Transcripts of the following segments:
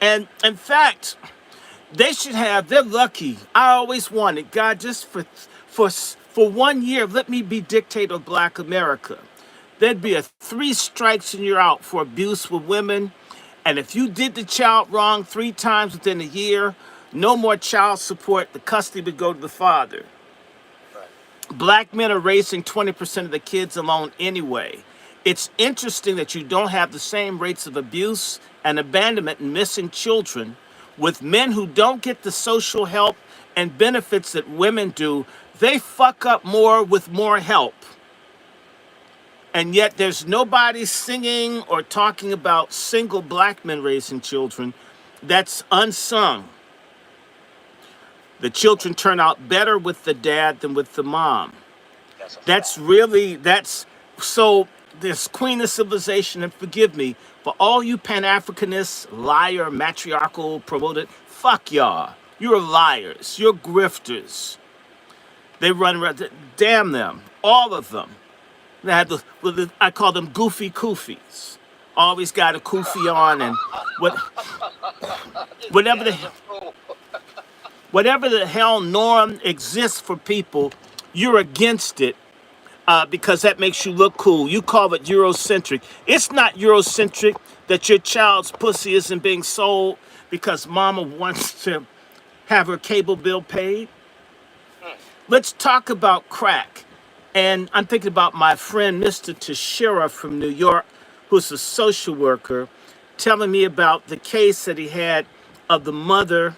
And in fact, they should have. They're lucky. I always wanted God just for 1 year. Let me be dictator of Black America. There'd be a three strikes and you're out for abuse with women. And if you did the child wrong 3 times within a year, no more child support. The custody would go to the father. Right. Black men are raising 20% of the kids alone anyway. It's interesting that you don't have the same rates of abuse and abandonment and missing children with men who don't get the social help and benefits that women do. They fuck up more with more help. And yet there's nobody singing or talking about single black men raising children. That's unsung. The children turn out better with the dad than with the mom. That's a That's fact. really, that's so this queen of civilization, and forgive me, for all you Pan-Africanists, liar, matriarchal, promoted, fuck y'all. You're liars. You're grifters. They run around, damn them, all of them. They had I call them goofy koofies. Always got a koofy on and what, This whatever man the is a fool. whatever the hell norm exists for people, you're against it because that makes you look cool. You call it Eurocentric. It's not Eurocentric that your child's pussy isn't being sold because mama wants to have her cable bill paid. Mm. Let's talk about crack. And I'm thinking about my friend, Mr. Teixeira from New York, who's a social worker, telling me about the case that he had of the mother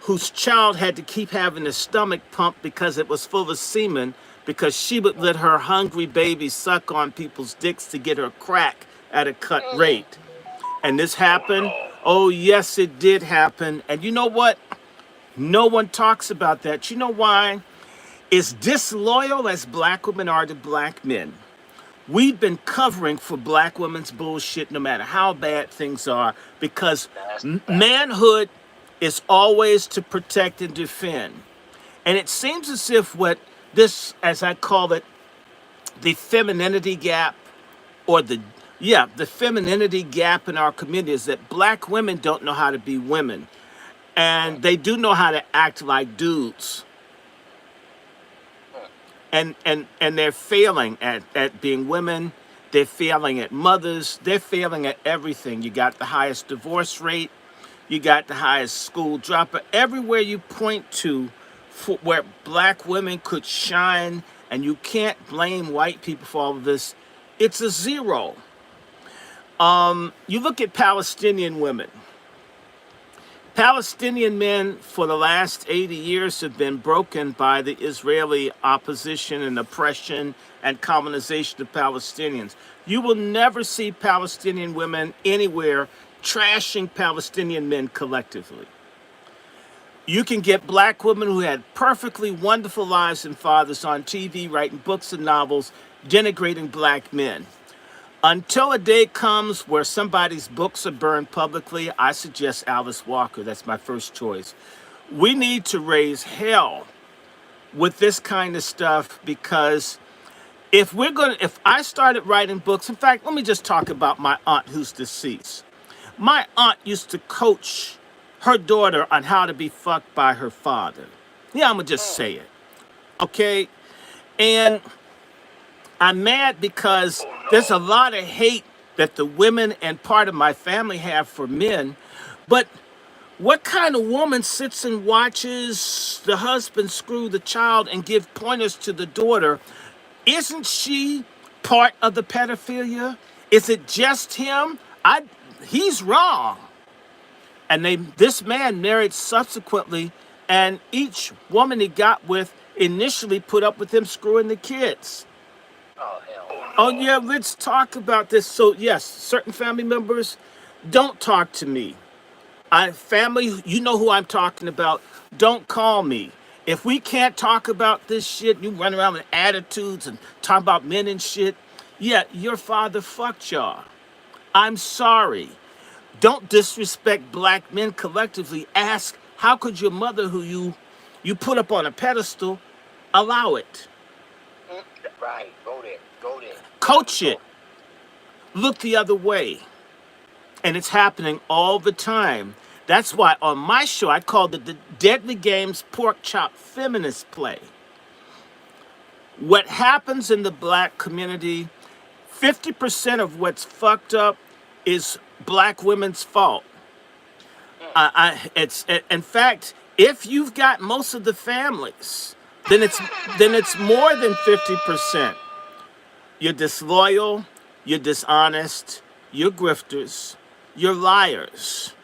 whose child had to keep having his stomach pumped because it was full of semen because she would let her hungry baby suck on people's dicks to get her crack at a cut Mm. rate. And this Oh happened. no. Oh, yes, it did happen. And you know what? No one talks about that. You know why? As disloyal as black women are to black men, we've been covering for black women's bullshit no matter how bad things are because That's the fact. manhood is always to protect and defend. And it seems as if what this, as I call it, the femininity gap or the femininity gap in our community is that black women don't know how to be women Mm. and they do know how to act like dudes. Mm. And they're failing at being women. They're failing at mothers. They're failing at everything. You got the highest divorce rate. You got the highest school dropout. Everywhere you point to for where black women could shine, and you can't blame white people for all of this, it's a zero. You look at Palestinian women. Palestinian men for the last 80 years have been broken by the Israeli opposition and oppression and colonization of Palestinians. You will never see Palestinian women anywhere trashing Palestinian men collectively. You can get black women who had perfectly wonderful lives and fathers on TV writing books and novels denigrating black men. Until a day comes where somebody's books are burned publicly, I suggest Alice Walker. That's my first choice. We need to raise hell with this kind of stuff because if I started writing books, in fact, let me just talk about my aunt who's deceased. My aunt used to coach her daughter on how to be fucked by her father. Yeah, I'm gonna just Mm. say it. Okay? And I'm mad because Oh there's a no. lot of hate that the women and part of my family have for men. But what kind of woman sits and watches the husband screw the child and give pointers to the daughter? Isn't she part of the pedophilia? Is it just him? He's wrong. And this man married subsequently, and each woman he got with initially put up with him screwing the kids. Oh hell Oh no. no. Yeah, let's talk about this. So yes, certain family members don't talk to me. Family, you know who I'm talking about. Don't call me. If we can't talk about this shit, you run around with attitudes and talk about men and shit. Yeah, your father fucked y'all. I'm sorry. Don't disrespect black men collectively. Ask, how could your mother, who you put up on a pedestal, allow it? Mm. Right. Go there. Go there. Get on the Coach it. source. Look the other way. And it's happening all the time. That's why on my show I called it the Deadly Games Pork Chop Feminist Play. What happens in the black community, 50% of what's fucked up is black women's fault. It's in fact, if you've got most of the families, then it's more than 50%. You're disloyal, you're dishonest, you're grifters, you're liars.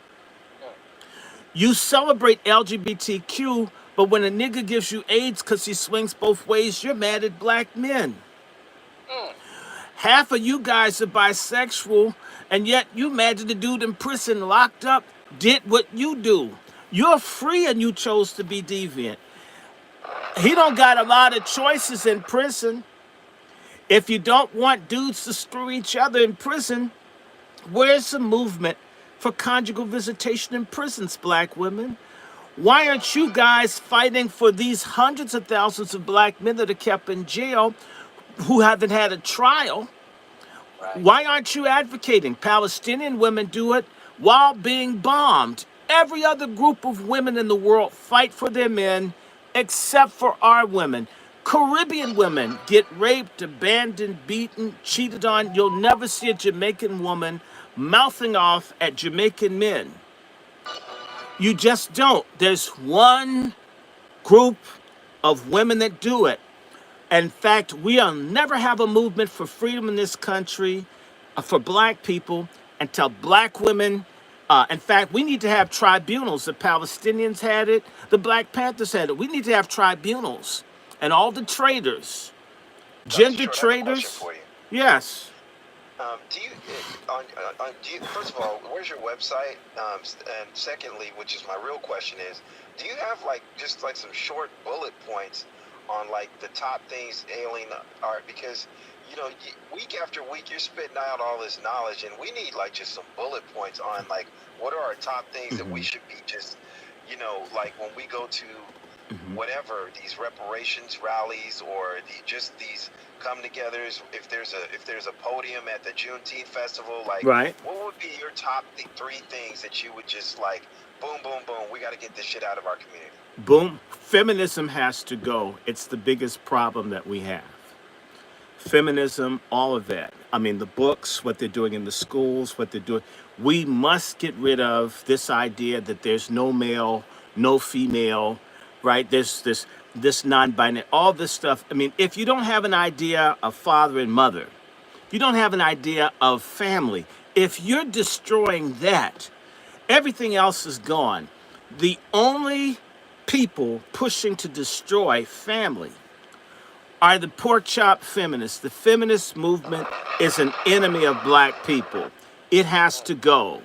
You celebrate LGBTQ, but when a nigga gives you AIDS because he swings both ways, you're mad at black men. Half of you guys are bisexual, and yet you mad at the dude in prison locked up did what you do. You're free and you chose to be deviant. He don't got a lot of choices in prison. If you don't want dudes to screw each other in prison, where's the movement for conjugal visitation in prisons, black women? Why aren't you guys fighting for these hundreds of thousands of black men that are kept in jail who haven't had a trial? Right. Why aren't you advocating? Palestinian women do it while being bombed. Every other group of women in the world fight for their men except for our women. Caribbean women get raped, abandoned, beaten, cheated on. You'll never see a Jamaican woman mouthing off at Jamaican men. You just don't. There's one group of women that do it. In fact, we'll never have a movement for freedom in this country for black people until black women. In fact, we need to have tribunals. The Palestinians had it. The Black Panthers had it. We need to have tribunals. And all the traitors, Dr. gender Short, I have a question traitors. for you. Yes. Do you, do you, first of all, where's your website? And secondly, which is my real question is, do you have like just like some short bullet points on like the top things ailing art? Because week after week you're spitting out all this knowledge, and we need like just some bullet points on like what are our top things that we should be just, like when we go to whatever these reparations rallies or just these come-togethers. If there's a podium at the Juneteenth festival, like Right. what would be your top three things that you would just like, boom, boom, boom, we got to get this shit out of our community? Boom. Feminism has to go. It's the biggest problem that we have. Feminism, all of that. I mean, the books, what they're doing in the schools, what they're doing. We must get rid of this idea that there's no male, no female, right? There's this non-binary, all this stuff. I mean, if you don't have an idea of father and mother, if you don't have an idea of family, if you're destroying that, everything else is gone. The only people pushing to destroy family are the pork chop feminists. The feminist movement is an enemy of black people. It has to go.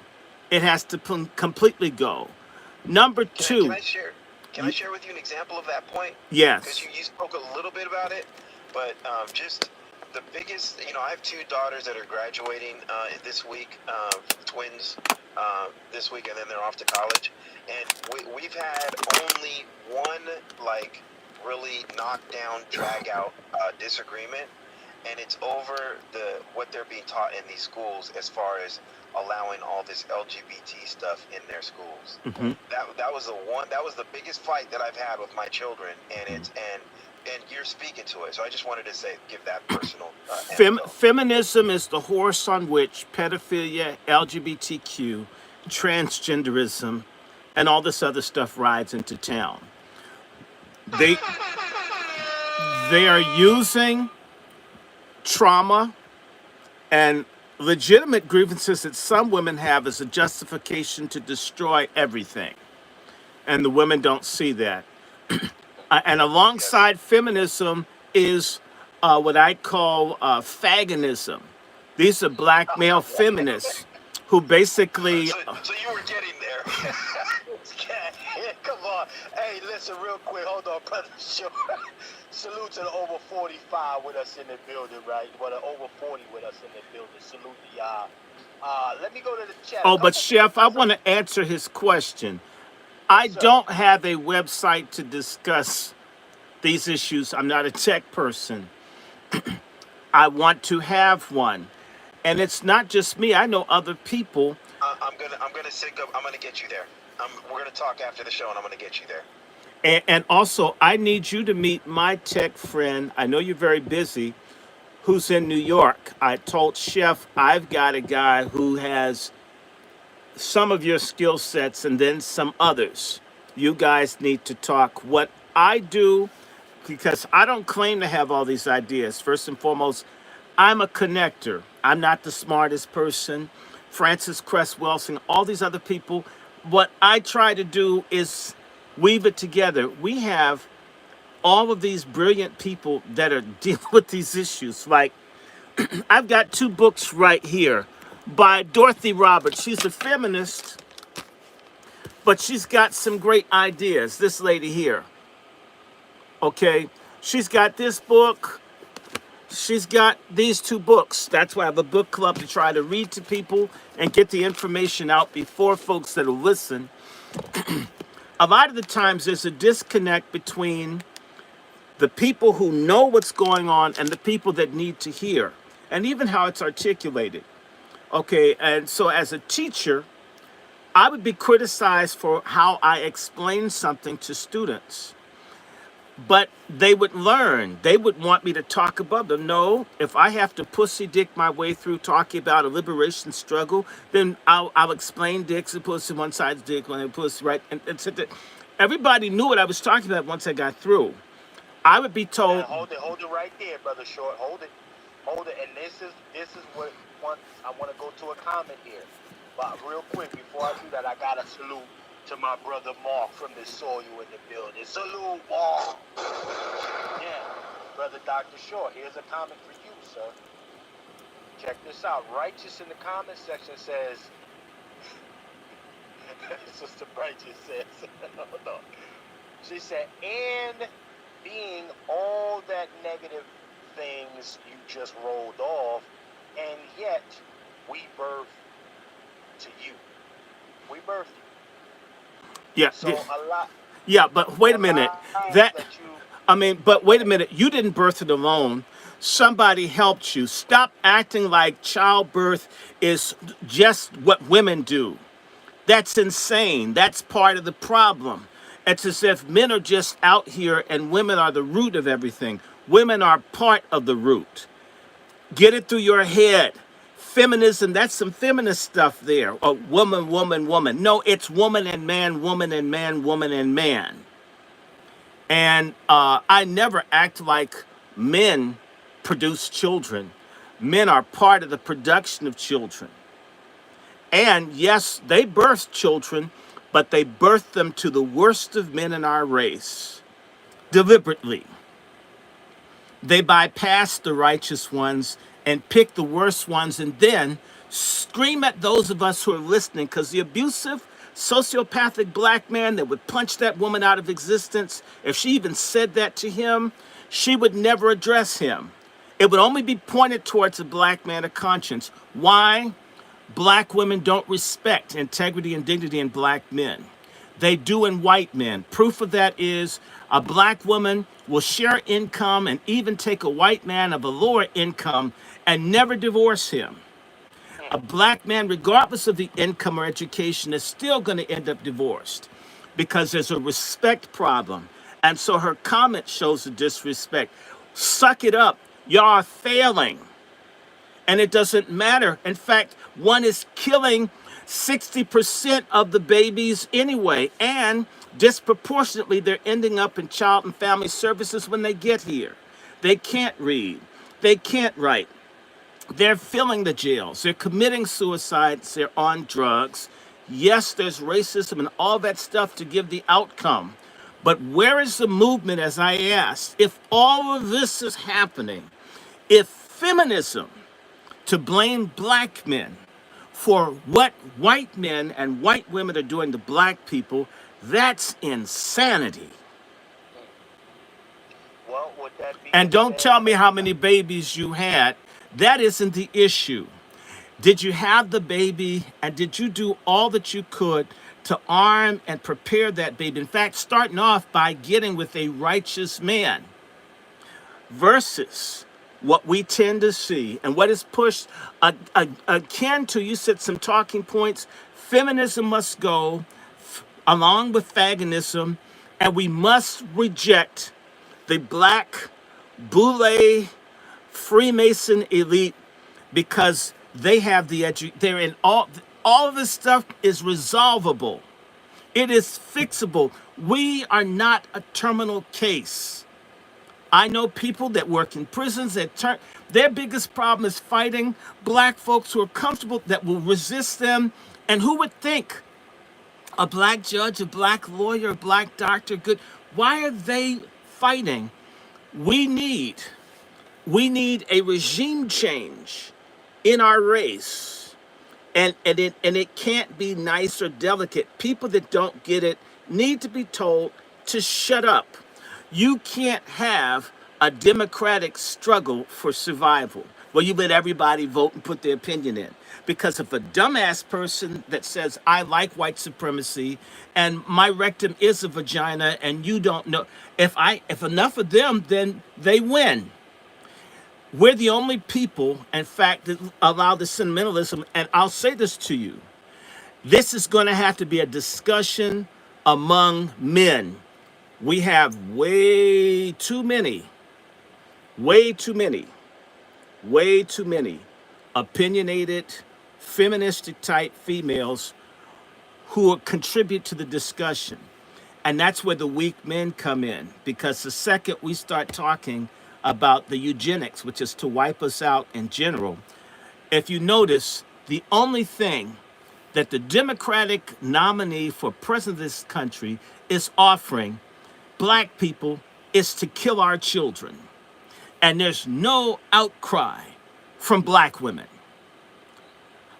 It has to completely go. Number two. Can I share with you an example of that point? Yes. Because you spoke a little bit about it, but just the biggest, I have two daughters that are graduating this week, twins this week, and then they're off to college. And we've had only one, like, really knockdown, drag out disagreement, and it's over what they're being taught in these schools as far as allowing all this LGBT stuff in their schools. That was the biggest fight that I've had with my children, and and you're speaking to it. So I just wanted to give that personal Feminism is the horse on which pedophilia, LGBTQ, transgenderism, and all this other stuff rides into town. They are using trauma and legitimate grievances that some women have as a justification to destroy everything. And the women don't see that. And alongside feminism is what I call fagonism. These are black male feminists who basically... So you were getting there. Come on. Hey, listen real quick. Hold on, brother. Sure. Salute to the over 45 with us in the building, right? Well, the over 40 with us in the building. Salute to y'all. Let me go to the chat. Oh, but Chef, I want to answer his question. I don't have a website to discuss these issues. I'm not a tech person. I want to have one. And it's not just me. I know other people. I'm gonna sync up. I'm gonna get you there. We're gonna talk after the show, and I'm gonna get you there. And also, I need you to meet my tech friend. I know you're very busy, who's in New York. I told Chef I've got a guy who has some of your skill sets and then some others. You guys need to talk. What I do, because I don't claim to have all these ideas. First and foremost, I'm a connector. I'm not the smartest person. Francis Cress Welsing, all these other people. What I try to do is weave it together. We have all of these brilliant people that are dealing with these issues. Like, I've got two books right here by Dorothy Roberts. She's a feminist, but she's got some great ideas. This lady here, okay? She's got this book. She's got these two books. That's why I have a book club to try to read to people and get the information out before folks that'll listen. A lot of the times there's a disconnect between the people who know what's going on and the people that need to hear, and even how it's articulated. Okay, and so as a teacher, I would be criticized for how I explain something to students. But they would learn. They would want me to talk above them. No, if I have to pussy dick my way through talking about a liberation struggle, then I'll explain dicks and pussy, one side's dick, one pussy, right? And sit there. Everybody knew what I was talking about once I got through. I would be told. Man, hold it right there, brother Short. Hold it. And this is what once I want to go to a comment here. But real quick, before I do that, I gotta salute to my brother Mark from the soil in the building. Salute, Mark. Yeah, brother Dr. Short. Here's a comment for you, sir. Check this out. Righteous in the comment section says. Sister Righteous says. Hold on. She said, and being all that negative things you just rolled off, and yet we birthed to you. We birthed you. Yeah. So a lot. Yeah, but wait a minute. But wait a minute. You didn't birth it alone. Somebody helped you. Stop acting like childbirth is just what women do. That's insane. That's part of the problem. It's as if men are just out here and women are the root of everything. Women are part of the root. Get it through your head. Feminism, that's some feminist stuff there. Oh, woman, woman, woman. No, it's woman and man, woman and man, woman and man. And I never act like men produce children. Men are part of the production of children. And yes, they birth children, but they birth them to the worst of men in our race, deliberately. They bypass the righteous ones and pick the worst ones and then scream at those of us who are listening, because the abusive, sociopathic black man that would punch that woman out of existence, if she even said that to him, she would never address him. It would only be pointed towards a black man of conscience. Why? Black women don't respect integrity and dignity in black men. They do in white men. Proof of that is a black woman will share income and even take a white man of a lower income and never divorce him. A black man, regardless of the income or education, is still going to end up divorced because there's a respect problem. And so her comment shows the disrespect. Suck it up. Y'all are failing. And it doesn't matter. In fact, one is killing 60% of the babies anyway. And disproportionately, they're ending up in child and family services when they get here. They can't read. They can't write. They're filling the jails. They're committing suicides. They're on drugs. Yes, there's racism and all that stuff to give the outcome. But where is the movement, as I asked? If all of this is happening, if feminism, to blame black men for what white men and white women are doing to black people, that's insanity. Well, would that be? And don't tell me how many babies you had. That isn't the issue. Did you have the baby and did you do all that you could to arm and prepare that baby? In fact, starting off by getting with a righteous man versus what we tend to see and what is pushed akin to, you said some talking points, feminism must go along with fagonism, and we must reject the black boule Freemason elite because they have they're in all of this stuff is resolvable. It is fixable. We are not a terminal case. I know people that work in prisons that their biggest problem is fighting black folks who are comfortable, that will resist them. And who would think a black judge, a black lawyer, a black doctor, good, why are they fighting? We need we need a regime change in our race. And it can't be nice or delicate. People that don't get it need to be told to shut up. You can't have a democratic struggle for survival. Well, you let everybody vote and put their opinion in. Because if a dumbass person that says, I like white supremacy and my rectum is a vagina and you don't know, if enough of them, then they win. We're the only people, in fact, that allow the sentimentalism. And I'll say this to you. This is going to have to be a discussion among men. We have way too many opinionated, feministic type females who contribute to the discussion. And that's where the weak men come in, because the second we start talking about the eugenics, which is to wipe us out in general, if you notice, the only thing that the Democratic nominee for president of this country is offering black people is to kill our children. And there's no outcry from black women.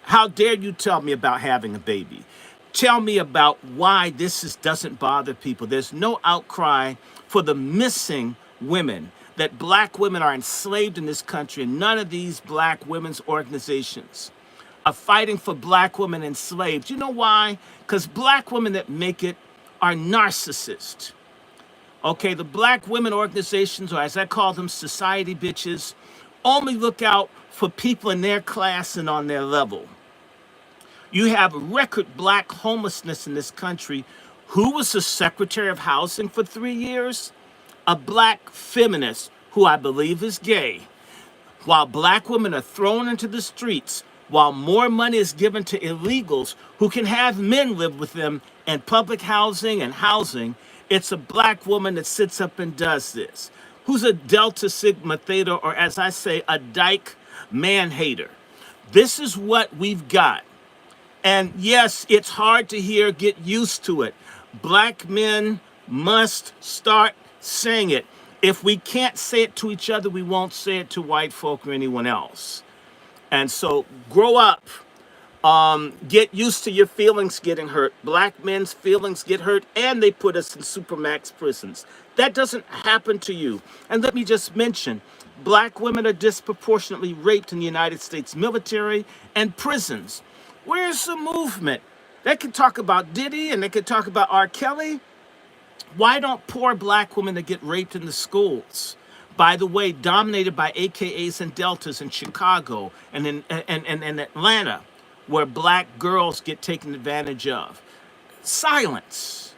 How dare you tell me about having a baby? Tell me about why doesn't bother people. There's no outcry for the missing women, that black women are enslaved in this country, and none of these black women's organizations are fighting for black women enslaved. You know why? Because black women that make it are narcissists. Okay, the black women organizations, or as I call them, society bitches, only look out for people in their class and on their level. You have record black homelessness in this country. Who was the Secretary of Housing for 3 years? A black feminist who I believe is gay. While black women are thrown into the streets, while more money is given to illegals who can have men live with them in public housing and housing, it's a black woman that sits up and does this, who's a Delta Sigma Theta, or as I say, a dyke man hater. This is what we've got. And yes, it's hard to hear, get used to it. Black men must start saying it. If we can't say it to each other, we won't say it to white folk or anyone else. And so grow up. Get used to your feelings getting hurt. Black men's feelings get hurt, and they put us in supermax prisons. That doesn't happen to you. And let me just mention, black women are disproportionately raped in the United States military and prisons. Where's the movement? They could talk about Diddy and they could talk about R. Kelly. Why don't poor black women that get raped in the schools, by the way, dominated by AKAs and Deltas in Chicago and in Atlanta, where black girls get taken advantage of? Silence.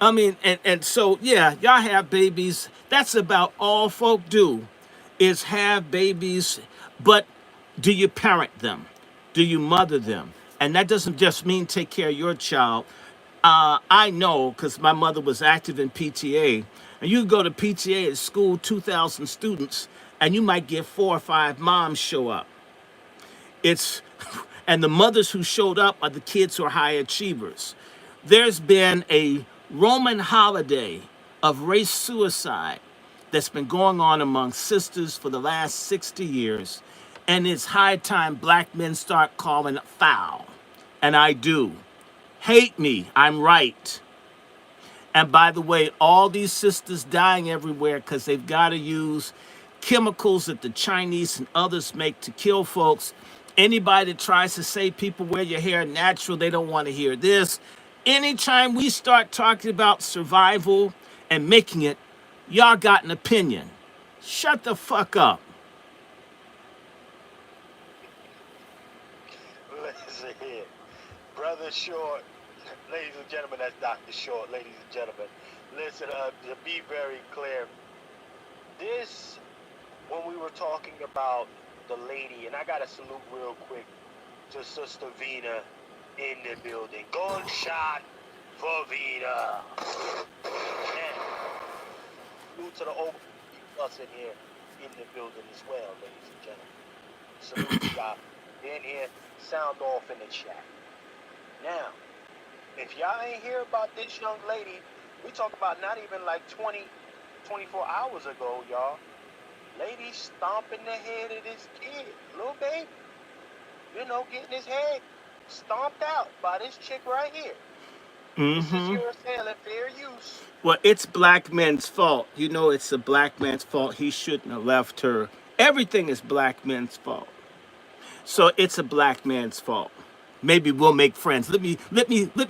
I mean, and so, yeah, y'all have babies. That's about all folk do, is have babies. But do you parent them? Do you mother them? And that doesn't just mean take care of your child. I know, because my mother was active in PTA, and you go to PTA at school, 2,000 students, and you might get 4 or 5 moms show up. And the mothers who showed up are the kids who are high achievers. There's been a Roman holiday of race suicide that's been going on among sisters for the last 60 years. And it's high time black men start calling it foul. And I do. Hate me, I'm right. And by the way, all these sisters dying everywhere because they've got to use chemicals that the Chinese and others make to kill folks. Anybody that tries to say people wear your hair natural, they don't want to hear this. Anytime we start talking about survival and making it, y'all got an opinion. Shut the fuck up. Brother Short, ladies and gentlemen, that's Dr. Short, ladies and gentlemen. Listen, to be very clear, this, when we were talking about the lady, and I got to salute real quick to Sister Vina in the building. Gunshot for Vina. And salute to the old us in here in the building as well, ladies and gentlemen. Salute to y'all in here. Sound off in the chat. Now, if y'all ain't hear about this young lady, we talk about not even like 24 hours ago, y'all. Lady stomping the head of this kid, little baby. You know, getting his head stomped out by this chick right here. This is Mm-hmm. your assailant, fair use. Well, it's black men's fault. You know, it's a black man's fault. He shouldn't have left her. Everything is black men's fault. So it's a black man's fault. Maybe we'll make friends. Let me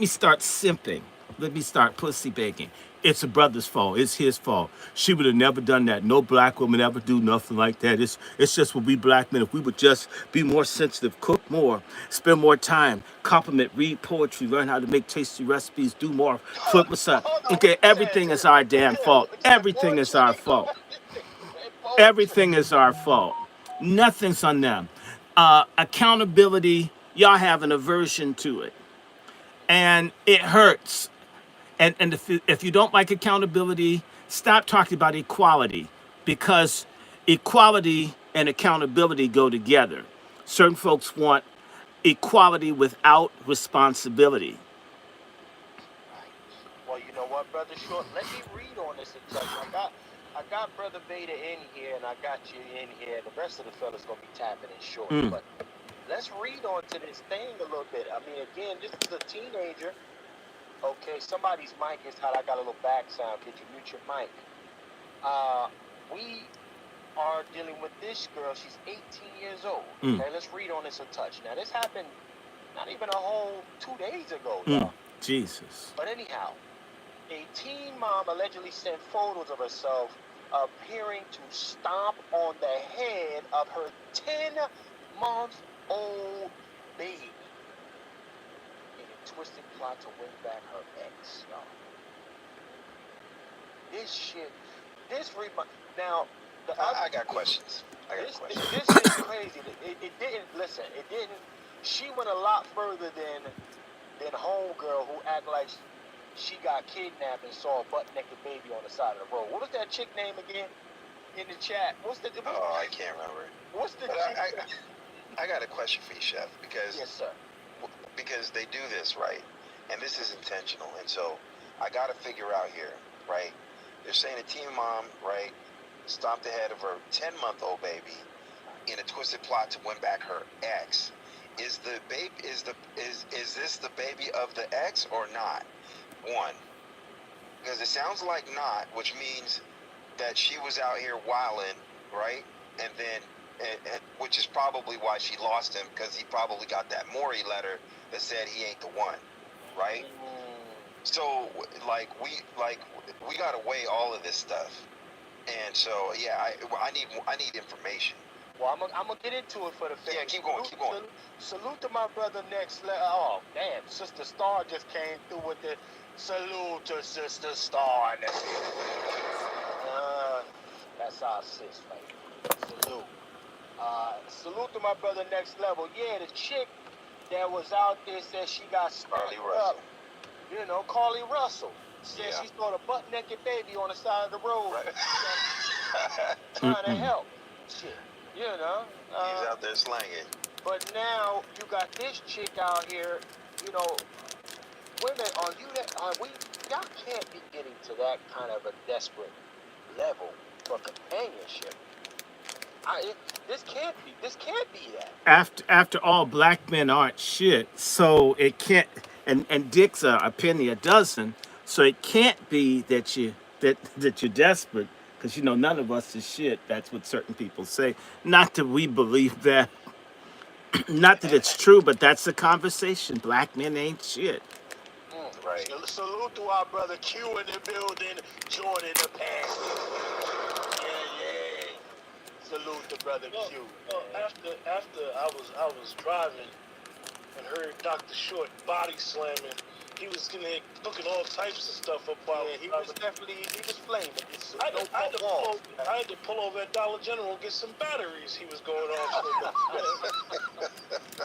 start simping. Let me start pussy begging. It's a brother's fault. It's his fault. She would have never done that. No black woman ever do nothing like that. It's just what we black men. If we would just be more sensitive, cook more, spend more time, compliment, read poetry, learn how to make tasty recipes, do more, flirt with son. Hold on, Okay, what you said? everything is our damn fault. What you said? Everything is Poetry? our fault. Poetry. Everything is our fault. Nothing's on them. Accountability, y'all have an aversion to it. And it hurts. And if you don't like accountability, stop talking about equality because equality and accountability go together. Certain folks want equality without responsibility. Right. Well, you know what, Brother Short? Let me read on this a touch. I got Brother Vader in here, and I got you in here. The rest of the fellas gonna be tapping in shortly, Mm. but let's read on to this thing a little bit. I mean, again, this is a teenager. Okay, somebody's mic is hot. I got a little back sound. Could you mute your mic? We are dealing with this girl. She's 18 years old. Mm. Okay, let's read on this a touch. Now, this happened not even a whole 2 days ago, Mm. y'all. Jesus. But anyhow, a teen mom allegedly sent photos of herself appearing to stomp on the head of her 10-month-old baby in a twisted plot to win back her ex, y'all. This shit, now, I got questions. this shit's crazy. It didn't, listen, it didn't, she went a lot further than homegirl who act like she got kidnapped and saw a butt-naked baby on the side of the road. What was that chick name again in the chat? Oh, I can't remember. What's the But chick? I got a question for you, Chef, Yes, sir. because they do this, right? And this is intentional. And so I got to figure out here, right? They're saying a teen mom, right, stomped the head of her 10-month-old baby in a twisted plot to win back her ex. Is the baby is this the baby of the ex or not? One, because it sounds like not, which means that she was out here wilding, right? And then, which is probably why she lost him, because he probably got that Maury letter that said he ain't the one, right? So, we gotta weigh all of this stuff, and so yeah, I need information. Well, I'm gonna get into it for the family. Yeah, keep going. Salute to my brother next. Oh, damn, Sister Star just came through with the salute to Sister Star. That's our sis, right? Salute. Salute to my brother next level. Yeah, the chick that was out there said she got Carly snapped Russell. up. You know, Carly Russell said she saw the butt-naked baby on the side of the road, Right. trying to help. Shit, you know. He's out there slanging. But now you got this chick out here. You know, women, y'all can't be getting to that kind of a desperate level for companionship. This can't be that. After all, black men aren't shit, so it can't. And dicks are a penny a dozen, so it can't be that you're desperate, because you know none of us is shit. That's what certain people say. Not that we believe that. Not that it's true, but that's the conversation. Black men ain't shit. Right. Salute to our brother Q in the building, joining the panel. Yeah. Salute to brother Q. Well, after I was driving and heard Dr. Short body slamming. He was cooking all types of stuff up. Yeah, he was flaming. I had to pull over at Dollar General and get some batteries. He was going off.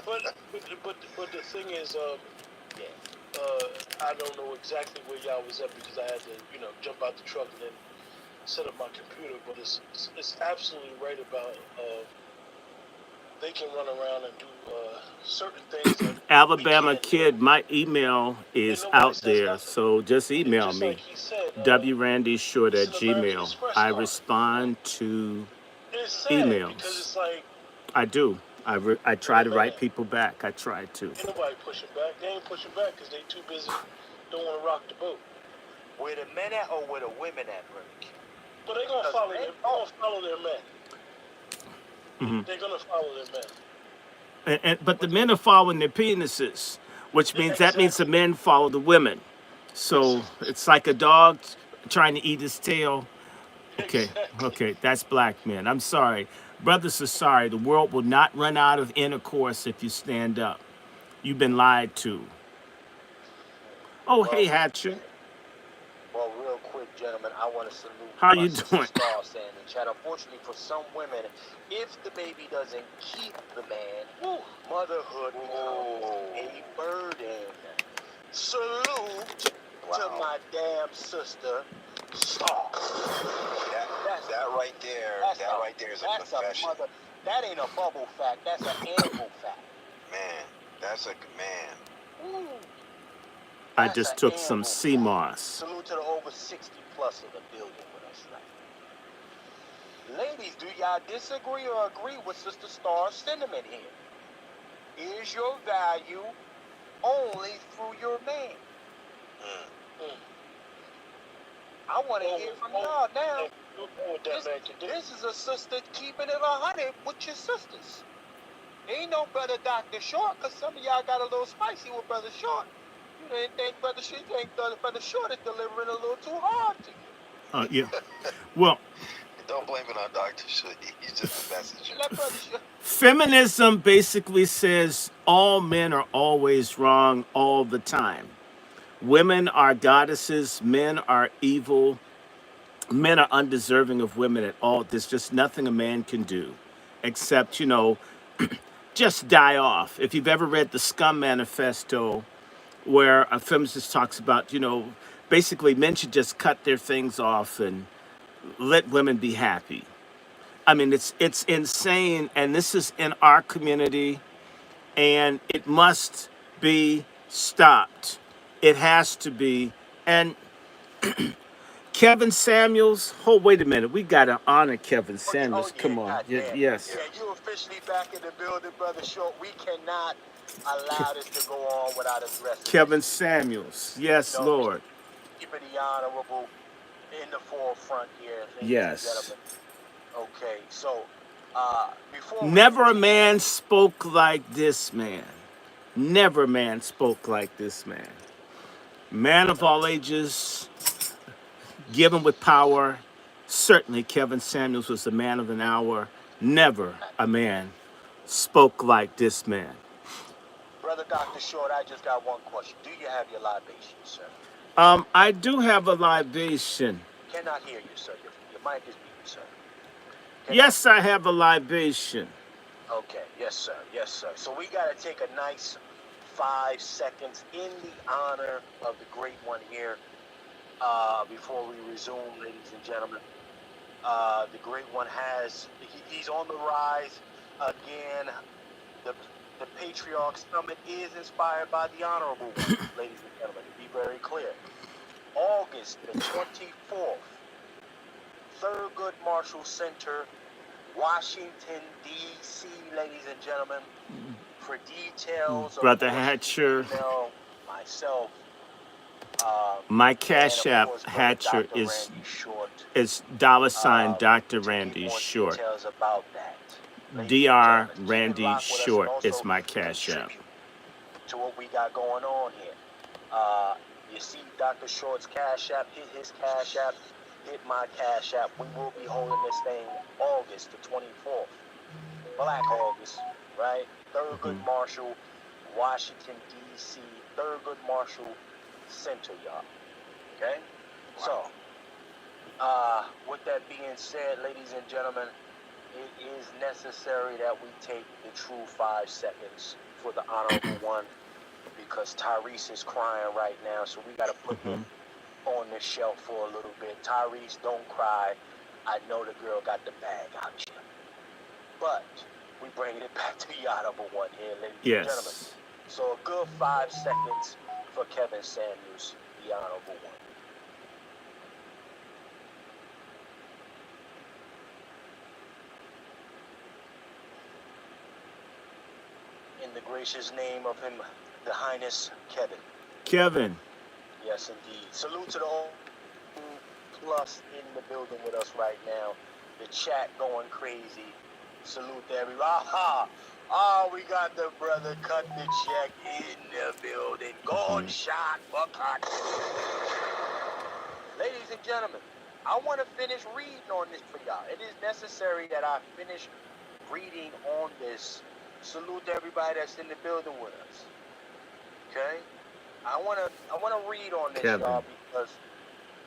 but the thing is, I don't know exactly where y'all was at because I had to, jump out the truck and then set up my computer. But it's absolutely right about they can run around and do certain things that Alabama Kid, my email is out there, so just email me. Like he said, wrandyshort at it's an American gmail. Express I card. respond to It's sad emails. because it's like I do. I try to write people back. I try to. ain't nobody pushing back. They ain't pushing back because they too busy. Don't want to rock the boat. Where the men at or where the women at, Rick? But they gonna follow their men. Mm-hmm. They're gonna follow their men. But the men are following their penises, which means that means the men follow the women. So it's like a dog trying to eat his tail. Okay, okay, that's black men. I'm sorry. Brothers are sorry. The world will not run out of intercourse if you stand up. You've been lied to. Oh, hey, Hatcher. Well, real quick, gentlemen, I want to salute How my you sister doing? Star saying in chat. Unfortunately, for some women, if the baby doesn't keep the man, motherhood becomes a burden. Salute to my damn sister, Star. That right there is a confession. That ain't a bubble fact. That's an animal fact. Man, that's a man. Ooh. I just took some sea moss. Salute to the over 60 plus of the billion with us right. Ladies, do y'all disagree or agree with Sister Star's sentiment here? Is your value only through your man? I want to hear from y'all now. This is a sister keeping it 100 with your sisters. Ain't no brother Dr. Short, because some of y'all got a little spicy with Brother Short. You didn't think Brother Short is delivering a little too hard to you. Yeah. Well, don't blame it on Dr. Short. He's just a messenger. Feminism basically says all men are always wrong all the time. Women are goddesses, men are evil, men are undeserving of women at all. There's just nothing a man can do except, just die off. If you've ever read the Scum Manifesto, where a feminist talks about, basically men should just cut their things off and let women be happy. I mean, it's insane, and this is in our community, and it must be stopped. It has to be. And Kevin Samuels, wait a minute, we gotta honor Kevin Samuels. Come on, yes. Yeah, you officially back in the building, Brother Short. We cannot allow this to go on without addressing Kevin Samuels, yes, Lord. Keeping the honorable in the forefront here, yes. Okay, so before never a man spoke like this man. Never a man spoke like this man. Man of all ages, given with power. Certainly, Kevin Samuels was the man of an hour. Never a man spoke like this man. Brother Dr. Short, I just got one question. Do you have your libation, sir? I do have a libation. Cannot hear you, sir. Your mic is muted, sir. Yes, I have a libation. Okay, yes, sir. Yes, sir. So we got to take a nice 5 seconds in the honor of the great one here before we resume, ladies and gentlemen. The great one he's on the rise again. The Patriarch Summit is inspired by the Honorable One, ladies and gentlemen, to be very clear. August the 24th, Thurgood Marshall Center, Washington, D.C., ladies and gentlemen. For details, Brother Hatcher, myself, my Cash App Hatcher is $ Dr. Randy Short. Details about that. Dr. Randy Short is my Cash App. To what we got going on here. You see Dr. Short's Cash App, hit his Cash App, hit my Cash App. We will be holding this thing August the 24th. Black August, right? Thurgood Marshall, Washington, D.C., Thurgood Marshall Center, y'all. Okay? So, with that being said, ladies and gentlemen, it is necessary that we take the true 5 seconds for the honorable one because Tyrese is crying right now, so we got to put him on the shelf for a little bit. Tyrese, don't cry. I know the girl got the bag out here. But we bringing it back to the honorable one here, ladies and gentlemen. Yes. So a good 5 seconds for Kevin Samuels, the honorable one. In the gracious name of him, the Highness Kevin. Kevin. Yes, indeed. Salute to the O plus in the building with us right now. The chat going crazy. Salute to everybody. Aha! Oh, we got the brother cut the check in the building. Gold shot for cut. Ladies and gentlemen, I want to finish reading on this for y'all. It is necessary that I finish reading on this. Salute to everybody that's in the building with us. Okay? I wanna read on this, Kevin. y'all, because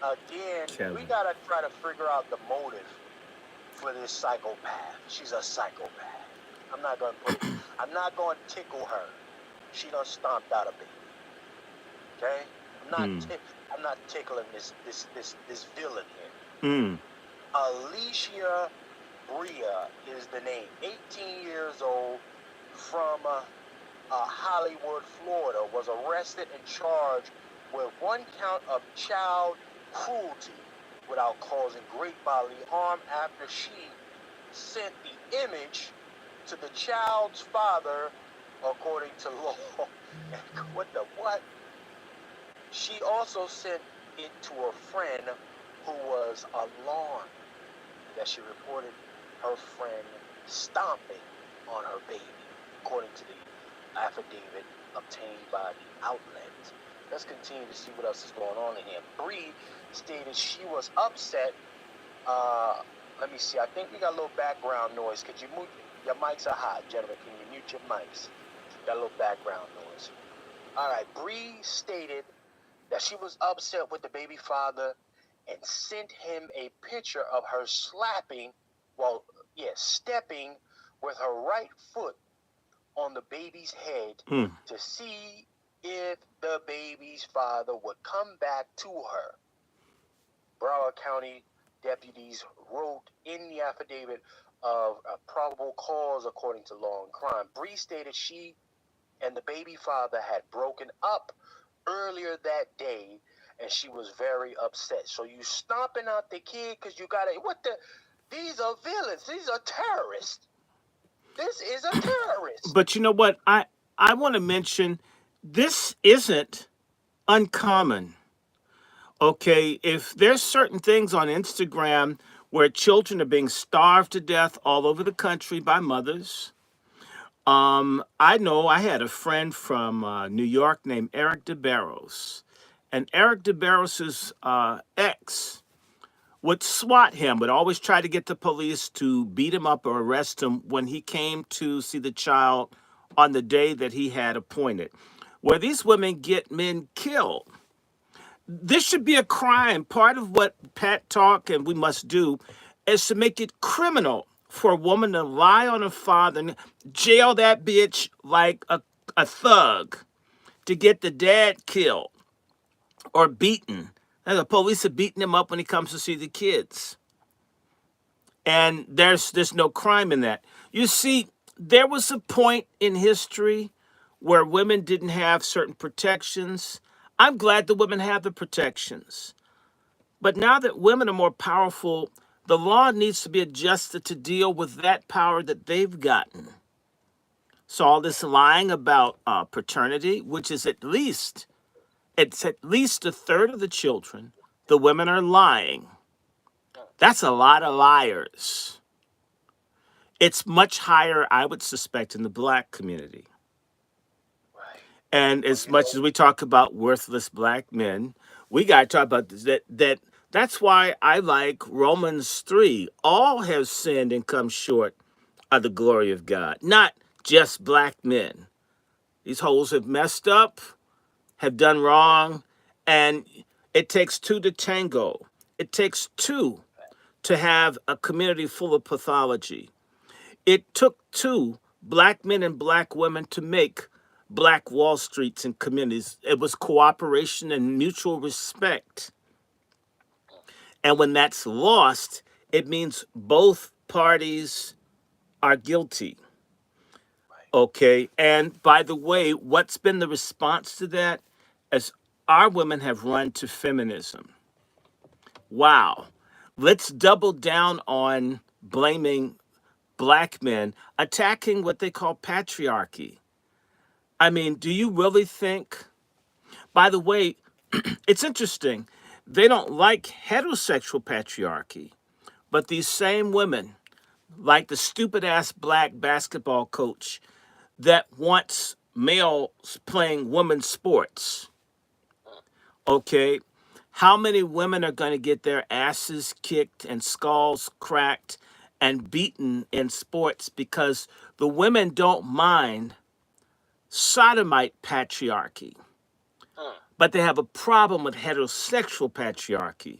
again, Kevin. we gotta try to figure out the motive for this psychopath. She's a psychopath. I'm not gonna tickle her. She done stomped out a baby. Okay? I'm not tickling this villain here. Alicia Bria is the name. 18 years old, from Hollywood, Florida, was arrested and charged with 1 count of child cruelty without causing great bodily harm after she sent the image to the child's father, according to law. What? She also sent it to a friend who was alarmed that she reported her friend stomping on her baby, according to the affidavit obtained by the outlet. Let's continue to see what else is going on in here. Bree stated she was upset. Let me see. I think we got a little background noise. Could you mute? Your mics are hot, gentlemen. Can you mute your mics? Got a little background noise. All right. Bree stated that she was upset with the baby father and sent him a picture of her stepping with her right foot on the baby's head to see if the baby's father would come back to her. Broward County deputies wrote in the affidavit of a probable cause according to law and crime. Bree stated she and the baby father had broken up earlier that day, and she was very upset. So you stomping out the kid because you got it. These are villains. These are terrorists. This is a terrorist. But you know what? I want to mention this isn't uncommon. Okay, if there's certain things on Instagram where children are being starved to death all over the country by mothers. I know I had a friend from New York named Eric DeBarros, and Eric DeBarros's ex would swat him, would always try to get the police to beat him up or arrest him when he came to see the child on the day that he had appointed. Where these women get men killed. This should be a crime. Part of what Pat Talk and we must do is to make it criminal for a woman to lie on her father and jail that bitch like a thug to get the dad killed or beaten. And the police are beating him up when he comes to see the kids. And there's no crime in that. You see, there was a point in history where women didn't have certain protections. I'm glad the women have the protections. But now that women are more powerful, the law needs to be adjusted to deal with that power that they've gotten. So all this lying about paternity, which is it's at least a third of the children, the women are lying. That's a lot of liars. It's much higher, I would suspect, in the black community. Right. And as much as we talk about worthless black men, we got to talk about that. That's why I like Romans 3. All have sinned and come short of the glory of God. Not just black men, These hoes have messed up, have done wrong, and it takes two to tango. It takes two to have a community full of pathology. It took two black men and black women to make black Wall Streets and communities. It was cooperation and mutual respect. And when that's lost, it means both parties are guilty. Okay. And by the way, what's been the response to that? As our women have run to feminism. Wow. Let's double down on blaming black men, attacking what they call patriarchy. I mean, do you really think, by the way, it's interesting. They don't like heterosexual patriarchy, but these same women, like the stupid ass black basketball coach that wants males playing women's sports, okay? How many women are going to get their asses kicked and skulls cracked and beaten in sports because the women don't mind sodomite patriarchy, but they have a problem with heterosexual patriarchy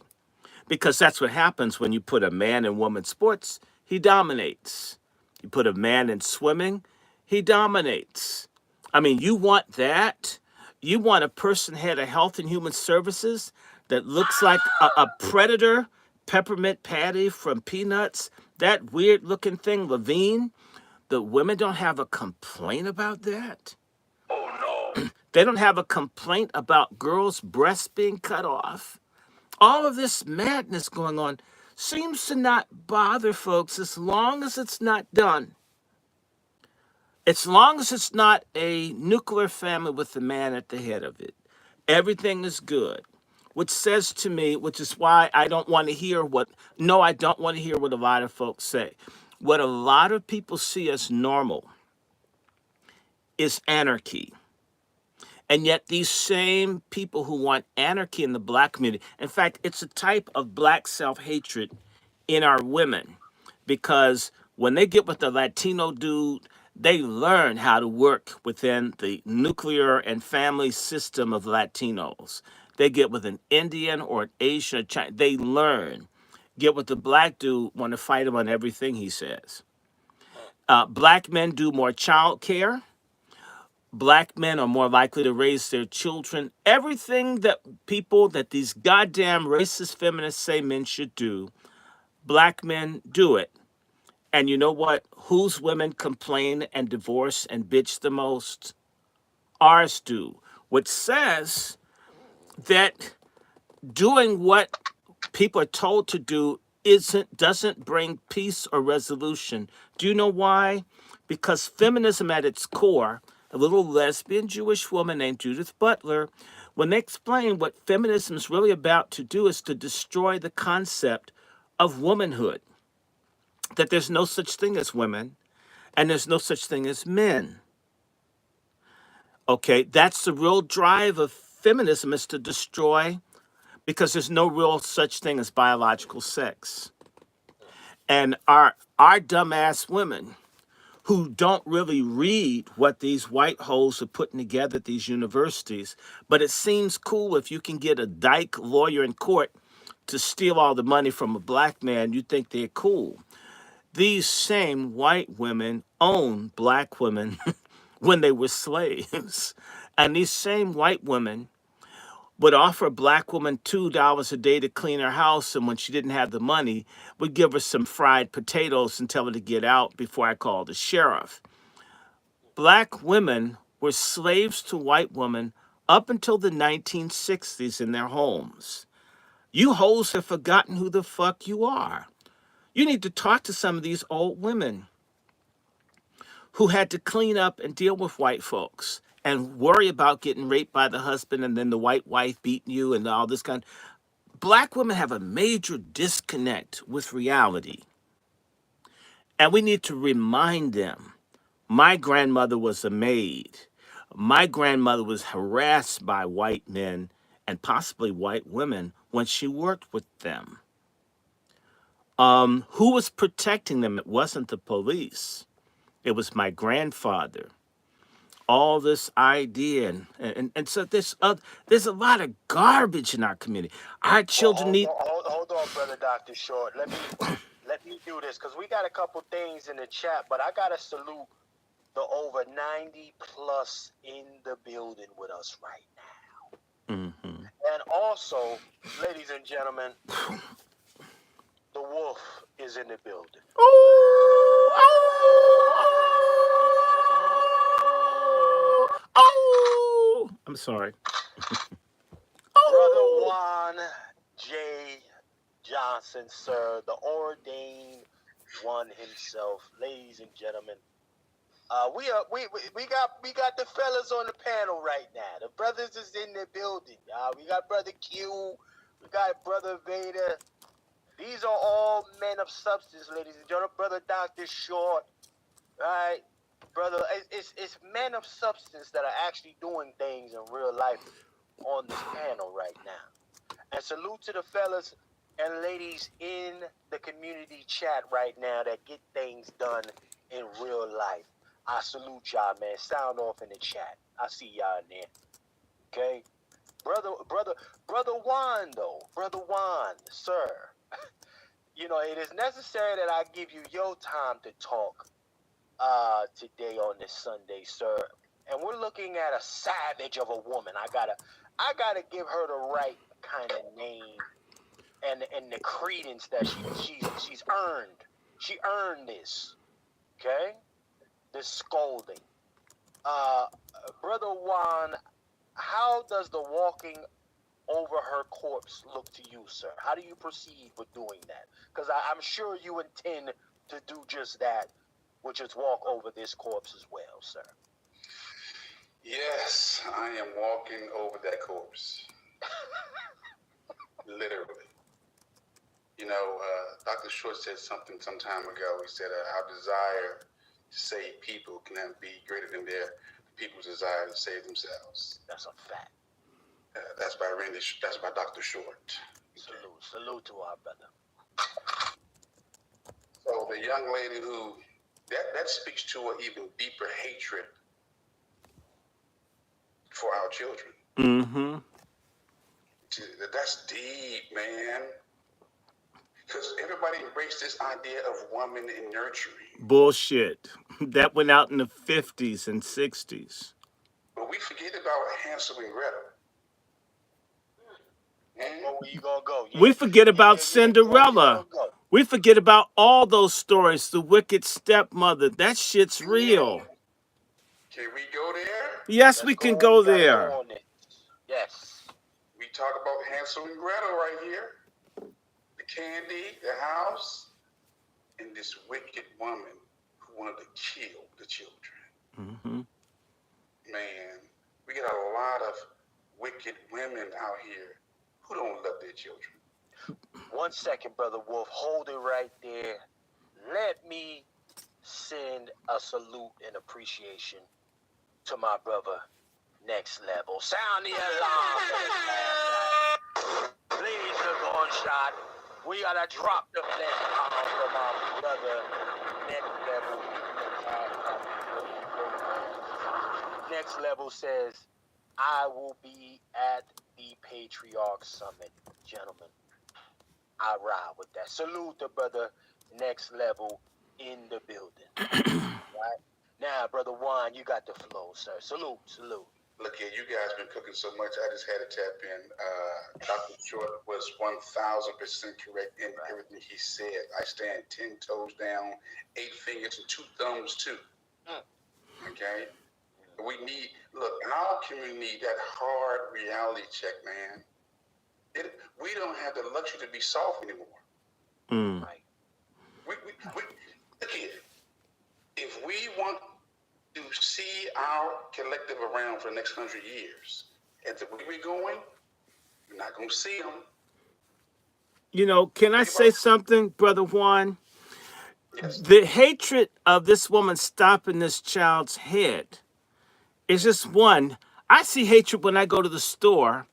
because that's what happens when you put a man in women's sports, he dominates. You put a man in swimming, he dominates. I mean, you want that? You want a person head of health and human services that looks like a predator, peppermint patty from Peanuts, that weird looking thing, Levine? The women don't have a complaint about that. Oh no. They don't have a complaint about girls' breasts being cut off. All of this madness going on seems to not bother folks as long as it's not done. As long as it's not a nuclear family with the man at the head of it, everything is good. Which says to me, which is why I don't want to hear I don't want to hear what a lot of folks say. What a lot of people see as normal is anarchy. And yet these same people who want anarchy in the black community, in fact, it's a type of black self-hatred in our women because when they get with the Latino dude, they learn how to work within the nuclear and family system of Latinos. They get with an Indian or an Asian or Chinese, they learn. Get with the black dude, want to fight him on everything he says. Black men do more child care. Black men are more likely to raise their children. Everything that these goddamn racist feminists say men should do, black men do it. And you know what? Whose women complain and divorce and bitch the most? Ours do. Which says that doing what people are told to do doesn't bring peace or resolution. Do you know why? Because feminism at its core, a little lesbian Jewish woman named Judith Butler, when they explain what feminism is really about to do is to destroy the concept of womanhood. That there's no such thing as women and there's no such thing as men. Okay, that's the real drive of feminism, is to destroy, because there's no real such thing as biological sex. And our dumbass women who don't really read what these white holes are putting together at these universities, but it seems cool if you can get a dyke lawyer in court to steal all the money from a black man, you think they're cool. These same white women own black women when they were slaves. And these same white women would offer a black woman $2 a day to clean her house, and when she didn't have the money, would give her some fried potatoes and tell her to get out before I called the sheriff. Black women were slaves to white women up until the 1960s in their homes. You hoes have forgotten who the fuck you are. You need to talk to some of these old women who had to clean up and deal with white folks and worry about getting raped by the husband and then the white wife beating you and all this kind. Black women have a major disconnect with reality. And we need to remind them. My grandmother was a maid. My grandmother was harassed by white men and possibly white women when she worked with them. Who was protecting them? It wasn't the police. It was my grandfather. all this idea, and so there's a lot of garbage in our community. Our Well, children need. hold on, brother Doctor Short. Let me do this because we got a couple things in the chat, but I gotta salute the over 90 plus in the building with us right now. Mm-hmm. And also, ladies and gentlemen, the wolf is in the building. Oh, oh, I'm sorry. Brother Oh. Juan J. Johnson, sir, the ordained one himself. Ladies and gentlemen, we got the fellas on the panel right now. The brothers is in the building. We got brother Q, we got brother Vader. These are all men of substance, ladies and gentlemen. Brother Doctor Short, right? Brother, it's men of substance that are actually doing things in real life on this panel right now. And salute to the fellas and ladies in the community chat right now that get things done in real life. I salute y'all, man. Sound off in the chat. I see y'all in there. Okay? Brother Juan, though. Brother Juan, sir. It is necessary that I give you your time to talk today on this Sunday, sir. And we're looking at a savage of a woman. I gotta give her the right kind of name and the credence that she's earned. She earned this. Okay? This scolding. Uh Brother Juan, how does the walking over her corpse look to you, sir? How do you proceed with doing that? Because I'm sure you intend to do just that, which is walk over this corpse as well, sir. Yes, I am walking over that corpse. Literally. Dr. Short said something some time ago. He said, our desire to save people can be greater than people's desire to save themselves. That's a fact. That's by Dr. Short. Salute to our brother. So the young lady that speaks to an even deeper hatred for our children. Mm-hmm. That's deep, man. Because everybody embraced this idea of woman and nurturing. Bullshit. That went out in the 50s and 60s. But we forget about Hansel and Gretel. Where you gonna go? We forget about Cinderella. We forget about all those stories. The Wicked Stepmother. That shit's real. Can we go there? Yes, we can go there. Yes. We talk about Hansel and Gretel right here. The candy, the house, and this wicked woman who wanted to kill the children. Mm-hmm. Man, we got a lot of wicked women out here who don't love their children. 1 second, Brother Wolf. Hold it right there. Let me send a salute and appreciation to my brother, Next Level. Sound the alarm. Please, the gunshot. We gotta drop the flesh bomb from our brother, Next Level. Next Level says, I will be at the Patriarch Summit, gentlemen. I ride with that. Salute the brother, Next Level in the building. Right? Now, Brother Juan, you got the flow, sir. Salute. Look here, you guys been cooking so much, I just had to tap in. Dr. Short was 1,000% correct in everything he said. I stand 10 toes down, 8 fingers and 2 thumbs too. Okay? Our community need that hard reality check, man. We don't have the luxury to be soft anymore. Right? We look here. If we want to see our collective around for the next 100 years, and the way we're going, we're not going to see them. Can I say something, Brother Juan? Yes. The hatred of this woman stopping this child's head is just one. I see hatred when I go to the store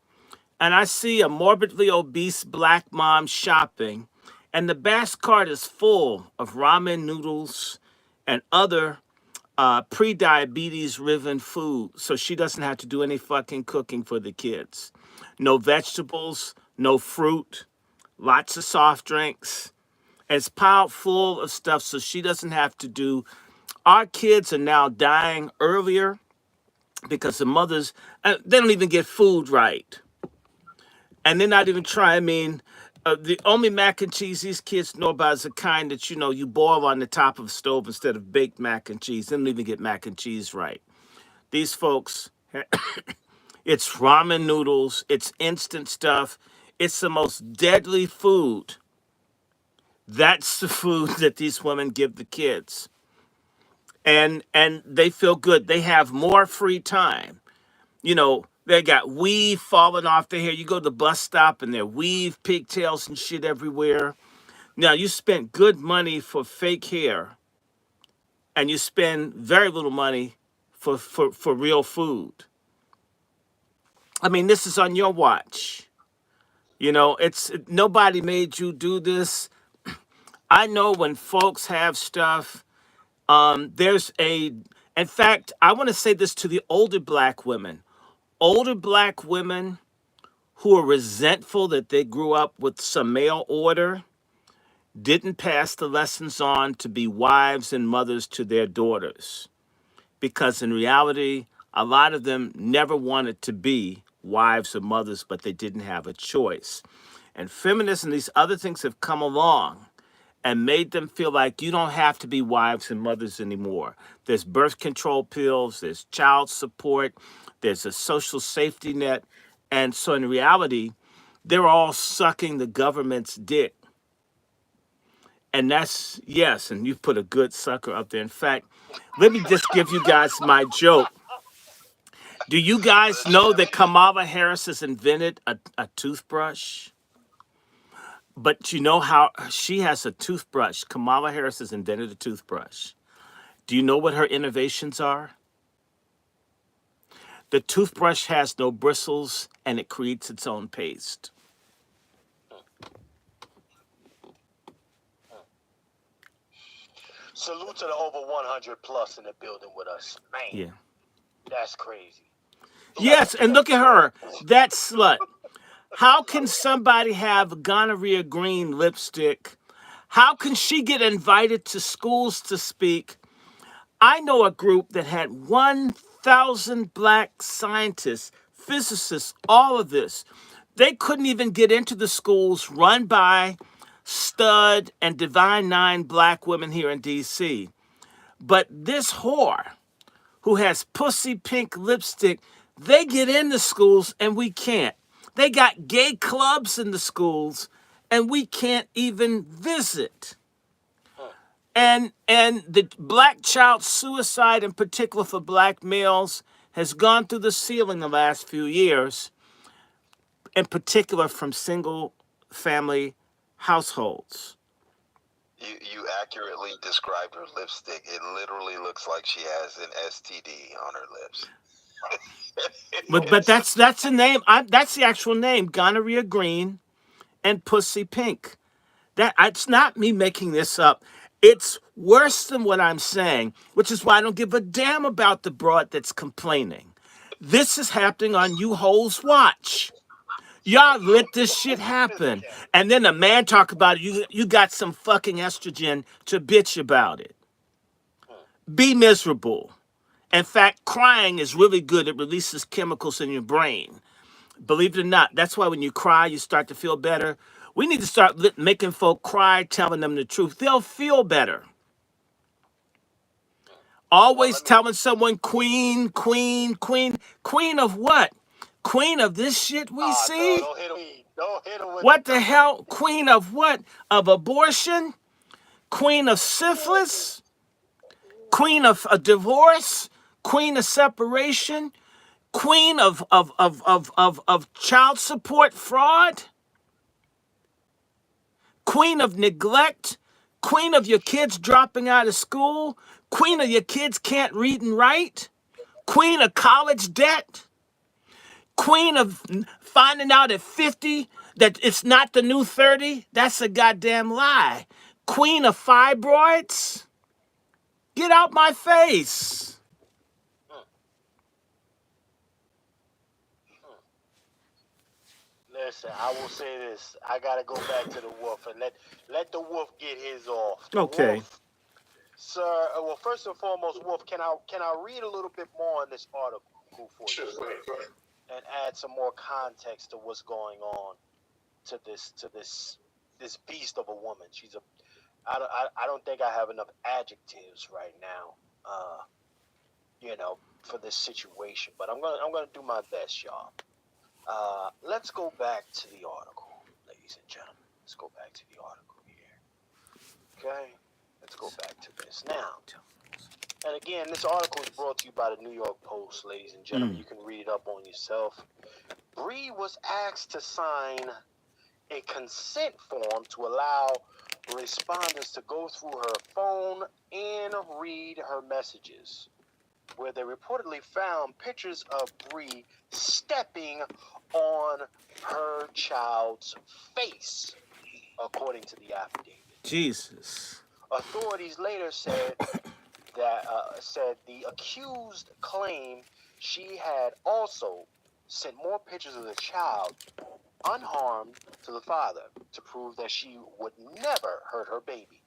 and I see a morbidly obese black mom shopping, and the bash cart is full of ramen noodles and other pre-diabetes riven food, so she doesn't have to do any fucking cooking for the kids. No vegetables, no fruit, lots of soft drinks. It's piled full of stuff so she doesn't have to do. Our kids are now dying earlier because the mothers, they don't even get food right. And they're not even trying. I mean, the only mac and cheese these kids know about is the kind that, you boil on the top of the stove instead of baked mac and cheese. They don't even get mac and cheese right. These folks, it's ramen noodles, it's instant stuff. It's the most deadly food. That's the food that these women give the kids. And they feel good. They have more free time. They got weave falling off their hair. You go to the bus stop and there weave pigtails and shit everywhere. Now, you spent good money for fake hair and you spend very little money for real food. I mean, this is on your watch. It's nobody made you do this. I know when folks have stuff, in fact, I want to say this to the older black women. Older black women who are resentful that they grew up with some mail order didn't pass the lessons on to be wives and mothers to their daughters. Because in reality, a lot of them never wanted to be wives or mothers, but they didn't have a choice. And feminists and these other things have come along and made them feel like you don't have to be wives and mothers anymore. There's birth control pills, there's child support, there's a social safety net. And so in reality, they're all sucking the government's dick. And that's, yes, and you put a good sucker up there. In fact, let me just give you guys my joke. Do you guys know that Kamala Harris has invented a toothbrush? But you know how she has a toothbrush. Kamala Harris has invented a toothbrush. Do you know what her innovations are? The toothbrush has no bristles and it creates its own paste. Salute to the over 100 plus in the building with us. Man, Yeah. that's crazy. Yes, and look at her, that slut. How can somebody have gonorrhea green lipstick? How can she get invited to schools to speak? I know a group that had 1,000 black scientists, physicists, all of this. They couldn't even get into the schools run by stud and Divine Nine black women here in D.C. But this whore who has pussy pink lipstick, they get in the schools and we can't. They got gay clubs in the schools and we can't even visit. And the black child suicide, in particular for black males, has gone through the ceiling the last few years, in particular from single family households. You accurately described her lipstick. It literally looks like she has an STD on her lips. But that's the name. That's the actual name: gonorrhea green and pussy pink. It's not me making this up. It's worse than what I'm saying, which is why I don't give a damn about the broad that's complaining. This is happening on you hoes' watch. Y'all let this shit happen. And then a man talk about it. You got some fucking estrogen to bitch about it. Be miserable. In fact, crying is really good. It releases chemicals in your brain. Believe it or not, that's why when you cry, you start to feel better. We need to start making folk cry, telling them the truth. They'll feel better. Always telling someone queen, queen, queen. Queen of what? Queen of this shit we see? No, don't hit him with What the hell? Queen of what? Of abortion? Queen of syphilis? Queen of a divorce? Queen of separation? Queen of child support fraud? Queen of neglect? Queen of your kids dropping out of school? Queen of your kids can't read and write? Queen of college debt? Queen of finding out at 50 that it's not the new 30? That's a goddamn lie. Queen of fibroids? Get out my face. Mm, mm. Listen, I will say this. I gotta go back to the wolf and let the wolf get his off. The Okay. wolf, sir. Well, first and foremost, wolf. Can I read a little bit more on this article for you, Sure, go sir, ahead, go ahead. and add some more context to what's going on to this beast of a woman. I don't think I have enough adjectives right now. For this situation, but I'm gonna do my best, y'all. Let's go back to the article, ladies and gentlemen. Let's go back to the article here. Okay, let's go back to this now. And again, this article is brought to you by the New York Post, ladies and gentlemen. You can read it up on yourself. Bree was asked to sign a consent form to allow respondents to go through her phone and read her messages, where they reportedly found pictures of Bree stepping on her child's face, according to the affidavit. Jesus. Authorities later said the accused claimed she had also sent more pictures of the child unharmed to the father to prove that she would never hurt her baby.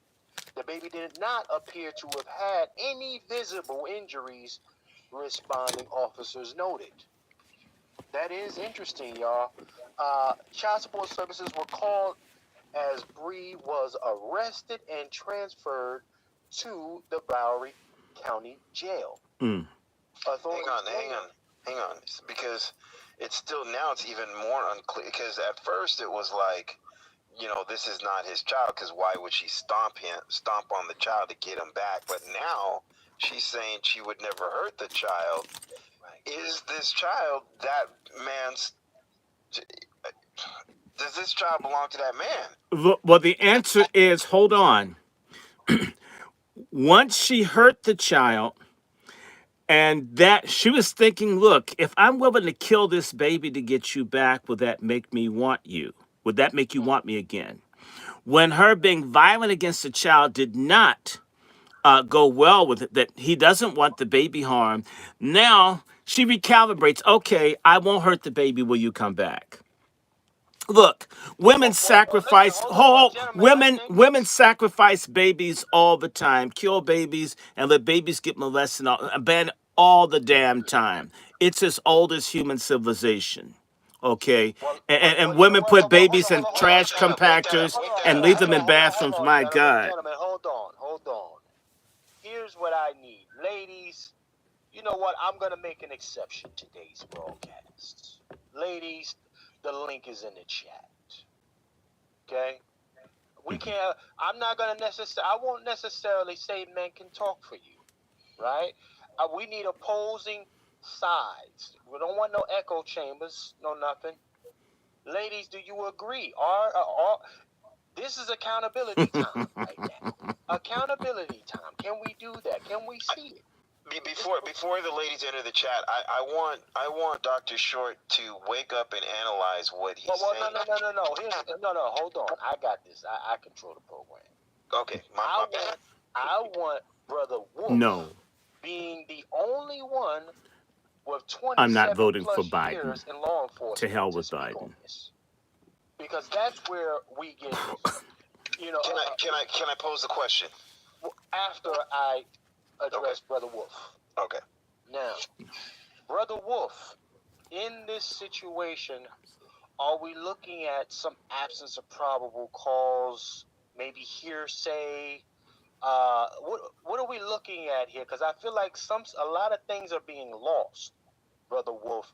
The baby did not appear to have had any visible injuries, responding officers noted. That is interesting, y'all. Child support services were called as Bree was arrested and transferred to the Bowery County Jail. Mm. Hang on, because it's still now it's even more unclear. Because at first it was like, this is not his child. Because why would she stomp on the child to get him back? But now she's saying she would never hurt the child. Right. Is this child that man's? Does this child belong to that man? Well, the answer is hold on. Once she hurt the child, and that she was thinking, look, if I'm willing to kill this baby to get you back, will that make me want you? Would that make you want me again? When her being violent against the child did not go well with it, that he doesn't want the baby harm, now she recalibrates. Okay, I won't hurt the baby. Will you come back? Look, women Listen, sacrifice hold on, whole gentlemen. I women think women sacrifice babies all the time, kill babies and let babies get molested, abandoned all the damn time. It's as old as human civilization. Okay, and you know women what? put Hold babies on, hold in on, hold on, trash hold on. compactors Hold on, and hold on, leave hold them on, in hold on, hold bathrooms. on, My gentlemen, God. gentlemen, hold on. Here's what I need, ladies. You know what? I'm gonna make an exception today's broadcast. Ladies, the link is in the chat. Okay? We can't. I'm not gonna necessarily. I won't necessarily say men can talk for you, right? We need opposing sides. We don't want no echo chambers, no nothing. Ladies, do you agree? This is accountability time right now. Accountability time. Can we do that? Can we see it? Before the ladies enter the chat, I want Dr. Short to wake up and analyze what he's Well, saying. no. Hold on. I got this. I control the program. Okay, my bad. I want Brother Wolf No, being the only one with I'm not 27 voting for plus Biden. years in law To enforcement hell to with speak on Biden. this, because that's where we get, you know, Can I pose the question? after I address Brother Wolf. Okay. Now, Brother Wolf, in this situation, are we looking at some absence of probable cause, maybe hearsay? What are we looking at here? Because I feel like a lot of things are being lost, Brother Wolf,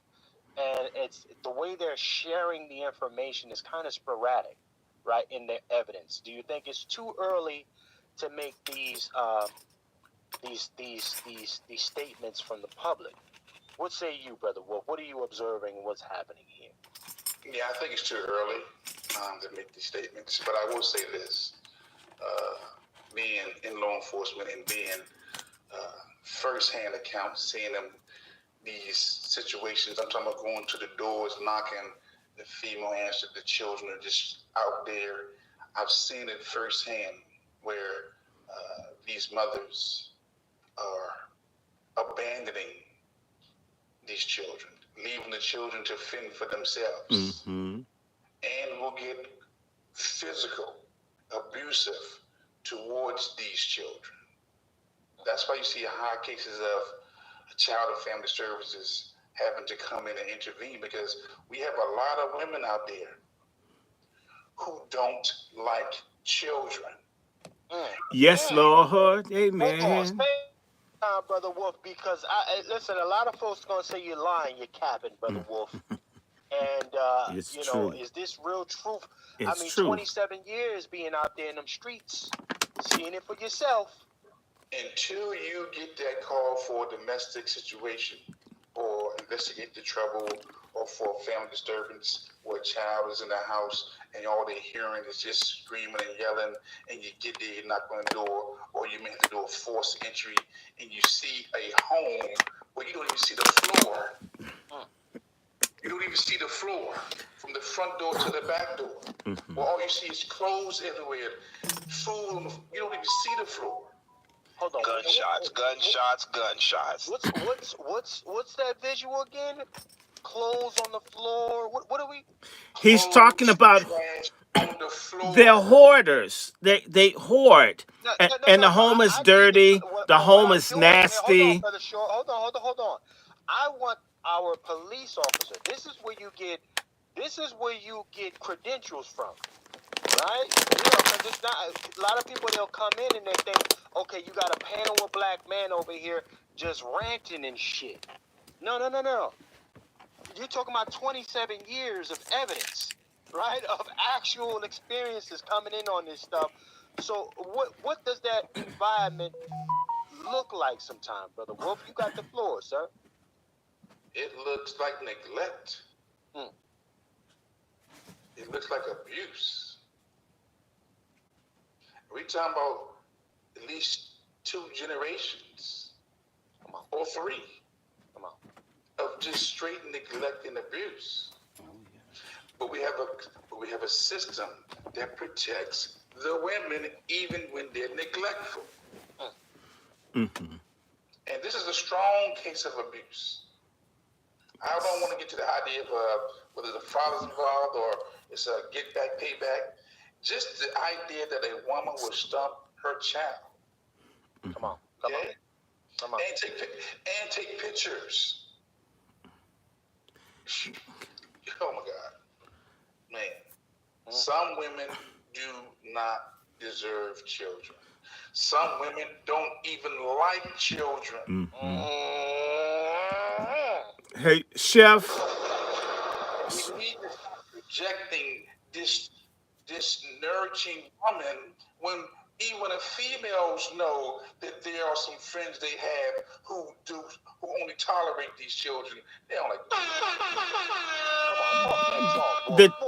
and it's the way they're sharing the information is kind of sporadic, right? In their evidence, do you think it's too early to make these statements from the public? What say you, Brother Wolf? What are you observing? What's happening here? Yeah, I think it's too early to make these statements, but I will say this. Being in law enforcement and being first-hand accounts, seeing these situations, I'm talking about going to the doors, knocking, the female answer, the children are just out there. I've seen it firsthand where these mothers are abandoning these children, leaving the children to fend for themselves, and will get physical, abusive towards these children. That's why you see high cases of child and family services having to come in and intervene, because we have a lot of women out there who don't like children. Yes, Lord. Hold on, Amen. stay down, Brother Wolf, because listen, a lot of folks gonna say you're lying, you're capping, Brother Wolf. And It's you know, true. is this real truth? I It's mean, true. 27 years being out there in them streets, seeing it for yourself. Until you get that call for a domestic situation or investigate the trouble or for a family disturbance where a child is in the house and all they're hearing is just screaming and yelling, and you get there, you knock on the door, or you may have to do a forced entry and you see a home where you don't even see the floor. You don't even see the floor from the front door to the back door. Well, all you see is clothes everywhere, food. You don't even see the floor. Hold on. Gunshots. What's that visual again? Clothes on the floor. What are we? He's talking about Trash on the floor. they're hoarders. They hoard. No, And the home is I need dirty. The what home I'm is doing. Hold on, nasty. Brother Short. Hold on. I want our police officer. This is where you get credentials from, right? You know, because it's not a lot of people. They'll come in and they think, okay, you got a panel of black man over here just ranting and shit. No. You're talking about 27 years of evidence, right? Of actual experiences coming in on this stuff. So what does that environment look like sometimes, Brother Wolf? You got the floor, sir. It looks like neglect. Hmm. It looks like abuse. We talking about at least 2 generations, or 3, of just straight neglect and abuse. But we have a system that protects the women even when they're neglectful. And this is a strong case of abuse. I don't want to get to the idea of whether the father's involved or it's a get back, payback. Just the idea that a woman will stump her child. Come on. And take pictures. Oh my God, man! Some women do not deserve children. Some women don't even like children. Hey, Chef. We need to stop rejecting this nurturing woman when even the females know that there are some friends they have who only tolerate these children. They don't like.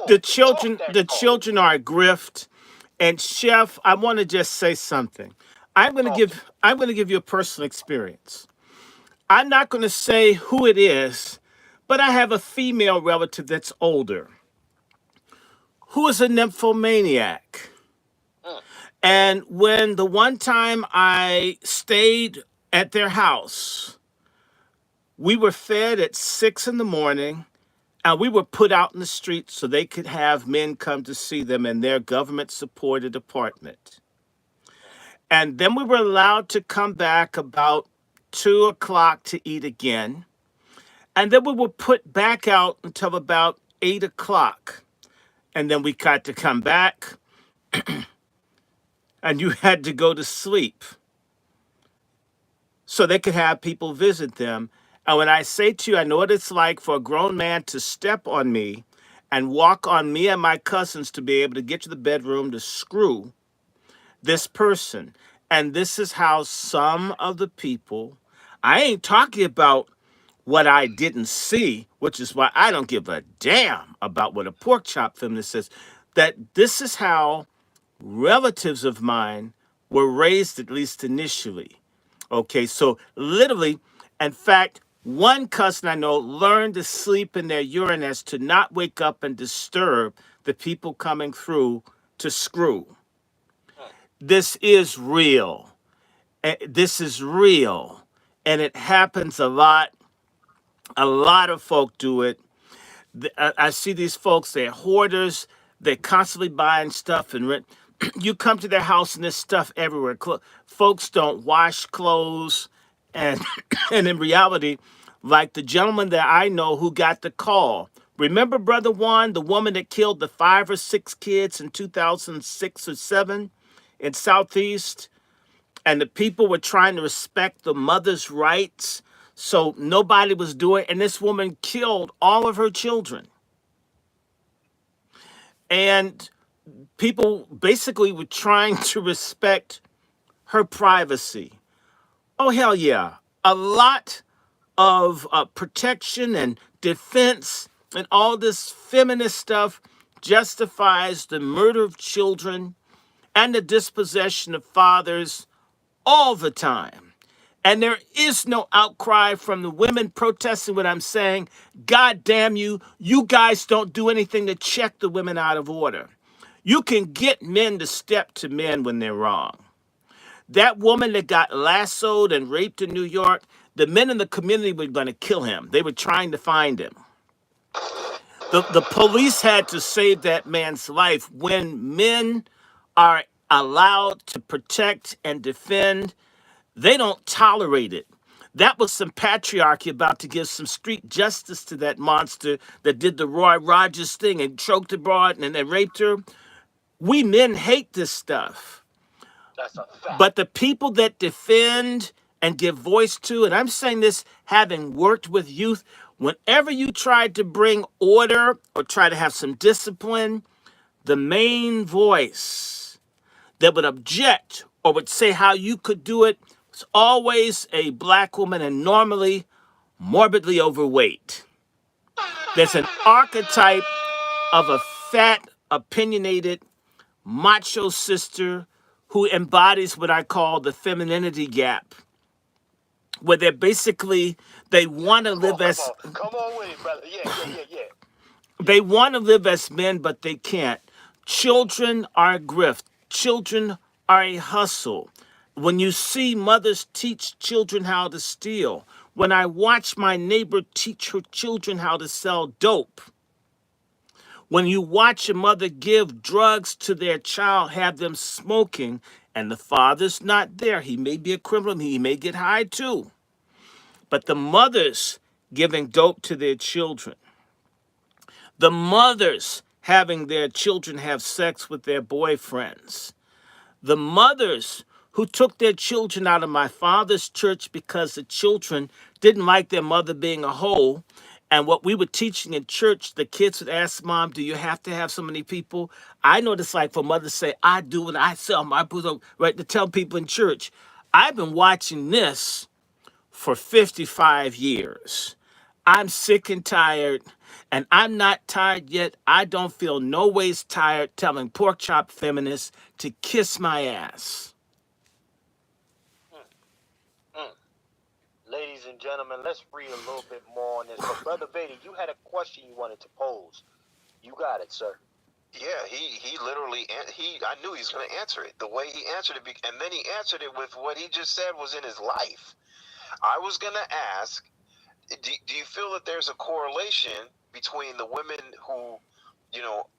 The children are a grift. And Chef, I want to just say something. I'm going to give you a personal experience. I'm not going to say who it is, but I have a female relative that's older who is a nymphomaniac. And when the one time I stayed at their house, we were fed at 6 in the morning and we were put out in the street so they could have men come to see them in their government supported apartment. And then we were allowed to come back about 2 o'clock to eat again. And then we were put back out until about 8 o'clock. And then we got to come back and you had to go to sleep so they could have people visit them. And when I say to you, I know what it's like for a grown man to step on me and walk on me and my cousins to be able to get to the bedroom to screw this person. And this is how some of the people, I ain't talking about what I didn't see, which is why I don't give a damn about what a pork chop feminist says, that this is how relatives of mine were raised, at least initially. Okay, so literally, in fact, one cousin I know learned to sleep in their urinals to not wake up and disturb the people coming through to screw. This is real. This is real, and it happens a lot. A lot of folk do it. I see these folks, they're hoarders. They're constantly buying stuff and rent. You come to their house and there's stuff everywhere. Folks don't wash clothes. And, and in reality, like the gentleman that I know who got the call. Remember, Brother Juan, the woman that killed the 5 or 6 kids in 2006 or 7 in Southeast? And the people were trying to respect the mother's rights. So nobody was doing, and this woman killed all of her children. And people basically were trying to respect her privacy. Oh, hell yeah. A lot of protection and defense and all this feminist stuff justifies the murder of children and the dispossession of fathers all the time. And there is no outcry from the women protesting what I'm saying. God damn you, you guys don't do anything to check the women out of order. You can get men to step to men when they're wrong. That woman that got lassoed and raped in New York, the men in the community were going to kill him. They were trying to find him. The police had to save that man's life. When men are allowed to protect and defend, they don't tolerate it. That was some patriarchy about to give some street justice to that monster that did the Roy Rogers thing and choked the broad and then raped her. We men hate this stuff. That's a fact. But the people that defend and give voice to, and I'm saying this having worked with youth, whenever you tried to bring order or try to have some discipline, the main voice that would object or would say how you could do it was always a black woman and normally morbidly overweight. There's an archetype of a fat, opinionated, macho sister who embodies what I call the femininity gap, where they're basically, they want to live as Come on with it, brother. Yeah. they want to live as men, but they can't. Children are a grift. Children are a hustle. When you see mothers teach children how to steal, when I watch my neighbor teach her children how to sell dope, when you watch a mother give drugs to their child, have them smoking, and the father's not there, he may be a criminal, he may get high too. But the mothers giving dope to their children, the mothers having their children have sex with their boyfriends, the mothers who took their children out of my father's church because the children didn't like their mother being a hoe. And what we were teaching in church, the kids would ask mom, do you have to have so many people? I know what it's like for mothers to say, I do and I sell my bosom, right, to tell people in church. I've been watching this for 55 years. I'm sick and tired, and I'm not tired yet. I don't feel no ways tired telling pork chop feminists to kiss my ass. Ladies and gentlemen, let's read a little bit more on this. But Brother Vader, you had a question you wanted to pose. You got it, sir. Yeah, he literally I knew he was going to answer it the way he answered it, and then he answered it with what he just said was in his life. I was going to ask, do you feel that there's a correlation between the women who,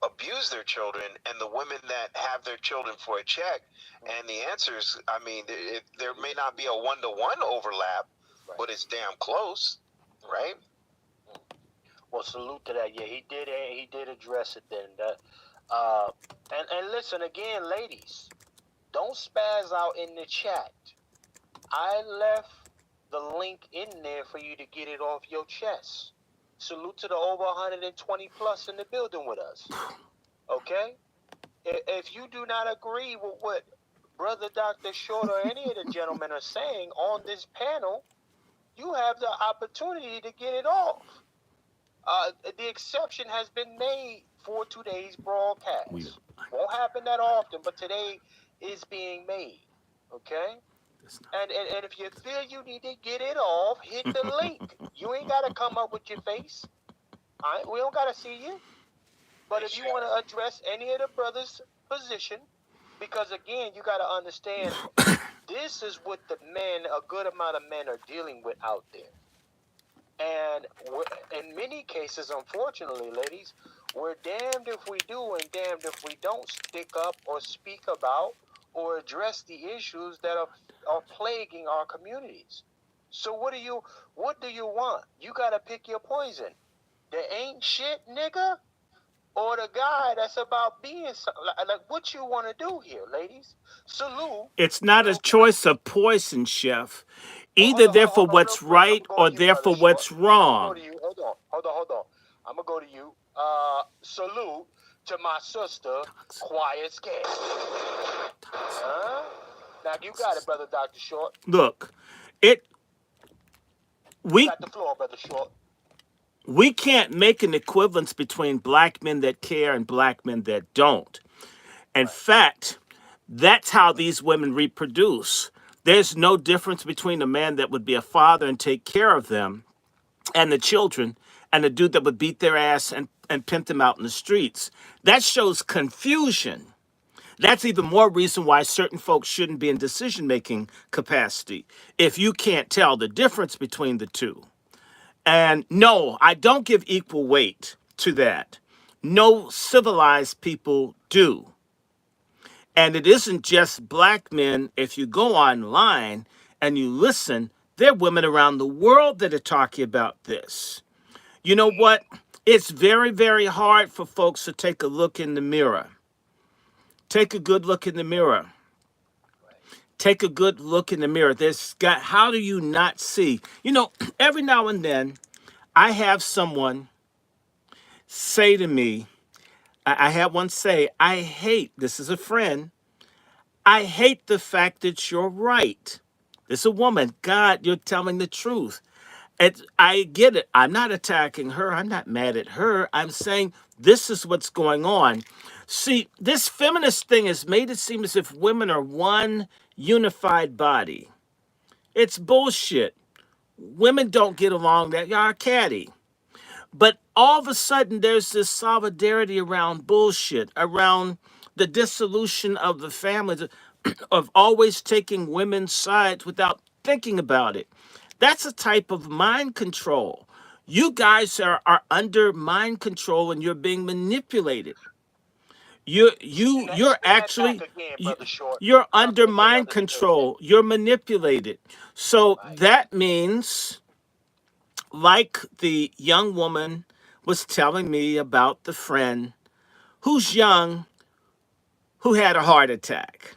abuse their children and the women that have their children for a check? And the answer is, I mean, there may not be a one-to-one overlap, right, but it's damn close, right? Well, salute to that. Yeah, he did address it then. And listen again, ladies, don't spaz out in the chat. I left the link in there for you to get it off your chest. Salute to the over 120 plus in the building with us. Okay? If you do not agree with what Brother Dr. Short or any of the gentlemen are saying on this panel, you have the opportunity to get it off. The exception has been made for today's broadcast. Won't happen that often, but today is being made. Okay? And if you feel you need to get it off, hit the link. You ain't got to come up with your face. All right? We don't got to see you. But if you want to address any of the brothers' position, because again, you got to understand, this is what a good amount of men are dealing with out there. And in many cases, unfortunately, ladies, we're damned if we do and damned if we don't stick up or speak about or address the issues that are plaguing our communities. So what do you want? You got to pick your poison. The ain't shit nigga, or the guy that's about being something. Like what you want to do here, ladies? Salute. It's not a Real quick. choice of poison, Chef. Well, Either they're for hold on, real what's quick. I'm right gonna go or to you, they're brother for Short. what's I'm gonna go wrong. to you. Hold on. I'm gonna go to you. Salute to my sister, Quiet Scan. Now you got it, brother Dr. Short. Look, You we got the floor, brother Short. we can't make an equivalence between black men that care and black men that don't. In Right. fact, that's how these women reproduce. There's no difference between a man that would be a father and take care of them and the children and the dude that would beat their ass and pimp them out in the streets. That shows confusion. That's even more reason why certain folks shouldn't be in decision-making capacity if you can't tell the difference between the two. And no, I don't give equal weight to that. No civilized people do. And it isn't just black men. If you go online and you listen, there are women around the world that are talking about this. You know what? It's very, very hard for folks to take a look in the mirror. Take a good look in the mirror. Take a good look in the mirror. How do you not see? You know, every now and then I have someone say to me, I had one say, this is a friend, I hate the fact that you're right. This is a woman. God, you're telling the truth. I get it. I'm not attacking her. I'm not mad at her. I'm saying this is what's going on. See, this feminist thing has made it seem as if women are one unified body. It's bullshit. Women don't get along. That y'all are catty. But all of a sudden, there's this solidarity around bullshit, around the dissolution of the families, of always taking women's sides without thinking about it. That's a type of mind control. You guys are under mind control and you're being manipulated. You're Spin that back actually again, brother Short. you're I'm under mind misunderstood. control. You're manipulated. So Right. that means, like the young woman was telling me about the friend who's young, who had a heart attack.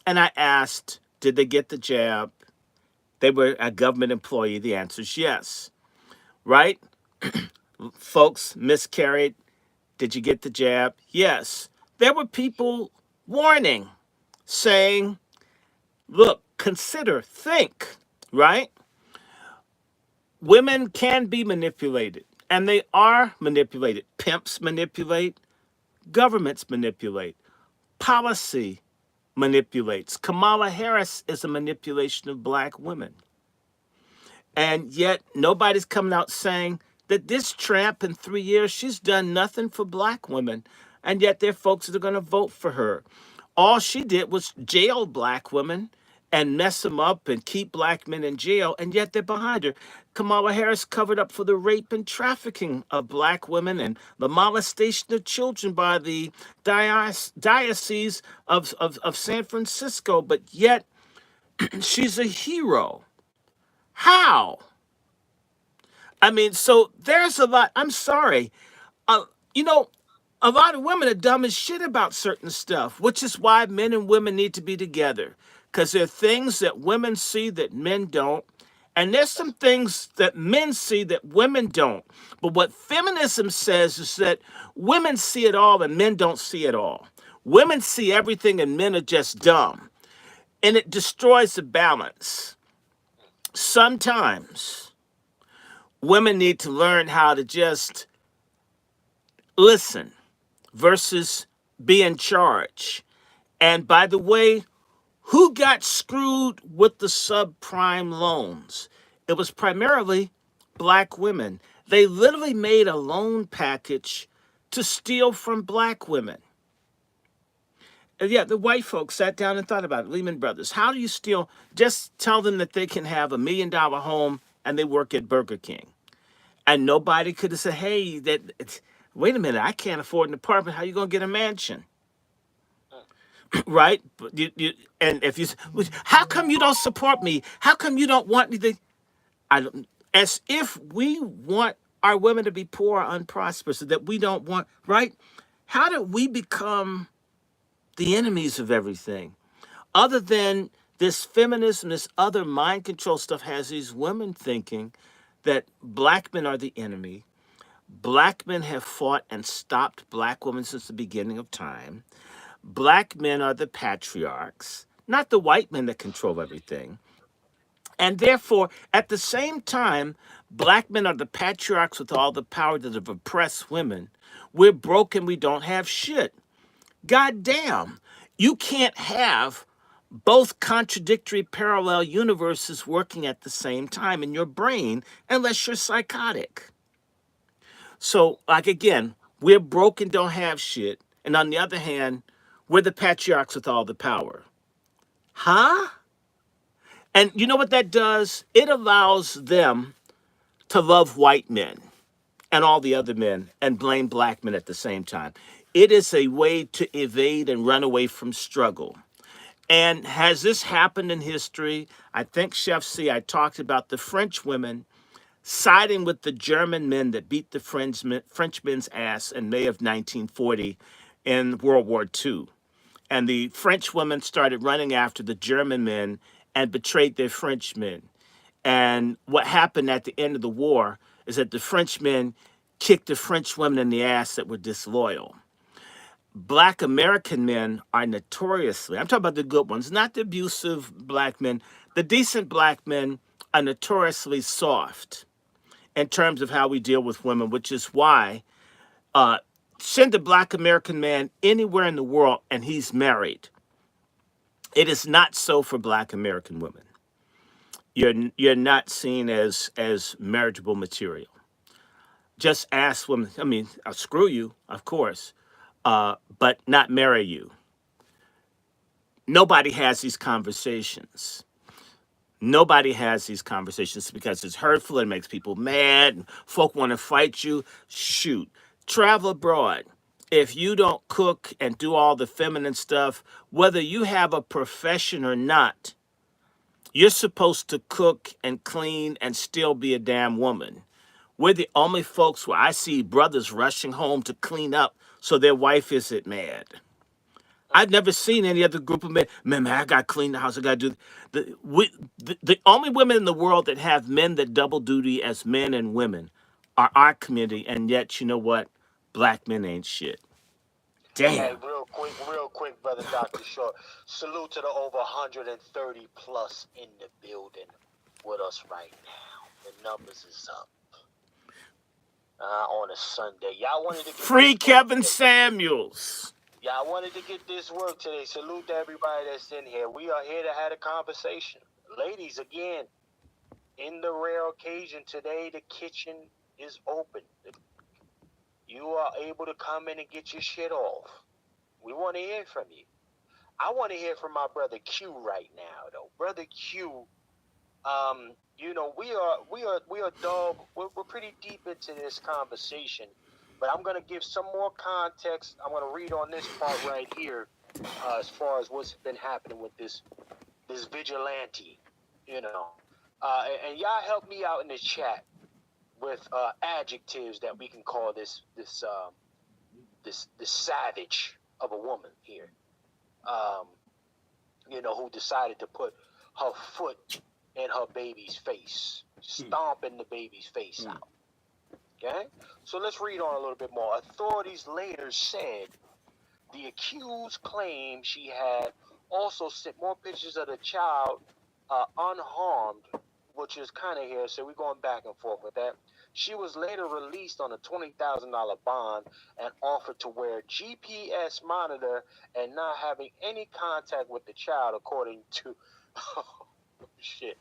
And I asked, did they get the jab? They were a government employee. The answer is yes. Right? Folks miscarried. Did you get the jab? Yes. There were people warning, saying, look, consider, think, right? Women can be manipulated, and they are manipulated. Pimps manipulate, governments manipulate, policy manipulates. Kamala Harris is a manipulation of black women. And yet nobody's coming out saying that this tramp in 3 years, she's done nothing for black women. And yet there are folks that are going to vote for her. All she did was jail black women and mess them up and keep black men in jail. And yet they're behind her. Kamala Harris covered up for the rape and trafficking of black women and the molestation of children by the diocese of San Francisco. But yet she's a hero. How? I mean, so there's a lot. I'm sorry. You know, a lot of women are dumb as shit about certain stuff, which is why men and women need to be together. Because there are things that women see that men don't. And there's some things that men see that women don't. But what feminism says is that women see it all and men don't see it all. Women see everything and men are just dumb. And it destroys the balance. Sometimes women need to learn how to just listen versus be in charge. And by the way, who got screwed with the subprime loans? It was primarily black women. They literally made a loan package to steal from black women. Yeah, the white folks sat down and thought about it. Lehman Brothers. How do you steal? Just tell them that they can have $1 million home and they work at Burger King, and nobody could have said, "Hey, wait a minute, I can't afford an apartment. How you gonna get a mansion?" Right? But and if you, how come you don't support me? How come you don't want me to? I don't, as if we want our women to be poor or unprosperous, that we don't want. Right? How did we become the enemies of everything? Other than this feminism, this other mind control stuff has these women thinking that black men are the enemy. Black men have fought and stopped black women since the beginning of time. Black men are the patriarchs, not the white men that control everything. And therefore, at the same time, black men are the patriarchs with all the power that have oppressed women. We're broken, we don't have shit. God damn. You can't have both contradictory parallel universes working at the same time in your brain unless you're psychotic. So, like again, we're broken, don't have shit. And on the other hand, we're the patriarchs with all the power. Huh? And you know what that does? It allows them to love white men and all the other men and blame black men at the same time. It is a way to evade and run away from struggle. And has this happened in history? I think, Chef C, I talked about the French women siding with the German men that beat the Frenchmen's ass in May of 1940 in World War II. And the French women started running after the German men and betrayed their French men. And what happened at the end of the war is that the Frenchmen kicked the French women in the ass that were disloyal. Black American men are notoriously, I'm talking about the good ones, not the abusive black men, the decent black men are notoriously soft in terms of how we deal with women, which is why send a black American man anywhere in the world and he's married. It is not so for black American women. You're not seen as marriageable material. Just ask women. I mean, I'll screw you, of course, but not marry you. Nobody has these conversations. Nobody has these conversations because it's hurtful. It makes people mad. And folk want to fight you. Shoot. Travel abroad. If you don't cook and do all the feminine stuff, whether you have a profession or not, you're supposed to cook and clean and still be a damn woman. We're the only folks where I see brothers rushing home to clean up so their wife isn't mad. I've never seen any other group of men. Man, I got to clean the house. I got to do the only women in the world that have men that double duty as men and women are our community. And yet, you know what? Black men ain't shit. Hey, Damn. real quick, brother Dr. Short. Salute to the over 130 plus in the building with us right now. The numbers is up. On a Sunday. Y'all wanted to get Free this Kevin today. Samuels. Y'all wanted to get this work today. Salute to everybody that's in here. We are here to have a conversation. Ladies, again, in the rare occasion today, the kitchen is open. You are able to come in and get your shit off. We want to hear from you. I want to hear from my brother Q right now, though. Brother Q, you know, we're pretty deep into this conversation, but I'm gonna give some more context. I'm gonna read on this part right here, as far as what's been happening with this vigilante, you know, and y'all help me out in the chat with adjectives that we can call this savage of a woman here, you know, who decided to put her foot in her baby's face, stomping the baby's face out. Okay? So let's read on a little bit more. Authorities later said the accused claimed she had also sent more pictures of the child unharmed, which is kind of here, so we're going back and forth with that. She was later released on a $20,000 bond and offered to wear GPS monitor and not having any contact with the child, according to shit.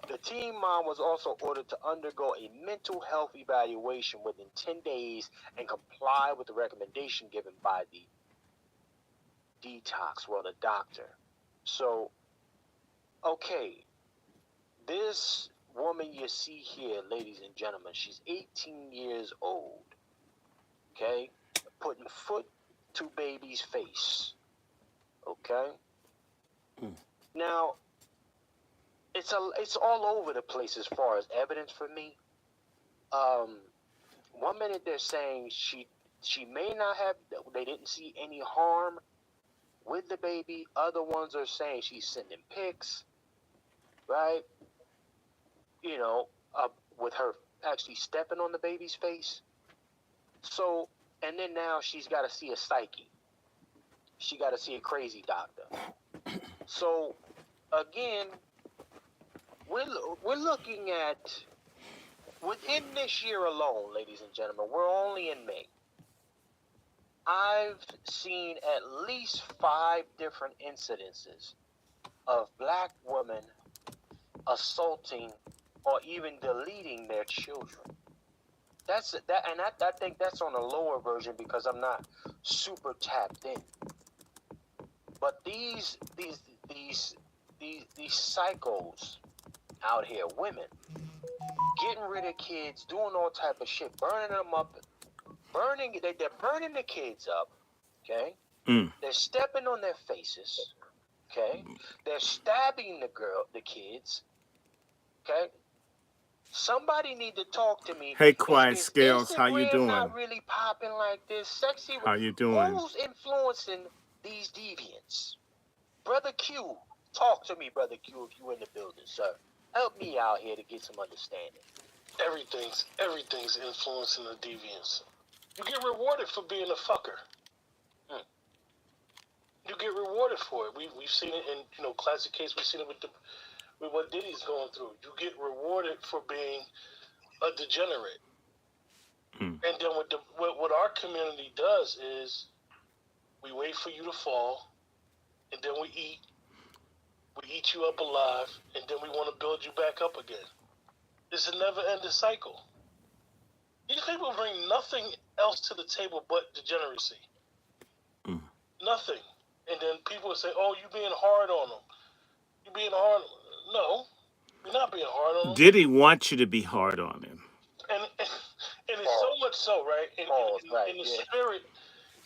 The teen mom was also ordered to undergo a mental health evaluation within 10 days and comply with the recommendation given by the detox, well, the doctor. So, okay, this woman you see here, ladies and gentlemen, she's 18 years old. Okay, putting foot to baby's face. Okay. Now, it's all over the place as far as evidence for me. 1 minute they're saying she may not have, they didn't see any harm with the baby. Other ones are saying she's sending pics, right? You know, with her actually stepping on the baby's face. So, and then now she's got to see a psyche. She got to see a crazy doctor. So, again, we're looking at, within this year alone, ladies and gentlemen, we're only in May. I've seen at least 5 different incidences of black women assaulting or even deleting their children. I think that's on a lower version because I'm not super tapped in. But these psychos out here, women, getting rid of kids, doing all type of shit, burning them up, they're burning the kids up, okay? They're stepping on their faces, okay? They're stabbing the kids, okay? Somebody need to talk to me. Hey, Quiet Scales, how you doing? Not really popping like this. Sexy. How you doing? Who's influencing these deviants? Brother Q, talk to me, Brother Q, if you in the building, sir. Help me out here to get some understanding. Everything's influencing the deviants. You get rewarded for being a fucker. You get rewarded for it. We've seen it in classic case. We've seen it with what Diddy's going through. You get rewarded for being a degenerate. And then what our community does is we wait for you to fall, and then we eat you up alive, and then we want to build you back up again. It's a never-ending cycle. These people bring nothing else to the table but degeneracy. Nothing. And then people say, "Oh, you being hard on them. You being hard." No, you're not being hard on them. Diddy want you to be hard on him. And it's so much so, right?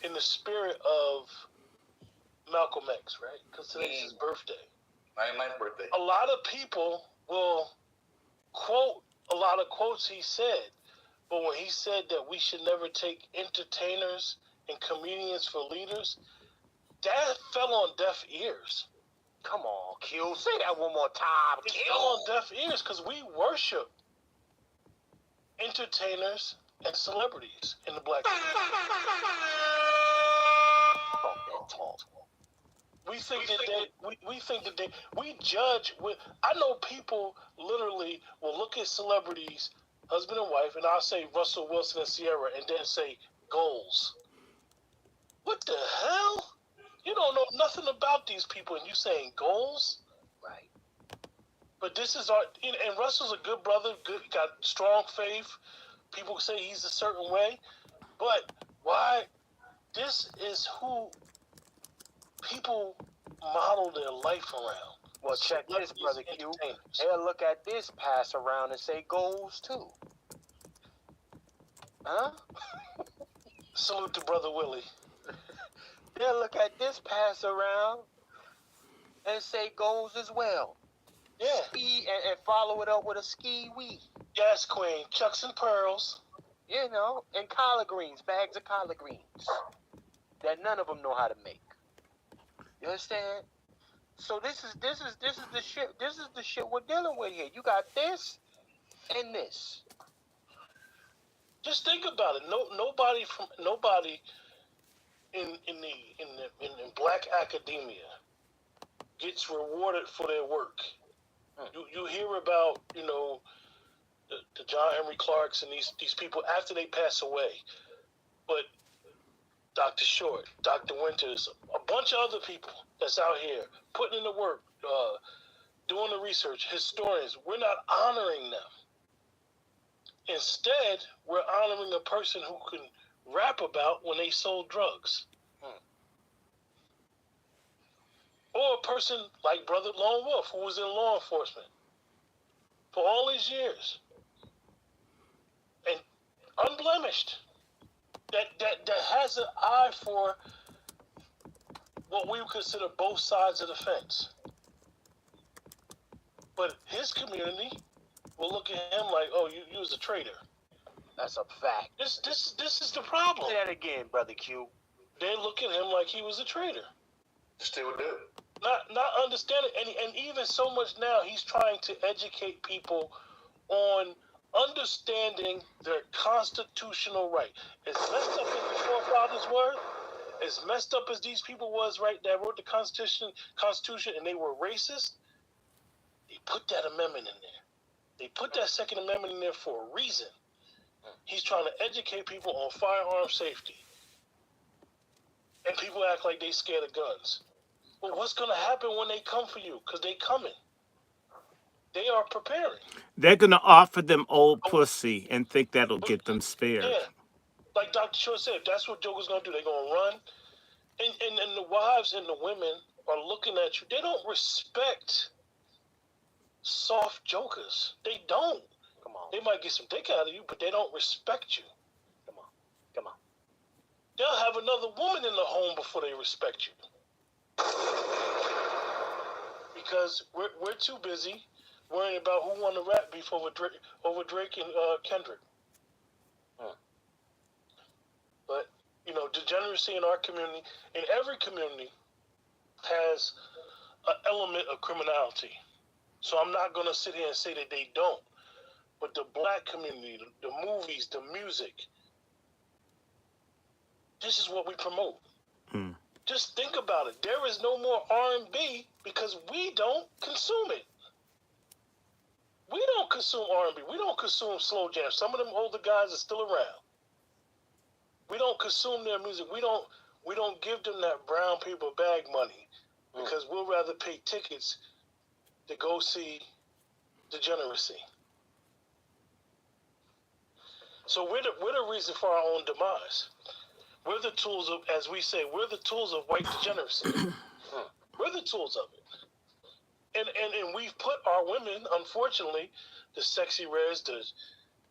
In the spirit of Malcolm X, right? Because today's his birthday. My birthday. A lot of people will quote a lot of quotes he said, but when he said that we should never take entertainers and comedians for leaders, that fell on deaf ears. Come on, Q. Say that one more time, Q. It fell on deaf ears because we worship entertainers and celebrities in the black community. We think that we judge with. I know people literally will look at celebrities, husband and wife, and I'll say Russell Wilson and Sierra, and then say goals. What the hell? You don't know nothing about these people, and you saying goals? Right. But this is and Russell's a good brother, got strong faith. People say he's a certain way, but why? This is who people model their life around. Well, check this, Brother Q. They'll look at this, pass around, and say goals too. Huh? Salute to Brother Willie. They'll look at this, pass around, and say goals as well. Yeah. Ski and follow it up with a ski wee. Yes, Queen. Chucks and pearls. You know, and collard greens, bags of collard greens that none of them know how to make. You understand? So this is the shit. This is the shit we're dealing with here. You got this and this. Just think about it. Nobody in black academia gets rewarded for their work. You hear about the John Henry Clarks and these people after they pass away, but Dr. Short, Dr. Winters, a bunch of other people that's out here putting in the work, doing the research, historians, we're not honoring them. Instead, we're honoring a person who can rap about when they sold drugs. person like Brother Lone Wolf, who was in law enforcement for all these years, and unblemished, that has an eye for what we would consider both sides of the fence. But his community will look at him like, oh, you was a traitor. That's a fact. This is the problem. Say that again, Brother Q. They look at him like he was a traitor. Still do. Not understanding, and even so much now, he's trying to educate people on understanding their constitutional right. As messed up as the forefathers were, as messed up as these people was, right, that wrote the Constitution, and they were racist, they put that amendment in there. They put that Second Amendment in there for a reason. He's trying to educate people on firearm safety. And people act like they scared of guns. Well, what's going to happen when they come for you? Because they coming. They are preparing. They're going to offer them old pussy and think that'll get them spared. Yeah. Like Dr. Short said, that's what Joker's going to do. They're going to run. And the wives and the women are looking at you. They don't respect soft jokers. They don't. Come on. They might get some dick out of you, but they don't respect you. Come on. Come on. They'll have another woman in the home before they respect you. Because we're too busy worrying about who won the rap beef over Drake and Kendrick. But, degeneracy in our community, in every community, has an element of criminality. So I'm not going to sit here and say that they don't. But the black community, the movies, the music, this is what we promote. Just think about it. There is no more R&B because we don't consume it. We don't consume R&B. We don't consume slow jams. Some of them older guys are still around. We don't consume their music. We don't give them that brown paper bag money because we'll rather pay tickets to go see Degeneracy. So we're the reason for our own demise. We're the tools of, as we say, we're the tools of white degeneracy. We're the tools of it. And we've put our women, unfortunately, the Sexy Reds, the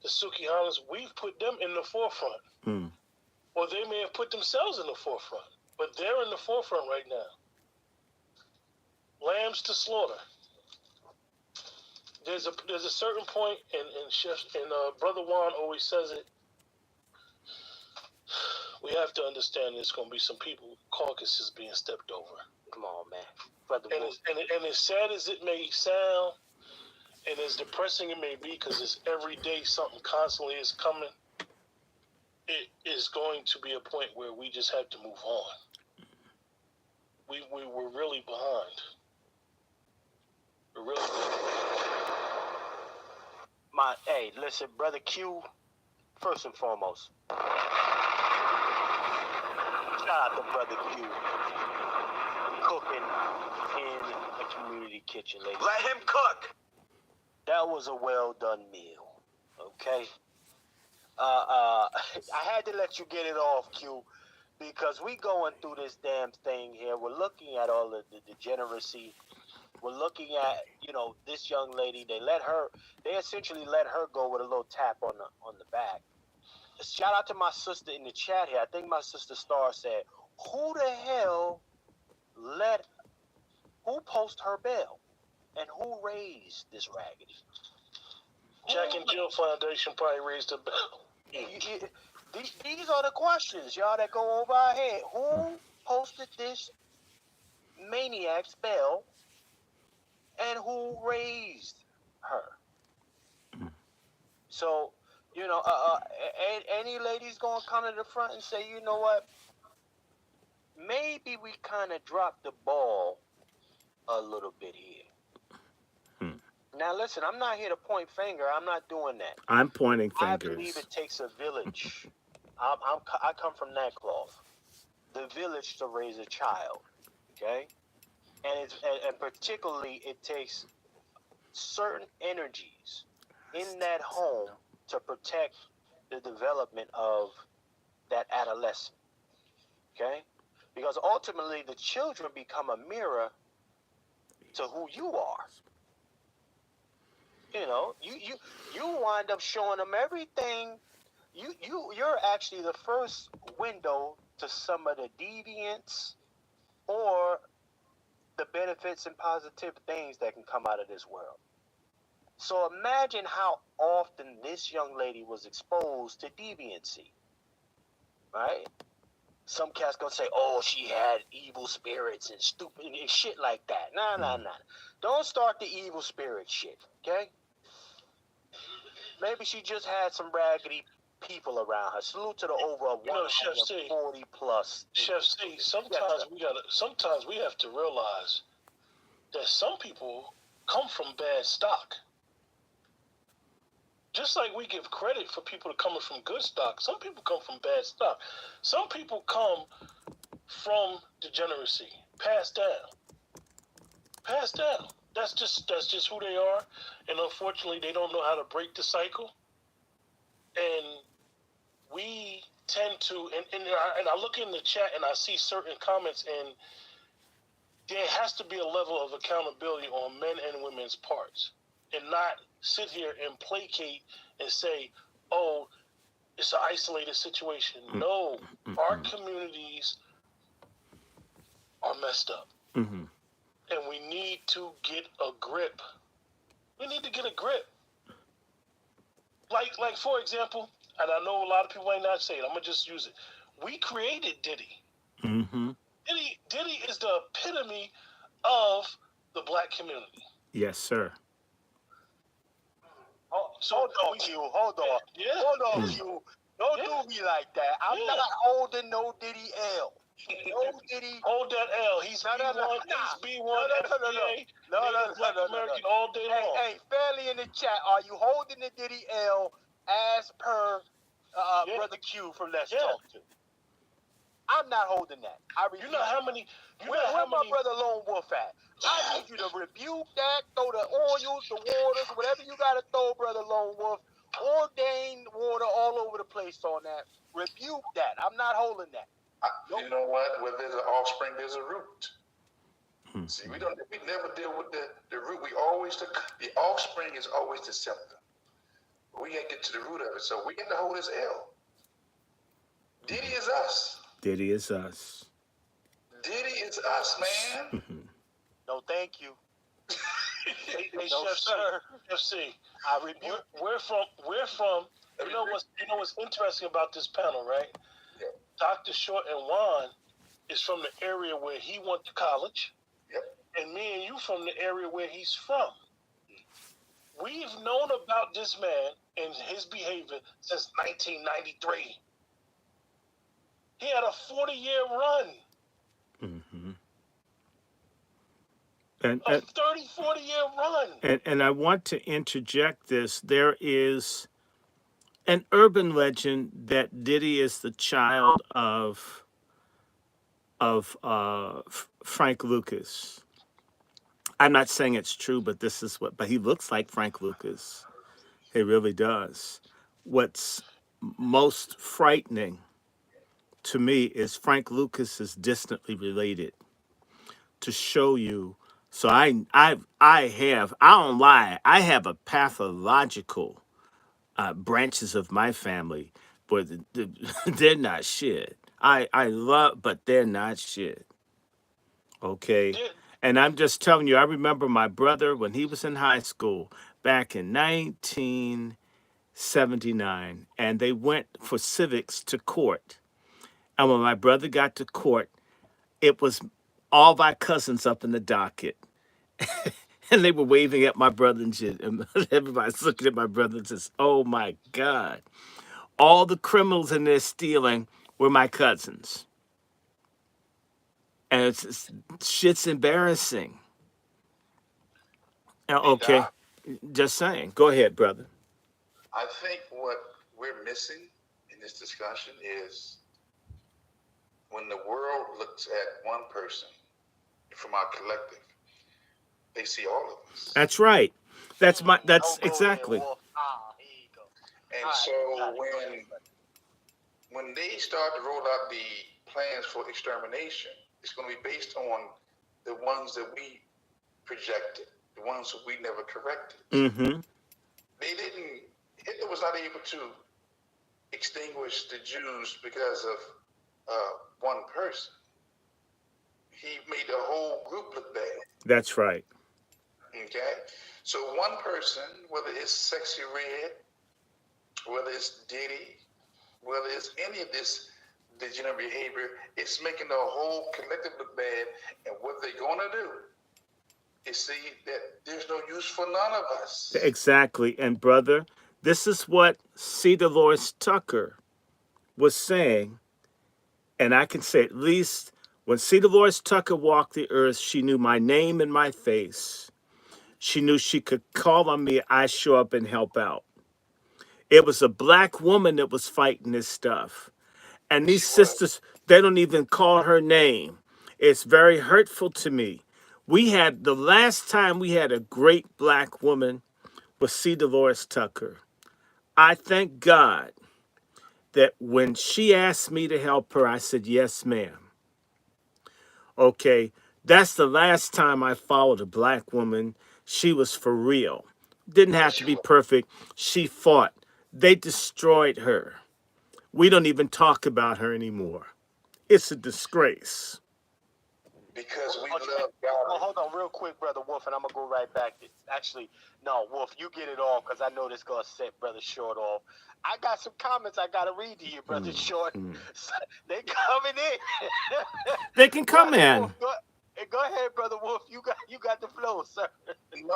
Suki Hanas, we've put them in the forefront. Or they may have put themselves in the forefront. But they're in the forefront right now. Lambs to slaughter. There's a certain point, and Brother Juan always says it, we have to understand there's going to be some people, caucuses being stepped over. Come on, man. Brother And as sad as it may sound, and as depressing it may be, because it's every day something constantly is coming, it is going to be a point where we just have to move on. We were really behind. We're really behind. Hey, listen, Brother Q, first and foremost, shout out to Brother Q, cooking in a community kitchen, ladies. Let him cook. That was a well done meal, okay? I had to let you get it off, Q, because we going through this damn thing here. We're looking at all of the degeneracy. We're looking at, this young lady. They essentially let her go with a little tap on the back. Shout out to my sister in the chat here. I think my sister Star said, who the hell who posted her bail? And who raised this raggedy? Jack and Jill Foundation probably raised the bell. These are the questions, y'all, that go over our head. Who posted this maniac's bail? And who raised her? So, any ladies gonna come to the front and say, you know what? Maybe we kind of dropped the ball a little bit here. Now, listen, I'm not here to point finger. I'm not doing that. I'm pointing I fingers. believe it takes a village. I come from that cloth. The village to raise a child. Okay. And particularly, it takes certain energies in that home to protect the development of that adolescent. Okay? Because ultimately, the children become a mirror to who you are. You know, you wind up showing them everything. You're actually the first window to some of the deviance or the benefits and positive things that can come out of this world. So imagine how often this young lady was exposed to deviancy, right? Some cats gonna say, "Oh, she had evil spirits and stupid and shit like that." Nah. Don't start the evil spirit shit, okay? Maybe she just had some raggedy people around her. Salute to the over 140 plus. Chef C, sometimes we have to realize that some people come from bad stock. Just like we give credit for people coming from good stock, some people come from bad stock. Some people come from degeneracy, passed down. That's just who they are, and unfortunately, they don't know how to break the cycle. And we tend to, and I look in the chat and I see certain comments, and there has to be a level of accountability on men and women's parts, and not sit here and placate and say, "Oh, it's an isolated situation." No, our communities are messed up, and we need to get a grip. We need to get a grip. Like for example, and I know a lot of people might not say it. I'm gonna just use it. We created Diddy. Diddy is the epitome of the black community. Yes, sir. Hold on, Q. Hold on, Q. Don't do me like that. I'm not holding no Diddy L. No Diddy. Hold that L. He's B1. He's B1. No. American all day long. Hey, fairly in the chat, are you holding the Diddy L as per Brother Q from Let's Talk To? I'm not holding that. You know how many? Where my brother Lone Wolf at? I need you to rebuke that. Throw the oils, the waters, whatever you got to throw, brother Lone Wolf. Ordained water all over the place on that. Rebuke that. I'm not holding that. You know what? Where there's an offspring, there's a root. See, we never deal with the root. The offspring is always the symptom. We got to get to the root of it. So we get to hold this L. Diddy is us. Diddy is us. Diddy is us, man. No, thank you. Hey, no, Chef sir. Chef C. I rebuke. We're from. You know what's interesting about this panel, right? Yep. Dr. Short and Juan is from the area where he went to college. Yep. And me and you from the area where he's from. We've known about this man and his behavior since 1993. He had a 40-year run. And a 30, 40-year run. And I want to interject this. There is an urban legend that Diddy is the child of Frank Lucas. I'm not saying it's true, but but he looks like Frank Lucas. He really does. What's most frightening to me is Frank Lucas is distantly related. To show you, so I don't lie, I have a pathological branches of my family, but they're not shit. I love, but they're not shit. Okay. And I'm just telling you, I remember my brother when he was in high school back in 1979, and they went for civics to court. And when my brother got to court, it was all my cousins up in the docket. And they were waving at my brother and shit. And everybody's looking at my brother and says, "Oh my God. All the criminals in there stealing were my cousins." And shit's embarrassing. Okay. Just saying. Go ahead, brother. I think what we're missing in this discussion is when the world looks at one person from our collective, they see all of us. That's right. That's exactly. Here you go. And so when they start to roll out the plans for extermination, it's going to be based on the ones that we projected, the ones who we never corrected. Mm-hmm. They didn't. Hitler was not able to extinguish the Jews because of one person. He made the whole group look bad. That's right. Okay, so one person, whether it's Sexy Red, whether it's Diddy, whether it's any of this degenerate behavior, it's making the whole collective look bad. And what they're gonna do is see that there's no use for none of us. Exactly. And brother, this is what C. Dolores Tucker was saying, and I can say at least when C. Dolores Tucker walked the earth, she knew my name and my face. She knew she could call on me. I show up and help out. It was a black woman that was fighting this stuff. And these sisters, they don't even call her name. It's very hurtful to me. We had the last time we had a great black woman was C. Dolores Tucker. I thank God that when she asked me to help her, I said, yes, ma'am. Okay, that's the last time I followed a black woman. She was for real. Didn't have to be perfect. She fought. They destroyed her. We don't even talk about her anymore. It's a disgrace. Because we Okay. love Well, God. hold on real quick, Brother Wolf, and I'm going to go right back. Actually, no, Wolf, you get it off because I know this going to set Brother Short off. I got some comments I got to read to you, Brother Short. They coming in. They can come Brother in. Wolf, go ahead, Brother Wolf. You got the flow, sir. No,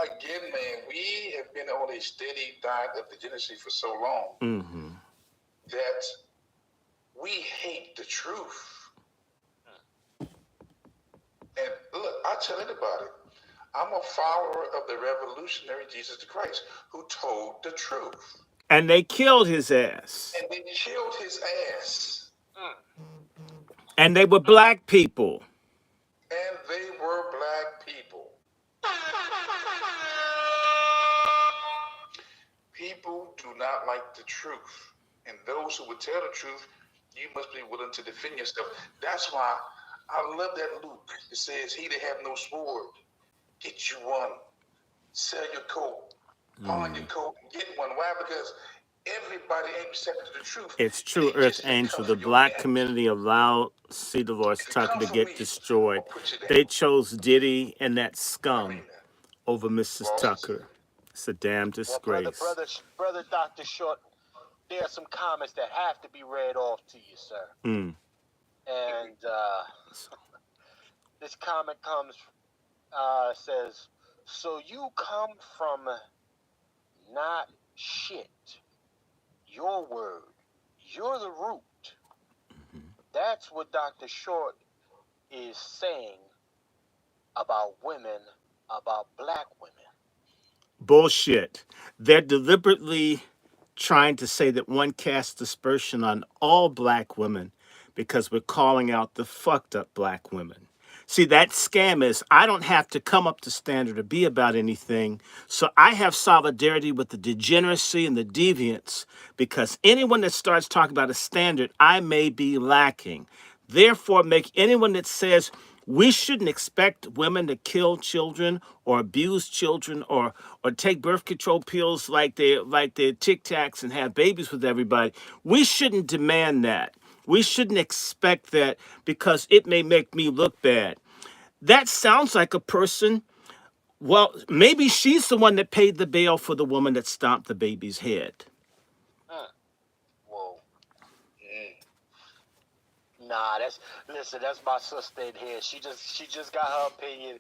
again, man, we have been on a steady diet of degeneracy for so long Mm-hmm. that we hate the truth. And look, I tell anybody, I'm a follower of the revolutionary Jesus the Christ who told the truth. And they killed his ass. And they killed his ass. And they were black people. And they were black people. People do not like the truth. And those who would tell the truth, you must be willing to defend yourself. That's why I love that Luke. It says, he that have no sword, get you one. Sell your coat, pawn your coat, and get one. Why? Because everybody ain't receptive to the truth. It's true, They Earth just say, Angel. come The for your black man. community allowed C. Dolores If you Tucker come to for get me, destroyed. I'll put you down. They chose Diddy and that I scum mean that. over Mrs. Bosses. Tucker. It's a damn Well, disgrace. brother Dr. Short, there are some comments that have to be read off to you, sir. Mm. And this comment comes, says, so you come from not shit. Your word. You're the root. That's what Dr. Short is saying about women, about black women. Bullshit. They're deliberately trying to say that one casts dispersion on all black women because we're calling out the fucked up black women. See, that scam is I don't have to come up to standard or be about anything. So I have solidarity with the degeneracy and the deviance because anyone that starts talking about a standard, I may be lacking. Therefore, make anyone that says we shouldn't expect women to kill children or abuse children or take birth control pills like they're Tic Tacs and have babies with everybody. We shouldn't demand that. We shouldn't expect that because it may make me look bad. That sounds like a person. Well, maybe she's the one that paid the bail for the woman that stomped the baby's head. Whoa. Nah, that's my sister in here. She just got her opinion.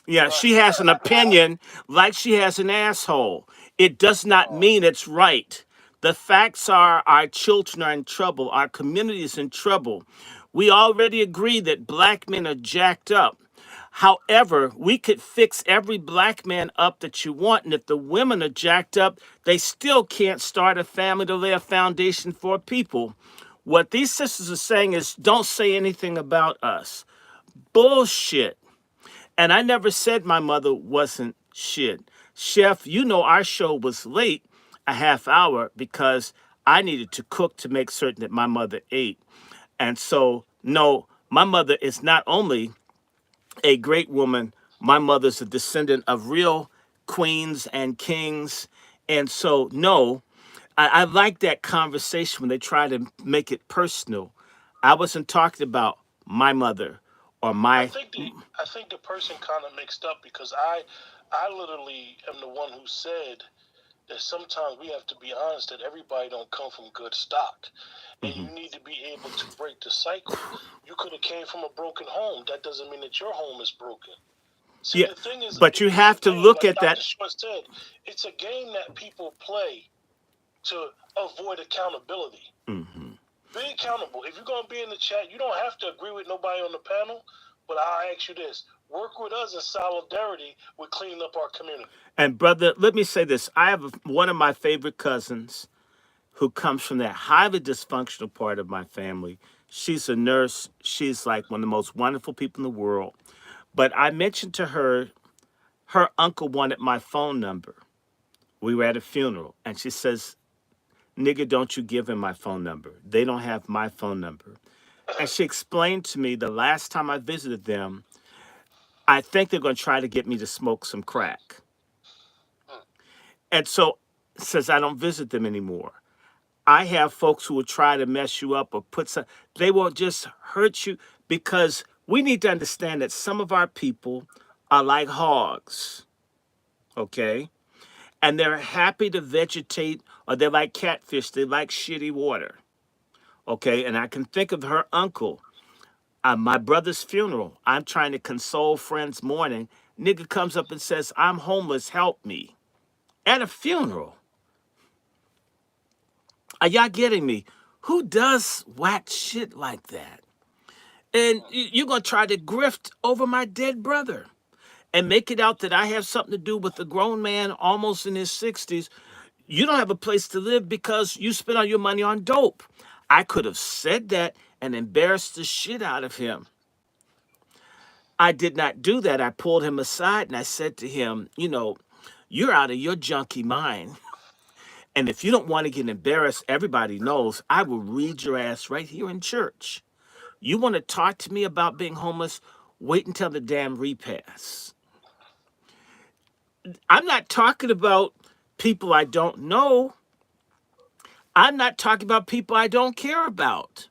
Yeah, she has an opinion like she has an asshole. It does not mean it's right. The facts are our children are in trouble. Our community is in trouble. We already agree that black men are jacked up. However, we could fix every black man up that you want. And if the women are jacked up, they still can't start a family to lay a foundation for people. What these sisters are saying is don't say anything about us. Bullshit. And I never said my mother wasn't shit. Chef, you know our show was late a half hour because I needed to cook to make certain that my mother ate. And so, no, my mother is not only a great woman, My mother's a descendant of real queens and kings. And so, no, I like that conversation when they try to make it personal. I wasn't talking about my mother or I my. think the I think the person kind of mixed up because I literally am the one who said that sometimes we have to be honest that everybody don't come from good stock, and you need to be able to break the cycle. You could have came from a broken home. That doesn't mean that your home is broken. See, Yeah, the thing is, but you it's a have to game, look like at Dr. that. Short said, it's a game that people play to avoid accountability. Mhm. Be accountable. If you're going to be in the chat, you don't have to agree with nobody on the panel, but I'll ask you this. Work with us in solidarity with cleaning up our community. And brother, let me say this. I have one of my favorite cousins who comes from that highly dysfunctional part of my family. She's a nurse. She's like one of the most wonderful people in the world. But I mentioned to her uncle wanted my phone number. We were at a funeral, and she says, "Nigga, don't you give him my phone number. They don't have my phone number." And she explained to me the last time I visited them, I think they're going to try to get me to smoke some crack. And so says I don't visit them anymore. I have folks who will try to mess you up or put some, they will just hurt you because we need to understand that some of our people are like hogs, okay? And they're happy to vegetate, or they're like catfish, they like shitty water, okay? And I can think of her uncle, my brother's funeral. I'm trying to console friends mourning. Nigga comes up and says, "I'm homeless, help me." At a funeral. Are y'all getting me? Who does whack shit like that? And you're going to try to grift over my dead brother and make it out that I have something to do with a grown man almost in his 60s. You don't have a place to live because you spent all your money on dope. I could have said that and embarrassed the shit out of him. I did not do that. I pulled him aside and I said to him, you're out of your junkie mind. And if you don't want to get embarrassed, everybody knows I will read your ass right here in church. You want to talk to me about being homeless? Wait until the damn repass. I'm not talking about people I don't know. I'm not talking about people I don't care about.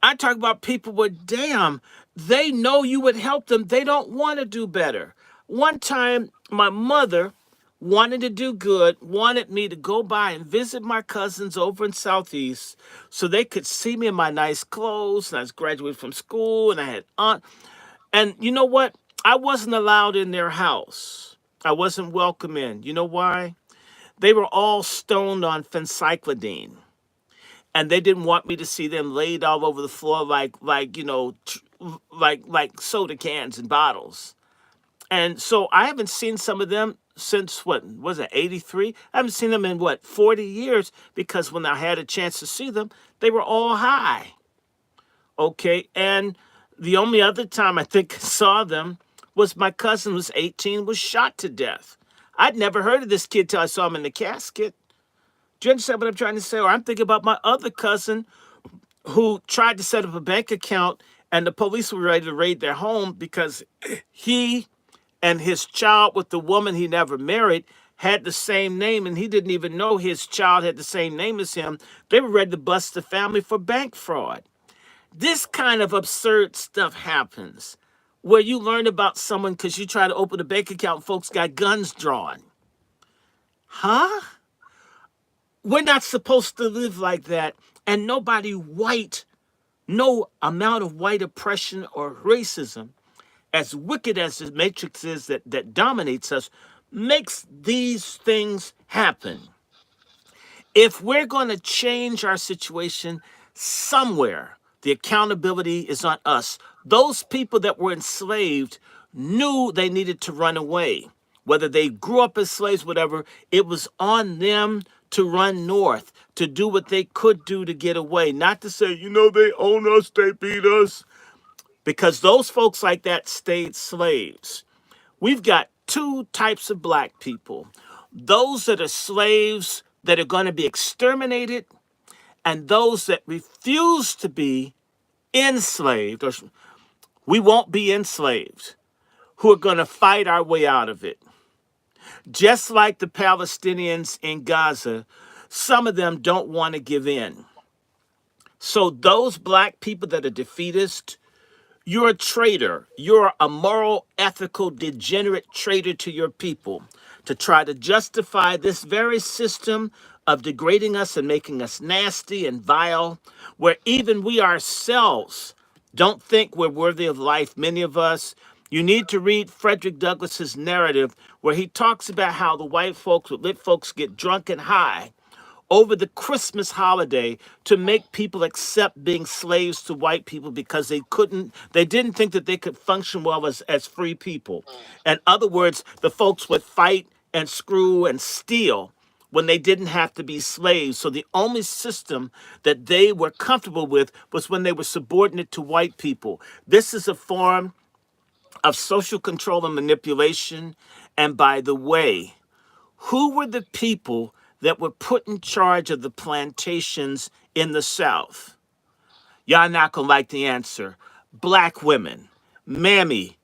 I talk about people where, damn, they know you would help them. They don't want to do better. One time, my mother wanted to do good, wanted me to go by and visit my cousins over in Southeast so they could see me in my nice clothes. And I was graduated from school and I had aunt. And you know what? I wasn't allowed in their house. I wasn't welcome in. You know why? They were all stoned on phencyclidine, and they didn't want me to see them laid all over the floor like soda cans and bottles. And so I haven't seen some of them since what was it, 83? I haven't seen them in 40 years because when I had a chance to see them, they were all high. Okay, and the only other time I think I saw them was my cousin was 18, was shot to death. I'd never heard of this kid till I saw him in the casket. Do you understand what I'm trying to say? Or I'm thinking about my other cousin who tried to set up a bank account and the police were ready to raid their home because he and his child with the woman he never married had the same name and he didn't even know his child had the same name as him. They were ready to bust the family for bank fraud. This kind of absurd stuff happens where you learn about someone because you try to open a bank account, folks got guns drawn. Huh? We're not supposed to live like that. And nobody white, no amount of white oppression or racism, as wicked as the matrix is that dominates us, makes these things happen. If we're going to change our situation somewhere, the accountability is on us. Those people that were enslaved knew they needed to run away. Whether they grew up as slaves, whatever, it was on them to run north, to do what they could do to get away. Not to say, they own us, they beat us, because those folks like that stayed slaves. We've got two types of black people: those that are slaves that are going to be exterminated, and those that refuse to be enslaved. Or we won't be enslaved. who are going to fight our way out of it. Just like the Palestinians in Gaza, some of them don't want to give in. So those black people that are defeatist, you're a traitor. You're a moral, ethical, degenerate traitor to your people to try to justify this very system of degrading us and making us nasty and vile, where even we ourselves don't think we're worthy of life, many of us. You need to read Frederick Douglass's narrative where he talks about how the white folks, lit folks, get drunk and high over the Christmas holiday to make people accept being slaves to white people because they didn't think that they could function well as free people. In other words, the folks would fight and screw and steal when they didn't have to be slaves. So the only system that they were comfortable with was when they were subordinate to white people. This is a form of social control and manipulation. And by the way, who were the people that were put in charge of the plantations in the South? Y'all not gonna like the answer. Black women. Mammy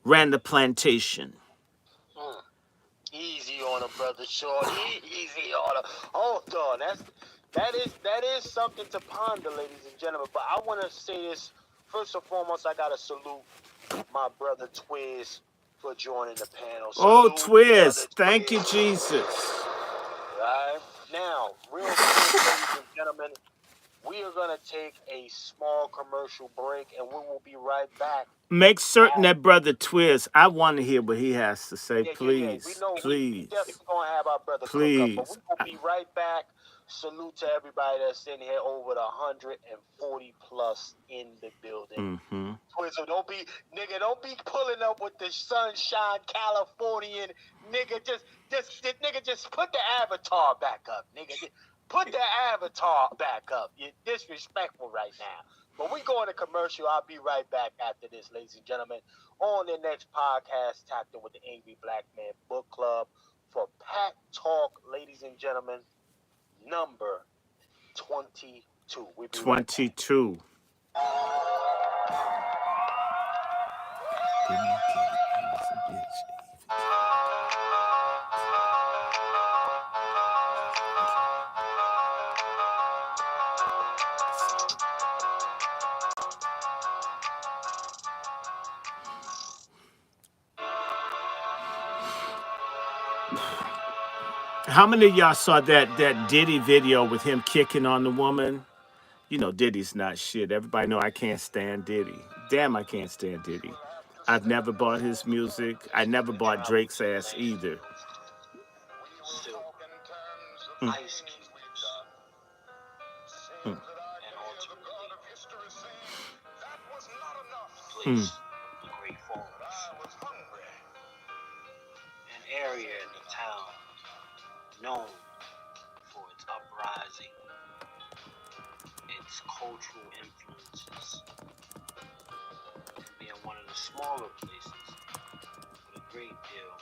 ran the plantation. Mm. Easy on her, brother Short. Easy on her. Hold on. That is something to ponder, ladies and gentlemen. But I want to say this first and foremost. I gotta salute my brother Twiz for joining the panel. Oh, Salute, Twiz. brother Thank you, Twiz. Jesus. Right now, real quick, ladies and gentlemen, we are gonna take a small commercial break, and we will be right back. Make certain that brother Twiz, I want to hear what he has to say. Yeah. We Please, know we please, definitely gonna have our brother cook up, but we please. will be right back. Salute to everybody that's in here, over the 140 plus in the building. Mm-hmm. Twizzle, don't be pulling up with the sunshine Californian nigga. Just put the avatar back up, nigga. Put the avatar back up. You're disrespectful right now. But we going to commercial. I'll be right back after this, ladies and gentlemen, on the next podcast, Tapped In with the Angry Black Man Book Club for Pat Talk, ladies and gentlemen, number 22. We'll be right back. 22. How many of y'all saw that Diddy video with him kicking on the woman? You know Diddy's not shit. Everybody know I can't stand Diddy. Damn, I can't stand Diddy. I've never bought his music. I never bought Drake's ass either. Still, Mm. Ice Cubes, Mm. and ultimately, a Mm. place, the Great Falls, an area in the town known for its uprising, its cultural influences, and being one of the smaller places with a great deal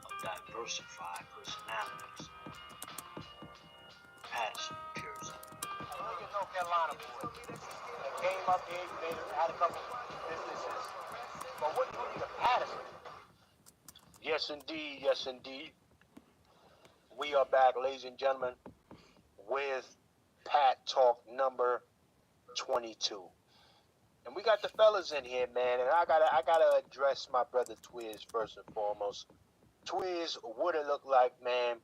of diversified personalities, passion, purity. You're a North Carolina boy. You came up here, you had a couple businesses. But what drew you to Patterson? Yes, indeed. Yes, indeed. We are back, ladies and gentlemen, with Pat Talk number 22. And we got the fellas in here, man. And I gotta address my brother Twiz first and foremost. Twiz, what it look like, man?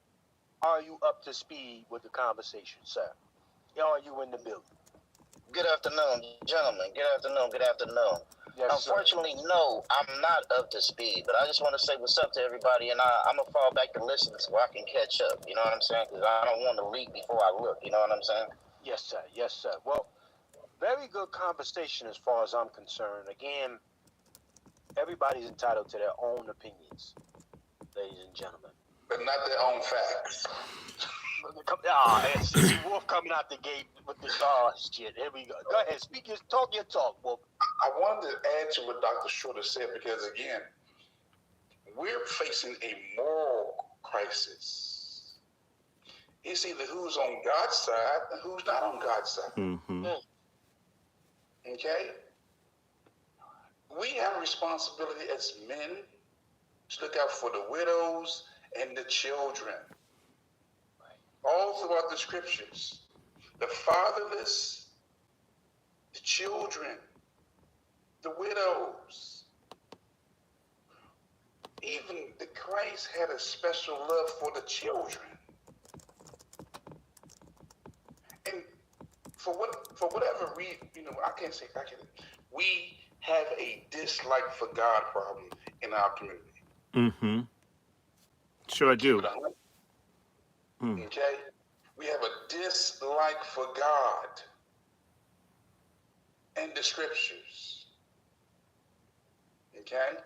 Are you up to speed with the conversation, sir? Are you in the building? Good afternoon, gentlemen. Good afternoon. Good afternoon. Yes, Unfortunately, no, I'm not up to speed, but I just want to say what's up to everybody, and I'm going to fall back and listen so I can catch up. You know what I'm saying? Because I don't want to leak before I look. You know what I'm saying? Yes, sir. Yes, sir. Well, very good conversation as far as I'm concerned. Again, everybody's entitled to their own opinions, ladies and gentlemen. But not their own facts. See Wolf coming out the gate with this shit. Here we go. Go ahead, talk your talk, Wolf. I wanted to add to what Dr. Shorter said because, again, we're facing a moral crisis. It's either who's on God's side and who's not on God's side. Mm-hmm. Okay? we have a responsibility as men to look out for the widows and the children. All throughout the scriptures, the fatherless, the children, the widows. Even the Christ had a special love for the children. And for whatever reason, we have a dislike for God problem in our community. Mm-hmm. Sure do. Okay? We have a dislike for God and the scriptures. Okay?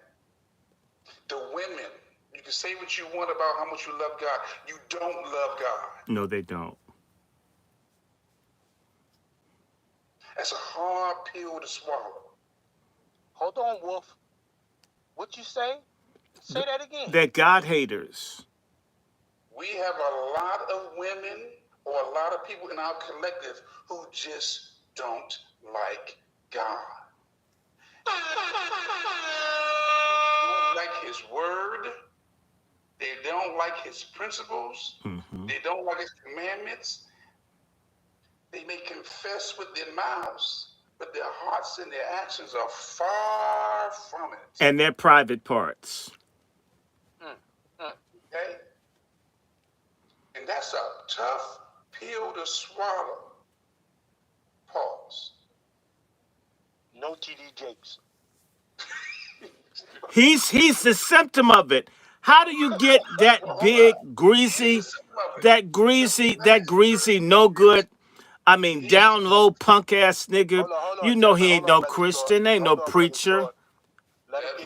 The women, you can say what you want about how much you love God. You don't love God. No, they don't. That's a hard pill to swallow. Hold on, Wolf. What you say? Say that again. They're God haters. We have a lot of women or a lot of people in our collective who just don't like God. They don't like his word. They don't like his principles. Mm-hmm. They don't like his commandments. They may confess with their mouths, but their hearts and their actions are far from it. And their private parts. Okay? And that's a tough pill to swallow. Pause. No TD Jakes. He's the symptom of it. How do you get that big, greasy, that greasy, no good? I mean, down low, punk ass nigga. Hold on, You know Jefferson, he ain't no Christian, ain't no preacher. Let him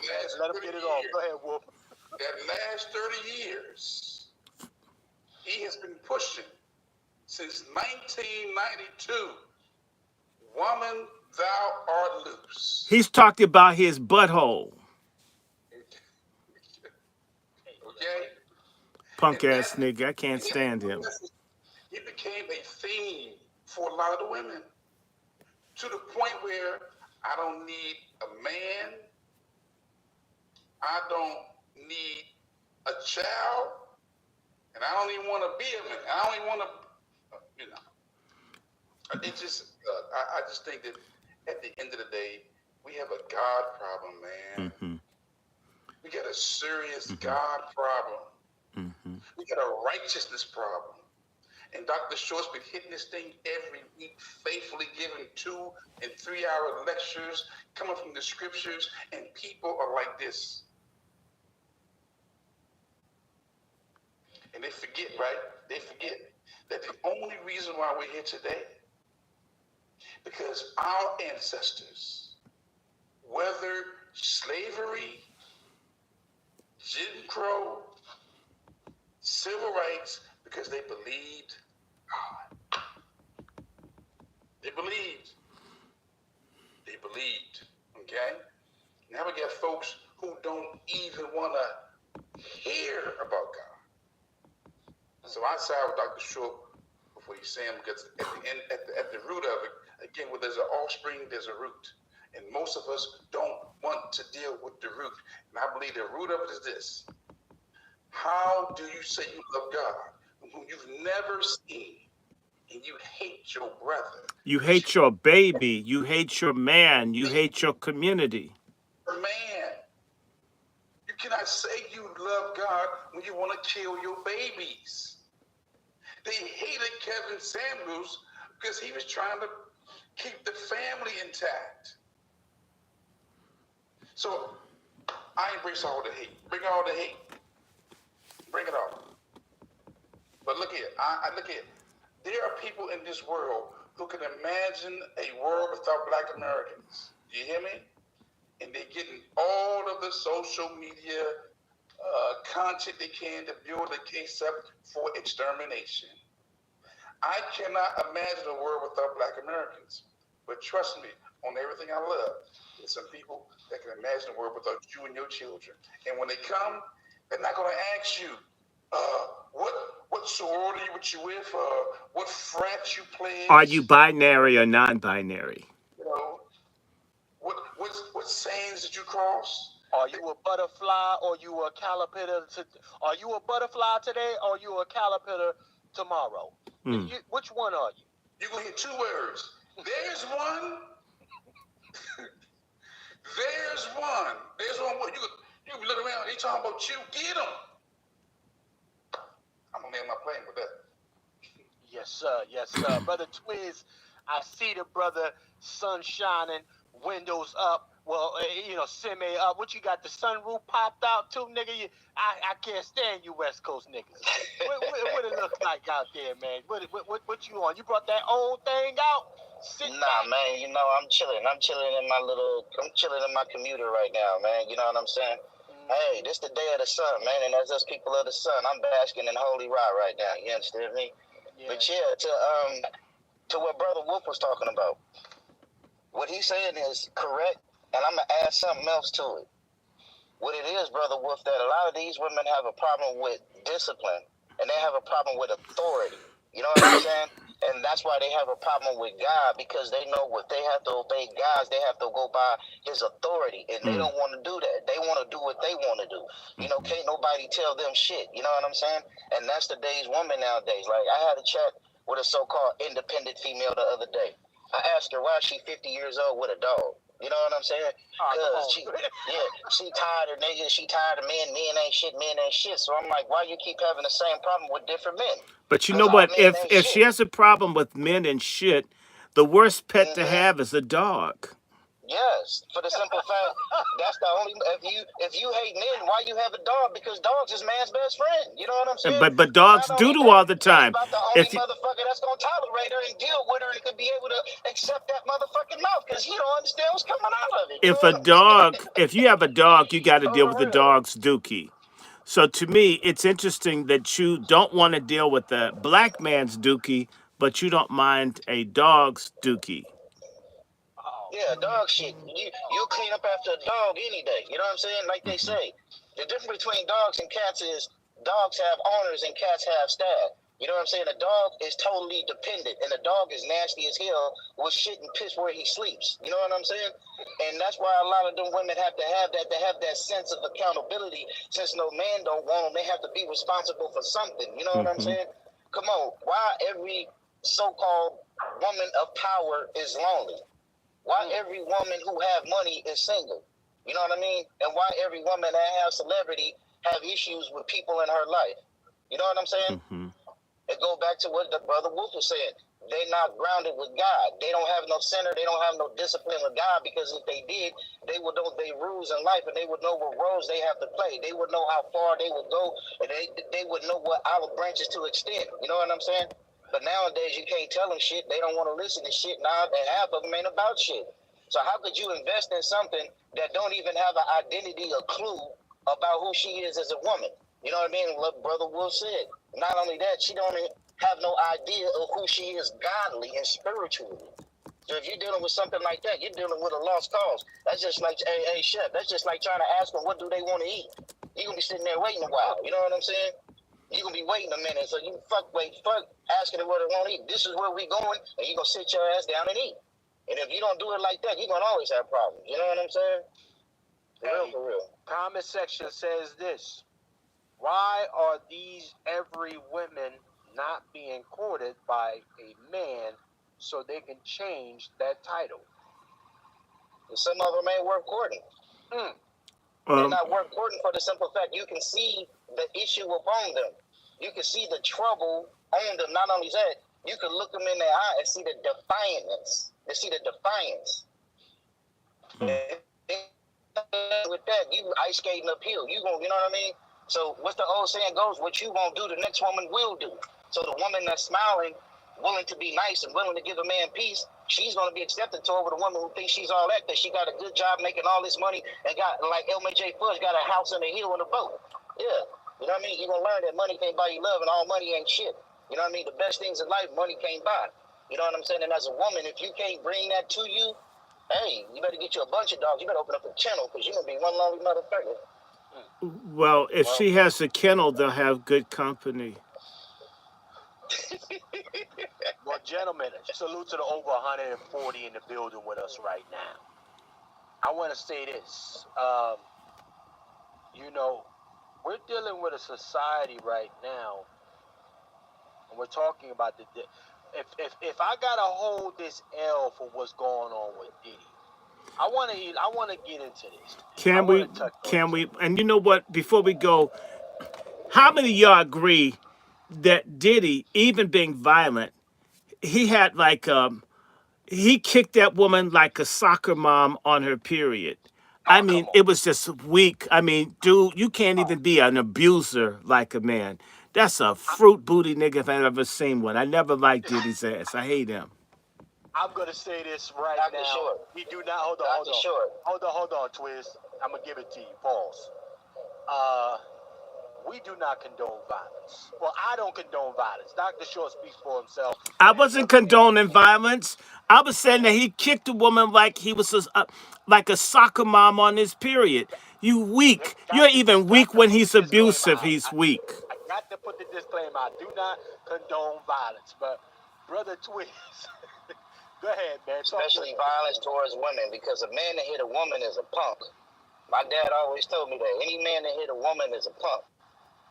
get it off. Go ahead, Wolf. That last 30 years, he has been pushing since 1992. Woman, thou art loose. He's talked about his butthole. Okay? Punk ass nigga. I can't stand him. It became a theme for a lot of the women. To the point where I don't need a man. I don't need a child. And I don't even want to be a man. I don't even want to, It just, I just think that at the end of the day, we have a God problem, man. Mm-hmm. We got a serious God problem. Mm-hmm. We got a righteousness problem. And Dr. Short's been hitting this thing every week, faithfully giving 2- and 3-hour lectures coming from the scriptures, and people are like this. And they forget, right? They forget that the only reason why we're here today, because our ancestors, whether slavery, Jim Crow, civil rights, because they believed God. They believed. Okay? Now we got folks who don't even want to hear about God. So I side with Dr. Short before he's saying, because at the end, at the root of it, again, where there's an offspring, there's a root. And most of us don't want to deal with the root. And I believe the root of it is this. How do you say you love God whom you've never seen, and you hate your brother? You hate your baby. You hate your man. You hate your community. Man, you cannot say you love God when you want to kill your babies. They hated Kevin Samuels because he was trying to keep the family intact. So I embrace all the hate. Bring all the hate. Bring it on. But look here. I look at. There are people in this world who can imagine a world without Black Americans. Do you hear me? And they're getting all of the social media content they can to build a case up for extermination. I cannot imagine a world without Black Americans. But trust me, on everything I love, there's some people that can imagine a world without you and your children. And when they come, they're not going to ask you, what sorority you with, what frat you pledged. Are you binary or non-binary? You know, what what sayings did you cross? Are you a butterfly or you a caterpillar? Are you a butterfly today or you a caterpillar tomorrow? Which one are you? You're going to hear two words. There's one. There's one. There's one. You can look around. They talking about you. Get them. I'm going to land my plane with that. Yes, sir. Yes, sir. Brother Twiz, I see the brother, sun shining, windows up. Well, semi up. What you got? The sunroof popped out too, nigga? I can't stand you West Coast niggas. What it look like out there, man? What you on? You brought that old thing out? Man, I'm chilling. I'm chilling in my commuter right now, man. You know what I'm saying? Hey, this the day of the sun, man, and as us people of the sun, I'm basking in holy rot right now. You understand me? Yeah. But yeah, to what Brother Wolf was talking about, what he's saying is correct, and I'm gonna add something else to it. What it is, Brother Wolf, that a lot of these women have a problem with discipline, and they have a problem with authority. You know what I'm saying? And that's why they have a problem with God, because they know what they have to obey God, they have to go by his authority, and they don't want to do that. They want to do what they want to do. Can't nobody tell them shit. You know what I'm saying? And that's today's woman nowadays. Like, I had a chat with a so-called independent female the other day. I asked her why she 50 years old with a dog. You know what I'm saying? Because she tired of niggas, she tired of men ain't shit. So I'm like, why you keep having the same problem with different men? But you know what? If she has a problem with men and shit, the worst pet to have is a dog. Yes, for the simple fact that's the only if you hate men, why you have a dog? Because dogs is man's best friend. You know what I'm saying? But dogs do all the time. That's about the only motherfucker that's gonna tolerate her and deal with her and could be able to accept that motherfucking mouth because he don't understand what's coming out of it. If you have a dog, you got to deal with the dog's dookie. So to me, it's interesting that you don't want to deal with the black man's dookie, but you don't mind a dog's dookie. Yeah, dog shit. You'll clean up after a dog any day. You know what I'm saying? Like they say. The difference between dogs and cats is dogs have owners and cats have staff. You know what I'm saying? A dog is totally dependent, and a dog is nasty as hell with shit and piss where he sleeps. You know what I'm saying? And that's why a lot of them women have to have that sense of accountability. Since no man don't want them, they have to be responsible for something. You know what I'm saying? Come on, why every so-called woman of power is lonely? Why every woman who have money is single? You know what I mean? And why every woman that has celebrity have issues with people in her life? You know what I'm saying? It goes back to what the Brother Wolf was saying. They're not grounded with God. They don't have no center. They don't have no discipline with God, because if they did, they would know their rules in life, and they would know what roles they have to play. They would know how far they would go, and they would know what olive branches to extend. You know what I'm saying? But nowadays, you can't tell them shit. They don't want to listen to shit now, and half of them ain't about shit. So how could you invest in something that don't even have an identity or clue about who she is as a woman? You know what I mean? Like Brother Wolf said. Not only that, she don't have no idea of who she is godly and spiritually. So if you're dealing with something like that, you're dealing with a lost cause. That's just like, hey, chef, that's just like trying to ask them what do they want to eat. You're going to be sitting there waiting a while. You know what I'm saying? You're going to be waiting a minute. So you fuck asking them what they want to eat. This is where we going, and you're going to sit your ass down and eat. And if you don't do it like that, you're going to always have problems. You know what I'm saying? For real. Comment section says this. Why are these every women not being courted by a man so they can change that title? Some of them ain't worth courting. They're not worth courting for the simple fact you can see the issue upon them. You can see the trouble on them. Not only that, you can look them in their eye and see the defiance. You see the defiance. With that, you ice skating uphill. You know what I mean? So what's the old saying goes, what you won't do, the next woman will do. So the woman that's smiling, willing to be nice and willing to give a man peace, she's going to be accepted to over the woman who thinks she's all that, because she got a good job making all this money and got, like LMJ Fudge, got a house and a hill and a boat. Yeah. You know what I mean? You're going to learn that money can't buy you love, and all money ain't shit. You know what I mean? The best things in life, money can't buy. You know what I'm saying? And as a woman, if you can't bring that to you, hey, you better get you a bunch of dogs. You better open up a channel, because you're going to be one lonely motherfucker. Well, if she has a kennel, they'll have good company. Well, gentlemen, salute to the over 140 in the building with us right now. I want to say this. You know, we're dealing with a society right now, and we're talking about if I gotta hold this L for what's going on with Diddy, I wanna get into this. I Can we? wanna touch on Can this. we? And you know what? Before we go, how many of y'all agree that Diddy, even being violent, he had like he kicked that woman like a soccer mom on her period. I Oh, mean, come on. it was just weak. I mean, dude, you can't even be an abuser like a man. That's a I, fruit booty nigga if I've ever seen one. I never liked Diddy's ass. I hate him. I'm gonna say this right Dr. now. Short. We do not hold on, hold Dr. on, Short. hold on, Twist. I'm gonna give it to you. Pause. Uh, we do not condone violence. Well, I don't condone violence. Dr. Short speaks for himself, I and wasn't brother Diddy. condoning violence. I was saying that he kicked a woman like he was like a soccer mom on his period. You weak. You're even Got weak to when put the he's disclaimer abusive. out. He's weak. I got to put the disclaimer out. Do not condone violence. But brother Twist, go ahead, man. Talk your Especially violence towards women, because a man that hit a woman is a punk. My dad always told me that any man that hit a woman is a punk.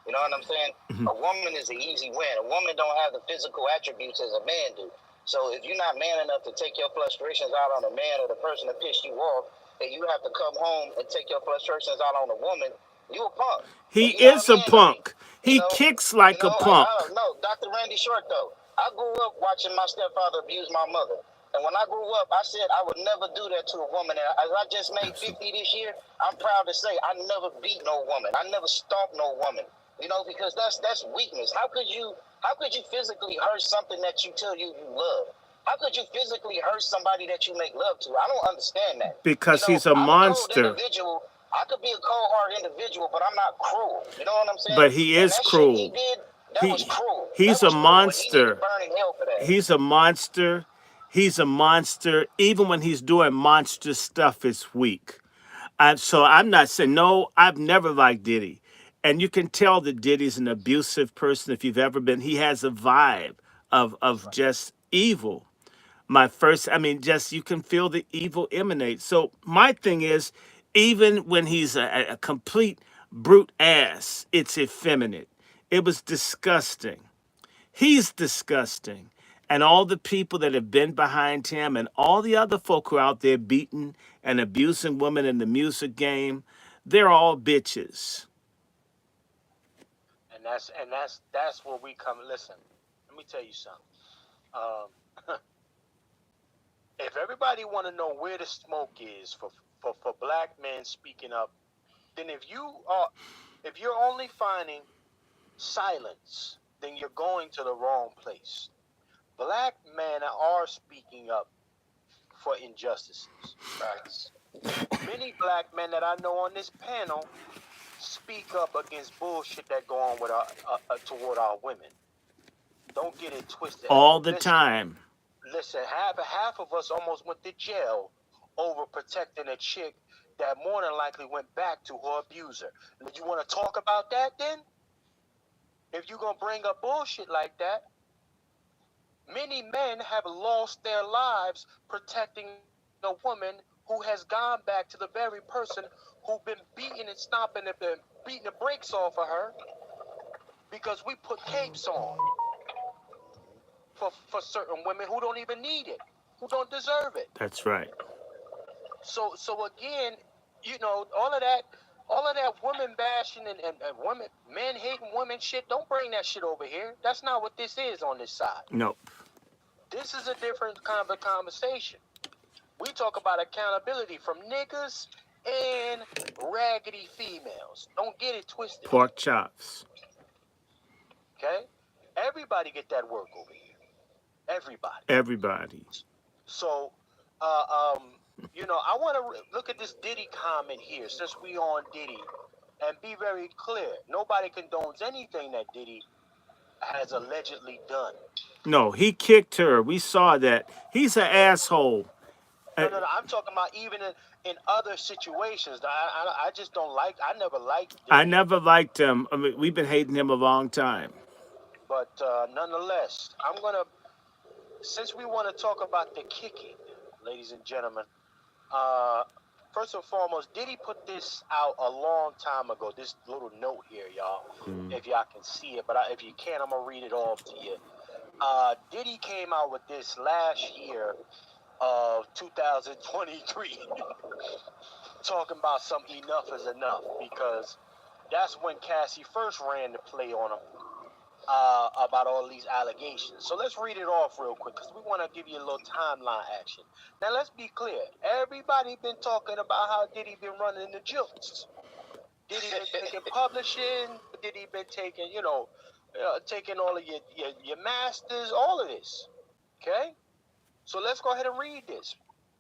You know what I'm saying? Mhm. A woman is an easy win. A woman don't have the physical attributes as a man do. So if you're not man enough to take your frustrations out on a man or the person that pissed you off, and you have to come home and take your frustrations out on a woman, you a punk. He And you're not a is a man to me. punk. You He know? kicks like a I punk. don't know. Dr. Randy Short, though. I grew up watching my stepfather abuse my mother. And when I grew up, I said I would never do that to a woman. And as I just made 50 this year, I'm proud to say I never beat no woman. I never stomped no woman. You know, because that's weakness. How could you physically hurt something that you tell you love? How could you physically hurt somebody that you make love to? I don't understand that. You Because know, he's a I'm a cold monster. individual. I could be a cold hard individual, but I'm not cruel. You know what I'm saying? But he And is that shit he cruel. did, that was He cruel. That he's a was cruel, and he need to monster. burn in hell for that. He's a monster. He's a monster. Even when he's doing monster stuff, it's weak. So I'm not saying no. I've never liked Diddy, and you can tell that Diddy's an abusive person. If you've ever been, he has a vibe of just evil. My first, I mean, just you can feel the evil emanate. So my thing is, even when he's a complete brute ass, it's effeminate. It was disgusting. He's disgusting. And all the people that have been behind him and all the other folk who are out there beating and abusing women in the music game, they're all bitches. and that's where we come. Listen, let me tell you something. Um, if everybody want to know where the smoke is for black men speaking up, then if you're only finding silence, then you're going to the wrong place. Black men are speaking up for injustices. Facts. Many black men that I know on this panel speak up against bullshit that go on with toward our women. Don't get it twisted. All the Listen, time. listen. Half of us almost went to jail over protecting a chick that more than likely went back to her abuser. You want to talk about that then? If you're gonna bring up bullshit like that, many men have lost their lives protecting a woman who has gone back to the very person who've been beating and stomping and been beating the brakes off of her because we put capes on for certain women who don't even need it, who don't deserve it. That's right. So again, all of that women bashing and women men hating women shit, don't bring that shit over here. That's not what this is on this side. Nope. This is a different kind of a conversation. We talk about accountability from niggas and raggedy females. Don't get it twisted. Pork chops. Okay? Everybody get that work over here. Everybody. Everybody. So, I want to look at this Diddy comment here, since we on Diddy, and be very clear. Nobody condones anything that Diddy has allegedly done. No, he kicked her. We saw that. He's an asshole. Uh, No. I'm talking about even in other situations. I just don't like. I never liked I Diddy, never liked him. I mean, we've been hating him a long time. but nonetheless, since we want to talk about the kicking, ladies and gentlemen, uh, first and foremost, Diddy put this out a long time ago. This little note here, y'all, if y'all can see it. But if you can't, I'm gonna read it off to you. Diddy came out with this last year of 2023, talking about some enough is enough, because that's when Cassie first ran the play on him about all these allegations. So let's read it off real quick, because we want to give you a little timeline action. Now let's be clear. Everybody been talking about how Diddy been running the jokes. Diddy been taking publishing. Diddy been taking, taking all of your masters, all of this. Okay? So let's go ahead and read this.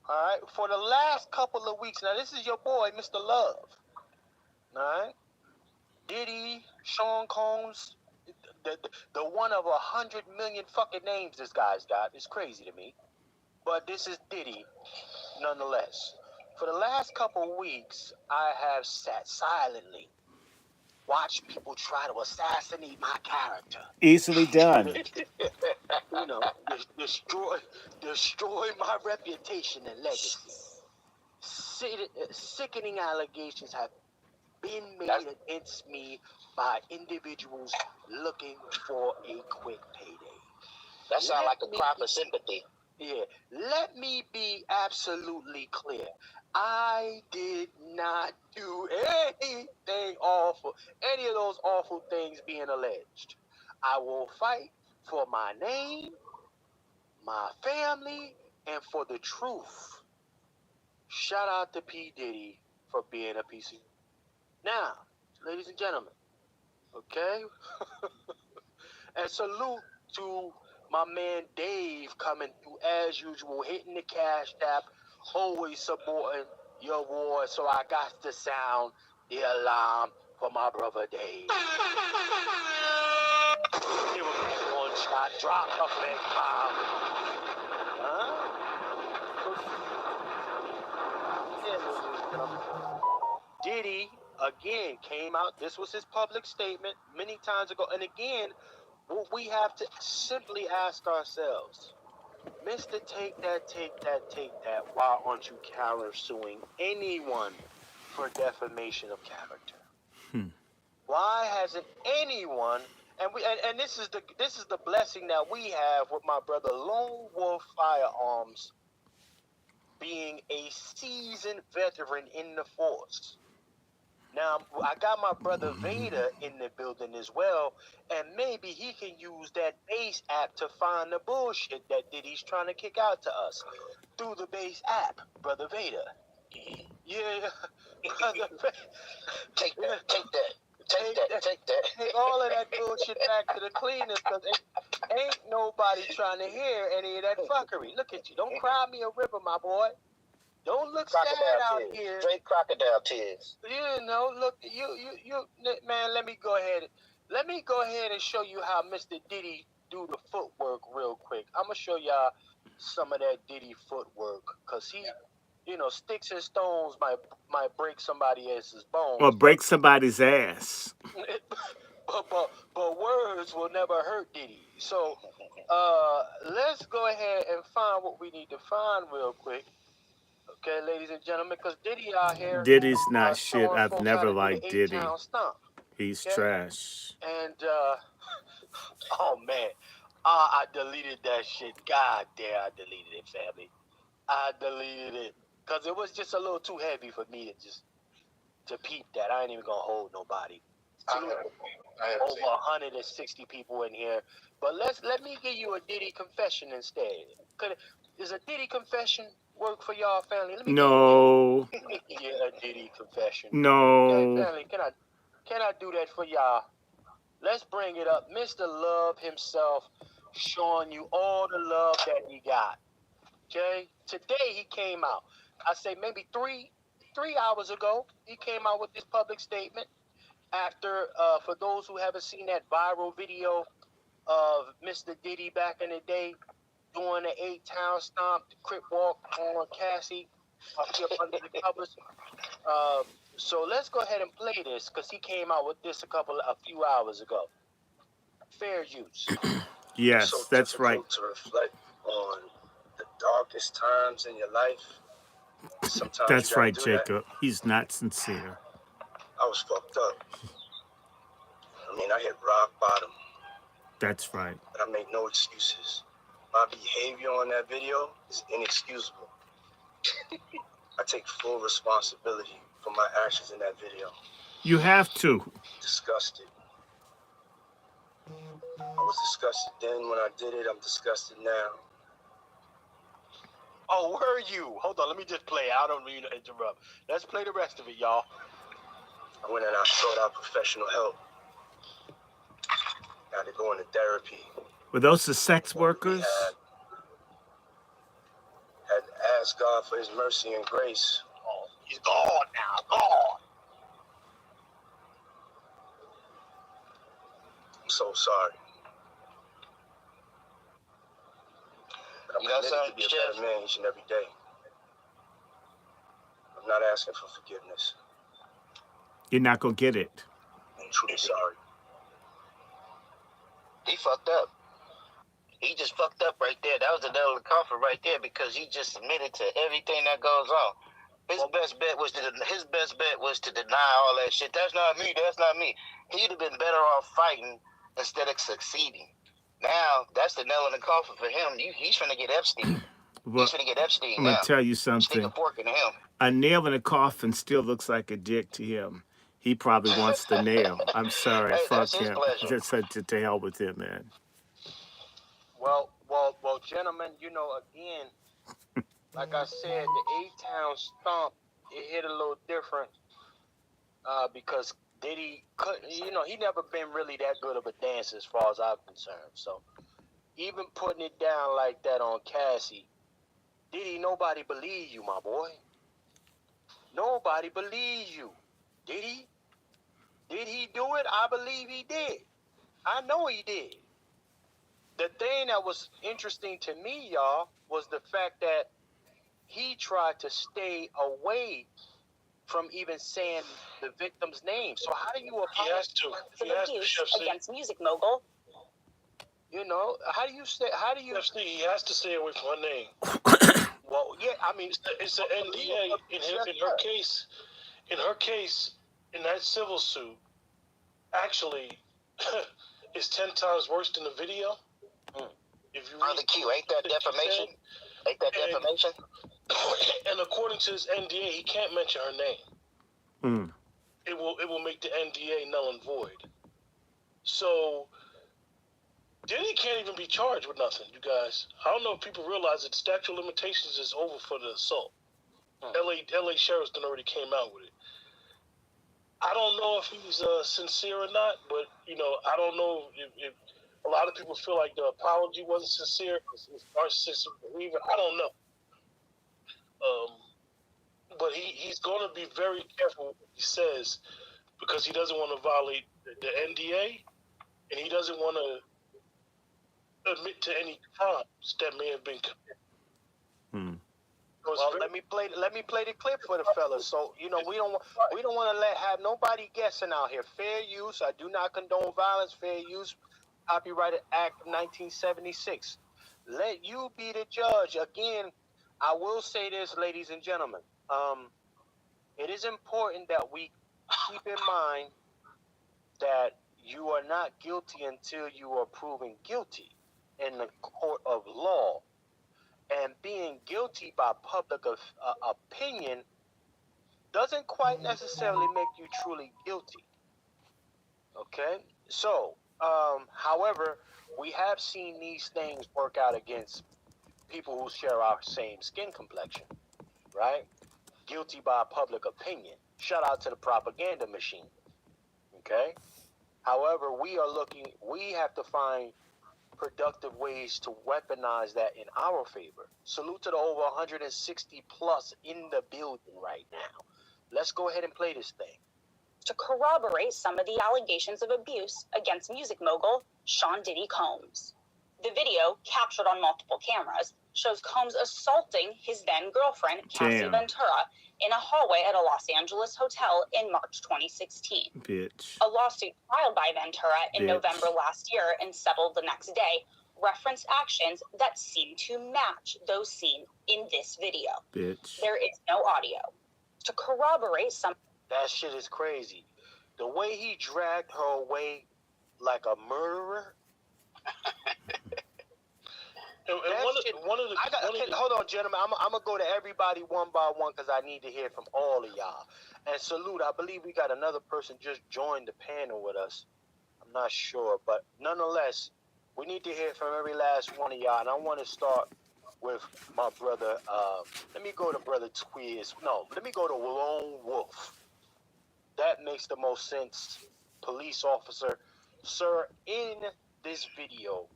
All right? For the last couple of weeks, now this is your boy, Mr. Love. All right? Diddy, Sean Combs, the one of 100 million fucking names this guy's got. It's crazy to me. But this is Diddy, nonetheless. For the last couple of weeks, I have sat silently, watched people try to assassinate my character. Easily done. Destroy my reputation and legacy. Sickening allegations have been made against me by individuals looking for a quick payday. That sounds like a cry for sympathy. Yeah, let me be absolutely clear. I did not do anything awful, any of those awful things being alleged. I will fight for my name, my family, and for the truth. Shout out to P. Diddy for being a piece of... Now, ladies and gentlemen, okay? And salute to my man Dave coming through as usual, hitting the cash app, always supporting your war. So I got to sound the alarm for my brother Dave. Give him that one shot, drop a big bomb. Diddy again came out. This was his public statement many times ago. And again, what we have to simply ask ourselves, Mr. Take That, why aren't you countersuing anyone for defamation of character? Why hasn't anyone, and this is the blessing that we have with my brother Lone Wolf Firearms being a seasoned veteran in the force. Now, I got my brother Vader in the building as well, and maybe he can use that base app to find the bullshit that Diddy's trying to kick out to us through the base app, brother Vader. Yeah, brother Take that. Take all of that bullshit back to the cleaners, because ain't nobody trying to hear any of that fuckery. Look at you. Don't cry me a river, my boy. Don't look sad out here. Straight crocodile tears. Look, you, man. Let me go ahead and show you how Mr. Diddy do the footwork real quick. I'm gonna show y'all some of that Diddy footwork, cause he, sticks and stones might break somebody else's bones, or break somebody's ass. but words will never hurt Diddy. So, let's go ahead and find what we need to find real quick. Okay, ladies and gentlemen, because Diddy out here... Diddy's not shit. showing I've folks never how to do liked the Diddy. 8-town stomp. He's Okay? trash. And, oh, man. I deleted that shit. God damn, I deleted it, family. I deleted it. Because it was just a little too heavy for me to peep that. I ain't even going to hold nobody. I have Over 160 people in here. But let me give you a Diddy confession instead. Is a Diddy confession work for y'all, family? Let me No. give a Diddy confession. No. Okay, family, can I do that for y'all? Let's bring it up. Mr. Love himself showing you all the love that he got. Okay? Today he came out. I say maybe three hours ago, he came out with this public statement after, for those who haven't seen that viral video of Mr. Diddy back in the day doing the 8-town stomp, the crip walk on Cassie up under the covers. So let's go ahead and play this, because he came out with this a few hours ago. Fair use. Yes, so that's right. To reflect on the darkest times in your life Sometimes you That's gotta right, do that. Jacob. He's not sincere. I was fucked up. I mean, I hit rock bottom, That's right. but I make no excuses. My behavior on that video is inexcusable. I take full responsibility for my actions in that video. You have to. Disgusted. I was disgusted then when I did it. I'm disgusted now. Oh, where are you? Hold on, let me just play. I don't mean to interrupt. Let's play the rest of it, y'all. I went and I sought out professional help. Got to go into therapy. Were those the sex workers? Had to ask God for his mercy and grace. Oh, he's gone now, gone. I'm so sorry. But I'm committed to be a better man each and every day. I'm not asking for forgiveness. You're not going to get it. I'm truly sorry. He fucked up. He just fucked up right there. That was the nail in the coffin right there because he just admitted to everything that goes on. His best bet was to deny all that shit. That's not me. That's not me. He'd have been better off fighting instead of succeeding. Now that's the nail in the coffin for him. He's finna get Epstein. Well, he's finna get Epstein. I'm now. going to tell you something. Stick a fork in him. A nail in a coffin still looks like a dick to him. He probably wants the nail. I'm sorry. Hey, fuck that's his him. pleasure. Just to hell with him, man. Well, gentlemen, you know, again, like I said, the A-Town stomp, it hit a little different because Diddy couldn't, you know, he never been really that good of a dancer as far as I'm concerned. So even putting it down like that on Cassie, Diddy, nobody believes you, my boy. Nobody believes you. Did he? Did he do it? I believe he did. I know he did. The thing that was interesting to me, y'all, was the fact that he tried to stay away from even saying the victim's name. So how do you apologize? He has to. Chef against music mogul. You know, how do you say? How do you? Chef C, he has to stay away from her name. Well, yeah, I mean, it's an NDA in her case. In her case, in that civil suit, actually, it's 10 times worse than the video. If you read the Q, ain't that defamation? Ain't that defamation? And according to his NDA, he can't mention her name. It will make the NDA null and void. So Diddy can't even be charged with nothing, you guys. I don't know if people realize that statute of limitations is over for the assault. LA Sheriff's done already came out with it. I don't know if he's sincere or not, but you know, I don't know if a lot of people feel like the apology wasn't sincere because it's narcissistic behavior. I don't know. But he's going to be very careful what he says because he doesn't want to violate the NDA and he doesn't want to admit to any crimes that may have been committed. Well, let me play the clip for the fellas. So you know we don't want to have nobody guessing out here. Fair use. I do not condone violence. Fair use. Copyrighted Act of 1976. Let you be the judge. Again, I will say this, ladies and gentlemen. It is important that we keep in mind that you are not guilty until you are proven guilty in the court of law. And being guilty by public opinion doesn't quite necessarily make you truly guilty. Okay? So, however, we have seen these things work out against people who share our same skin complexion, right? Guilty by public opinion. Shout out to the propaganda machine. Okay? However, we have to find productive ways to weaponize that in our favor. Salute to the over 160 plus in the building right now. Let's go ahead and play this thing. To corroborate some of the allegations of abuse against music mogul Sean Diddy Combs. The video, captured on multiple cameras, shows Combs assaulting his then-girlfriend, Cassie Ventura, in a hallway at a Los Angeles hotel in March 2016. Bitch. A lawsuit filed by Ventura in November last year and settled the next day referenced actions that seem to match those seen in this video. Bitch. There is no audio. To corroborate some... That shit is crazy. The way he dragged her away like a murderer. Hold on, gentlemen. I'm gonna go to everybody one by one because I need to hear from all of y'all. And salute. I believe we got another person just joined the panel with us. I'm not sure, but nonetheless, we need to hear from every last one of y'all. And I want to start with my brother. Let me go to Brother Twiz. No, let me go to Lone Wolf. That makes the most sense. Police officer, sir, in this video,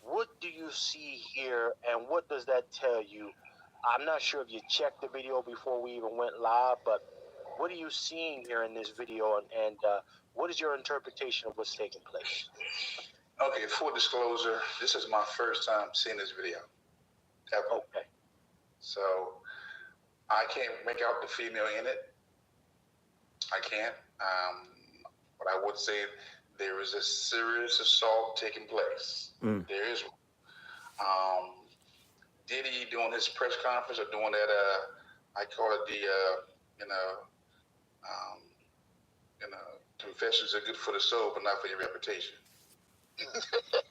what do you see here, and what does that tell you? I'm not sure if you checked the video before we even went live, but what are you seeing here in this video, and what is your interpretation of what's taking place? Okay, full disclosure, this is my first time seeing this video, ever. Okay. So I can't make out the female in it. I can't. But I would say there is a serious assault taking place. There is one. Diddy doing his press conference or doing that, I call it the, confessions are good for the soul, but not for your reputation. Say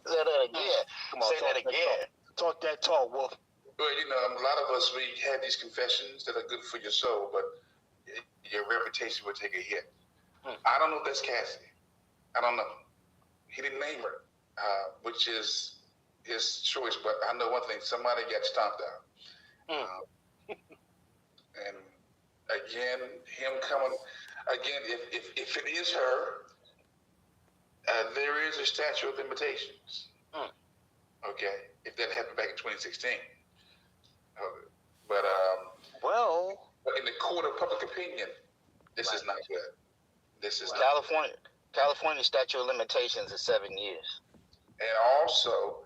that again. Come on, say that again. Talk that talk, Wolf. Well, a lot of us, we have these confessions that are good for your soul, but your reputation will take a hit. I don't know if that's Cassie. I don't know. He didn't name her, which is his choice, but I know one thing, somebody got stomped out. And again, him coming, again, if it is her, there is a statute of limitations. Okay, if that happened back in 2016. But in the court of public opinion, this is not good. This is California statute of limitations is 7 years. And also,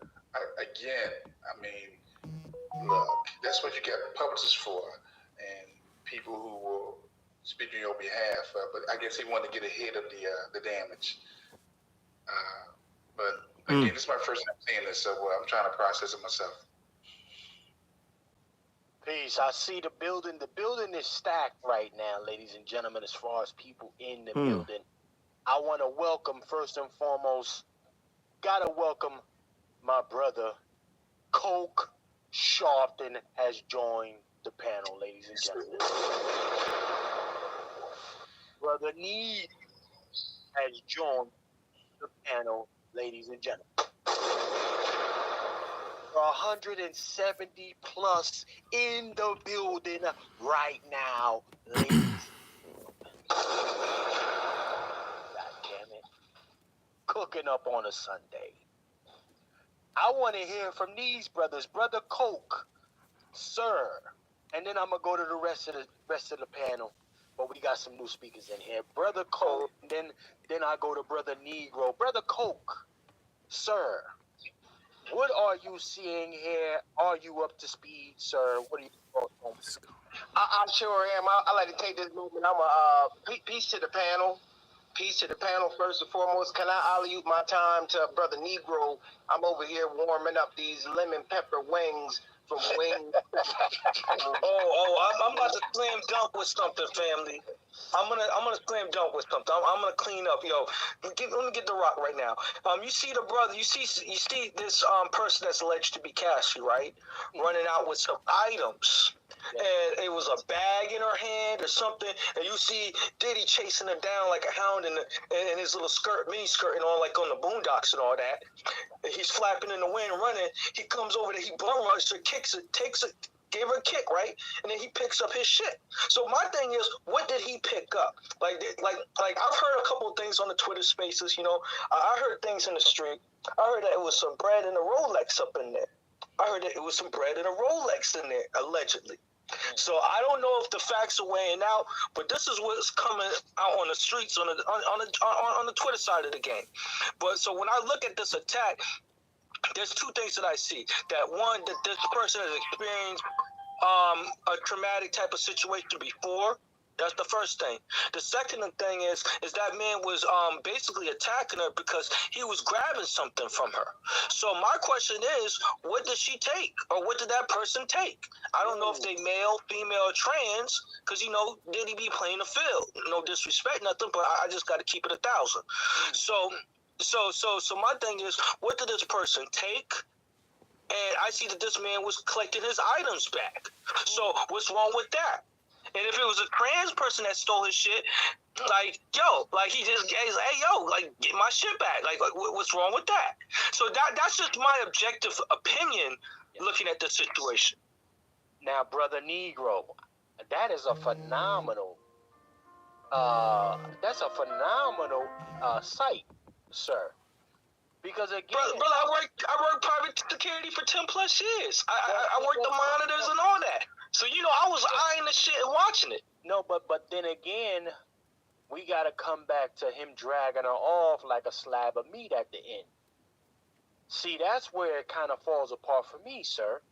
look, that's what you get publicists for, and people who will speak on your behalf. But I guess he wanted to get ahead of the damage. But again, this is my first time seeing this, so I'm trying to process it myself. Peace. I see the building. The building is stacked right now, ladies and gentlemen, as far as people in the building. I want to welcome, first and foremost, gotta welcome my brother, Coke Sharpton has joined the panel, ladies and gentlemen. Brother Need has joined the panel, ladies and gentlemen. 170 plus in the building right now, ladies. God damn it. Cooking up on a Sunday. I want to hear from these brothers. Brother Coke, sir. And then I'm going to go to the rest of the panel. But we got some new speakers in here. Brother Coke, then I go to Brother Negro. Brother Coke, sir. What are you seeing here? Are you up to speed, sir? What are you thoughts on? I sure am. I like to take this moment. I'm peace to the panel. Peace to the panel first and foremost. Can I alley-oop my time to Brother Negro? I'm over here warming up these lemon pepper wings from Wings. I'm about to slam dunk with something, family. I'm gonna slam dunk with something. I'm gonna clean up, yo. Let me get the rock right now. You see the brother. You see this person that's alleged to be Cassie, right? Running out with some items. And it was a bag in her hand or something, and you see Diddy chasing her down like a hound in his little mini skirt and all, like on the boondocks and all that. And he's flapping in the wind, running. He comes over there, he bum rushes her, kicks it, takes it, gave her a kick, right? And then he picks up his shit. So my thing is, what did he pick up? Like I've heard a couple of things on the Twitter Spaces. I heard things in the street. I heard that it was some bread and a Rolex up in there. I heard that it was some bread and a Rolex in there, allegedly. So I don't know if the facts are weighing out, but this is what's coming out on the streets on the Twitter side of the game. But so when I look at this attack, there's two things that I see. That one, that this person has experienced a traumatic type of situation before, That's the first thing. The second thing is that man was basically attacking her because he was grabbing something from her. So my question is, what did she take, or what did that person take? I don't know if they male, female, or trans, because did he be playing the field? No disrespect, nothing, but I just got to keep it 1,000. So my thing is, what did this person take? And I see that this man was collecting his items back. So what's wrong with that? And if it was a trans person that stole his shit, like, yo, like he's like, hey, yo, like, get my shit back. Like what's wrong with that? So that's just my objective opinion looking at the situation. Now, Brother Negro, that is a phenomenal, sight, sir. Because again, brother, I worked private security for 10 plus years. I worked the monitors and all that. So I was eyeing the shit and watching it. No, but then again, we got to come back to him dragging her off like a slab of meat at the end. See, that's where it kind of falls apart for me, sir.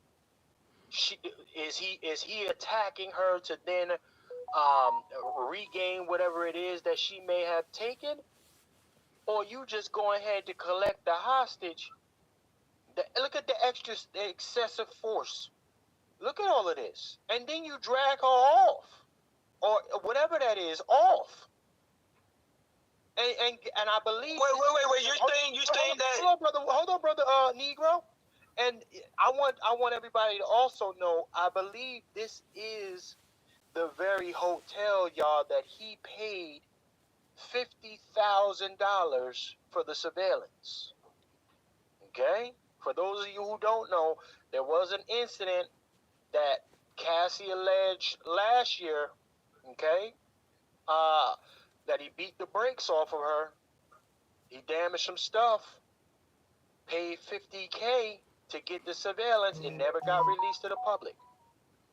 Is he attacking her to then regain whatever it is that she may have taken, or you just go ahead to collect the hostage? Look at the excessive force. Look at all of this, and then you drag her off, or whatever that is, off. And I believe. Wait. You're saying that? Hold on, brother Negro. And I want everybody to also know, I believe this is the very hotel, y'all, that he paid $50,000 for the surveillance. Okay? For those of you who don't know, there was an incident that Cassie alleged last year, okay, that he beat the brakes off of her. He damaged some stuff, paid $50K to get the surveillance. It never got released to the public.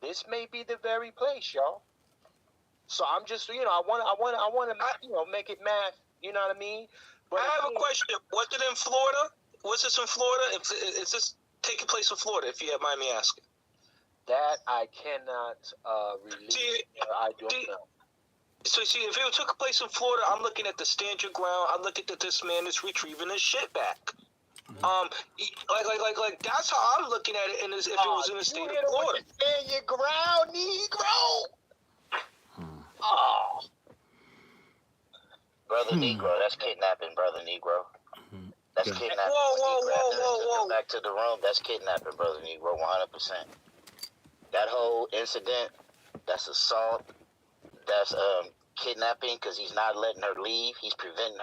This may be the very place, y'all. So I'm just, I want to, make it math. You know what I mean? But I have a question. Was it in Florida? Was this in Florida? Is this taking place in Florida? If you mind me asking. That I cannot release. I don't know. So see, if it took place in Florida, I'm looking at the stand your ground. I'm looking at this man is retrieving his shit back. Like that's how I'm looking at it. And if it was in the state of Florida, stand your ground, Negro. Oh, Brother Negro, that's kidnapping, Brother Negro. That's kidnapping. Whoa. Back to the room. That's kidnapping, Brother Negro, 100%. That whole incident, that's assault. That's kidnapping because he's not letting her leave. He's preventing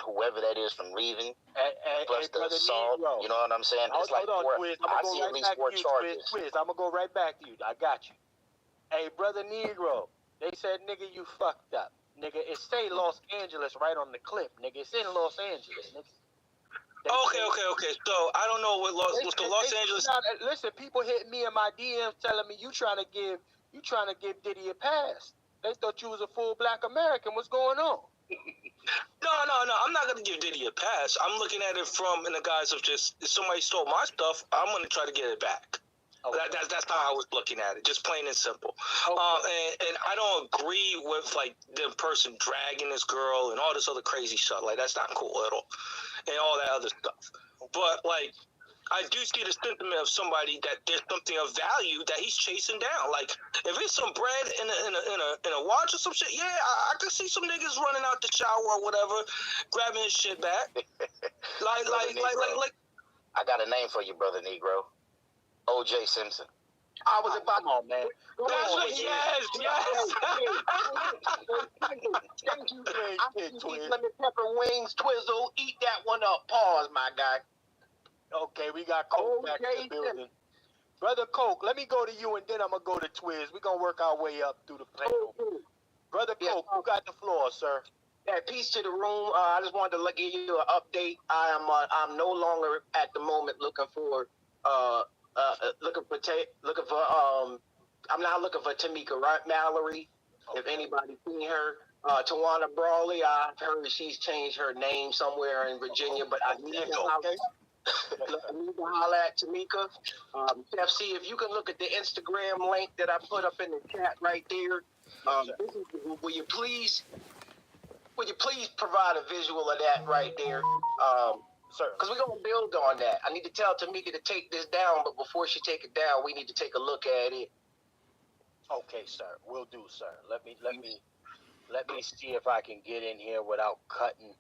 whoever that is from leaving. Plus the assault. Negro. You know what I'm saying? It's like Twiz, I see at least 4 charges. Twiz, I'm gonna go right back to you. I got you. Hey, Brother Negro, they said, nigga, you fucked up. Nigga, it say Los Angeles right on the clip. Nigga, it's in Los Angeles, nigga. Okay. So I don't know what Los Angeles. Listen, people hit me in my DMs telling me you trying to give Diddy a pass. They thought you was a full black American. What's going on? No. I'm not gonna give Diddy a pass. I'm looking at it from in the guise of just if somebody stole my stuff, I'm gonna try to get it back. Okay. That's how I was looking at it, just plain and simple. Okay. And I don't agree with like the person dragging this girl and all this other crazy stuff. Like that's not cool at all, and all that other stuff. But like, I do see the sentiment of somebody that there's something of value that he's chasing down. Like if it's some bread in a watch or some shit, yeah, I could see some niggas running out the shower or whatever, grabbing his shit back. like. I got a name for you, Brother Negro. O.J. Simpson. I was about to. Come on, man. Yes. Thank you, Twiz. Lemon pepper wings, Twizzle. Eat that one up. Pause, my guy. Okay, we got Coke back in the building. Brother Coke, let me go to you and then I'm going to go to Twiz. We're going to work our way up through the panel. Brother Coke, you got the floor, sir. Yeah, peace to the room. I just wanted to give you an update. I'm no longer at the moment looking for I'm not looking for Tamika Mallory. Okay. If anybody's seen her, Tawana Brawley, I've heard she's changed her name somewhere in Virginia, but I need to holler at Tamika. FC, if you can look at the Instagram link that I put up in the chat right there, Will you please provide a visual of that right there? Sir, because we're gonna build on that. I need to tell Tamika to take this down, but before she take it down, we need to take a look at it. Okay, sir. Will do, sir. Let me see if I can get in here without cutting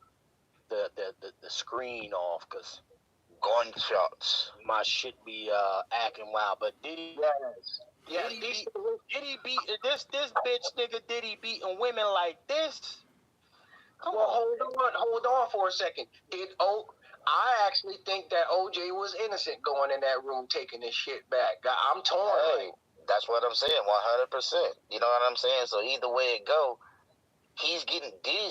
the screen off, because Gunshots. my shit be acting wild. But did he? Yes. Did he beat this bitch nigga? Did he beating women like this? Come on. Hold on for a second. I actually think that OJ was innocent going in that room taking his shit back. I'm torn. Hey, that's what I'm saying, 100%. You know what I'm saying? So either way it go, he's gonna take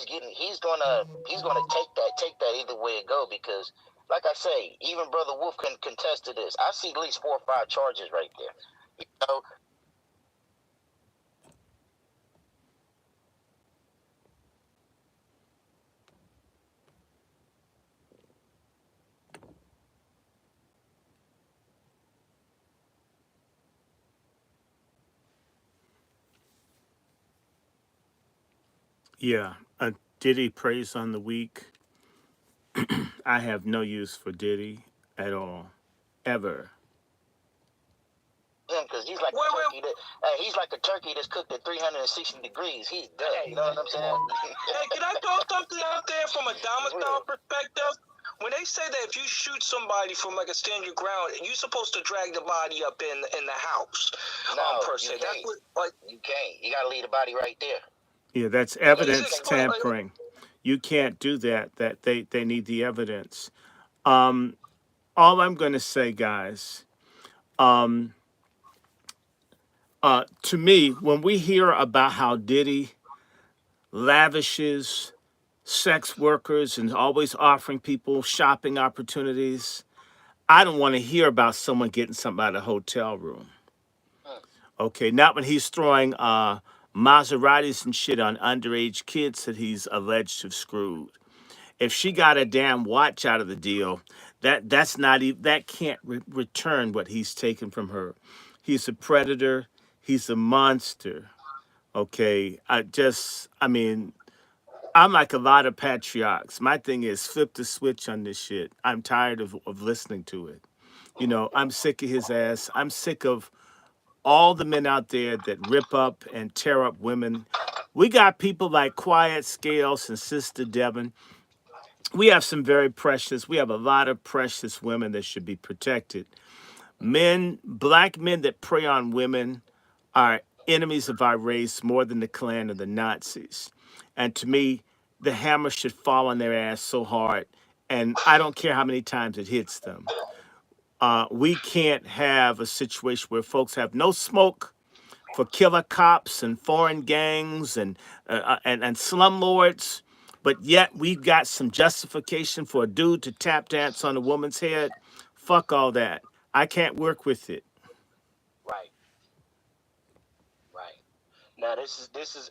that either way it go, because like I say, even Brother Wolf can contest to this. I see at least 4 or 5 charges right there. You know, Yeah. Diddy praise on the week. I have no use for Diddy at all, ever. because he's like he's like a turkey that's cooked at 360 degrees. He's done. You know what I'm saying? Hey, can I throw something out there from a domicile perspective? When they say that if you shoot somebody from like a stand your ground, you're supposed to drag the body up in the house. No, per se. That's what you can't. You gotta leave the body right there. Yeah, that's evidence tampering. You can't do that. That they need the evidence. All I'm going to say, guys, to me, when we hear about how Diddy lavishes sex workers and always offering people shopping opportunities, I don't want to hear about someone getting something out of a hotel room. Okay, not when he's throwing Maseratis and shit on underage kids that he's alleged to have screwed. If she got a damn watch out of the deal, that's not even, that can't return what he's taken from her. He's a predator. He's a monster. Okay, I mean, I'm like a lot of patriarchs. My thing is flip the switch on this shit. I'm tired of listening to it. You know, I'm sick of his ass. I'm sick of all the men out there that rip up and tear up women. We got people like Quiet Scales and Sister Devon. We have some very precious, we have a lot of precious women that should be protected. Men, black men that prey on women are enemies of our race more than the Klan or the Nazis. And to me, the hammer should fall on their ass so hard. And I don't care how many times it hits them. We can't have a situation where folks have no smoke for killer cops and foreign gangs and slumlords, but yet we've got some justification for a dude to tap dance on a woman's head. Fuck all that. I can't work with it. Right. Now this is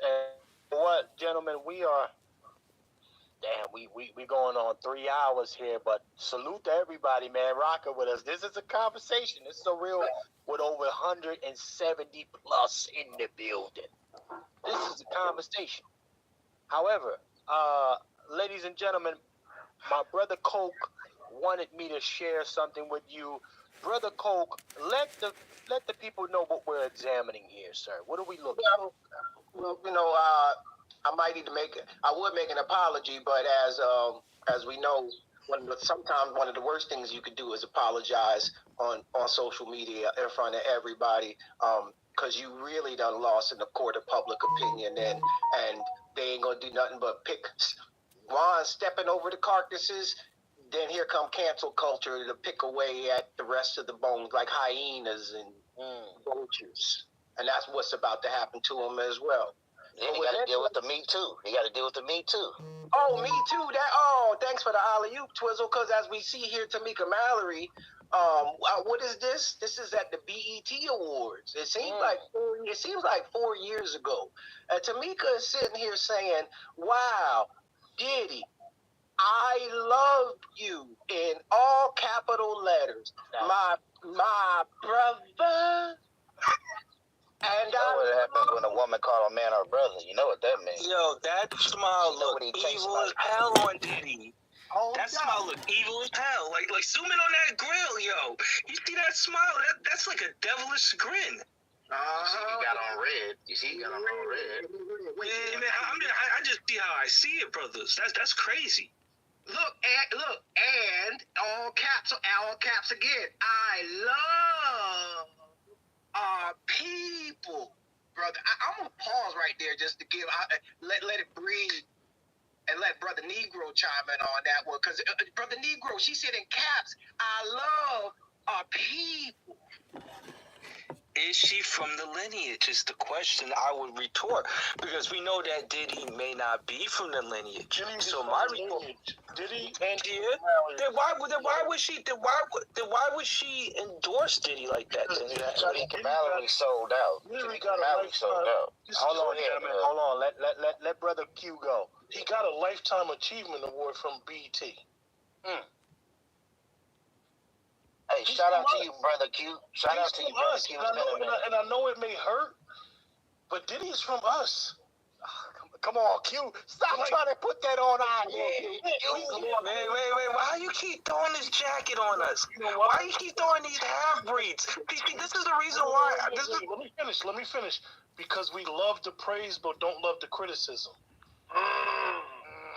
what, gentlemen, we are. Damn, we going on 3 hours here, but salute to everybody, man, rocking with us. This is a conversation. This is a real, with over 170 plus in the building. This is a conversation. However, ladies and gentlemen, my brother Coke wanted me to share something with you. Brother Coke, let the people know what we're examining here, sir. What are we looking at? Well, I might need to I would make an apology, but as we know, sometimes one of the worst things you could do is apologize on social media in front of everybody, because you really done lost in the court of public opinion, and they ain't gonna do nothing but pick Ron stepping over the carcasses. Then here come cancel culture to pick away at the rest of the bones like hyenas and vultures. And that's what's about to happen to him as well. Then he got to deal with the Me Too. He got to deal with the Me Too. Oh, Me Too. Thanks for the alley-oop, Twizzle, because as we see here, Tamika Mallory, what is this? This is at the BET Awards. It seems like 4 years ago. Tamika is sitting here saying, wow, Diddy, I love you in all capital letters. My brother. And you know what happens when a woman call a man her brother. You know what that means. Yo, that smile looked evil as hell on Diddy. That smile looked evil as hell. Like zoom in on that grill, yo. You see that smile? That's like a devilish grin. You see, he got on red. You see, he got on red. Yeah, man. I just see how I see it, brothers. That's crazy. Look, and all caps again. I love our people, brother. I'm gonna pause right there just to give let it breathe and let Brother Negro chime in on that one, because Brother Negro, she said in caps, I love our people. Is she from the lineage is the question I would retort, because we know that Diddy may not be from the lineage. So my retort, Diddy and then why would she endorse Diddy like that? Valerie sold out. Diddy got a lifetime. Hold on, gentlemen. Hold on. Let Brother Q go. He got a lifetime achievement award from BET. Hey, shout out to you, Brother Q. Shout out to you, Brother Q. And I know it may hurt, but Diddy is from us. Come on, Q. Stop trying to put that on our head. Wait. Why you keep throwing this jacket on us? Why you keep throwing these half-breeds? This is the reason why. Let me finish. Because we love the praise, but don't love the criticism.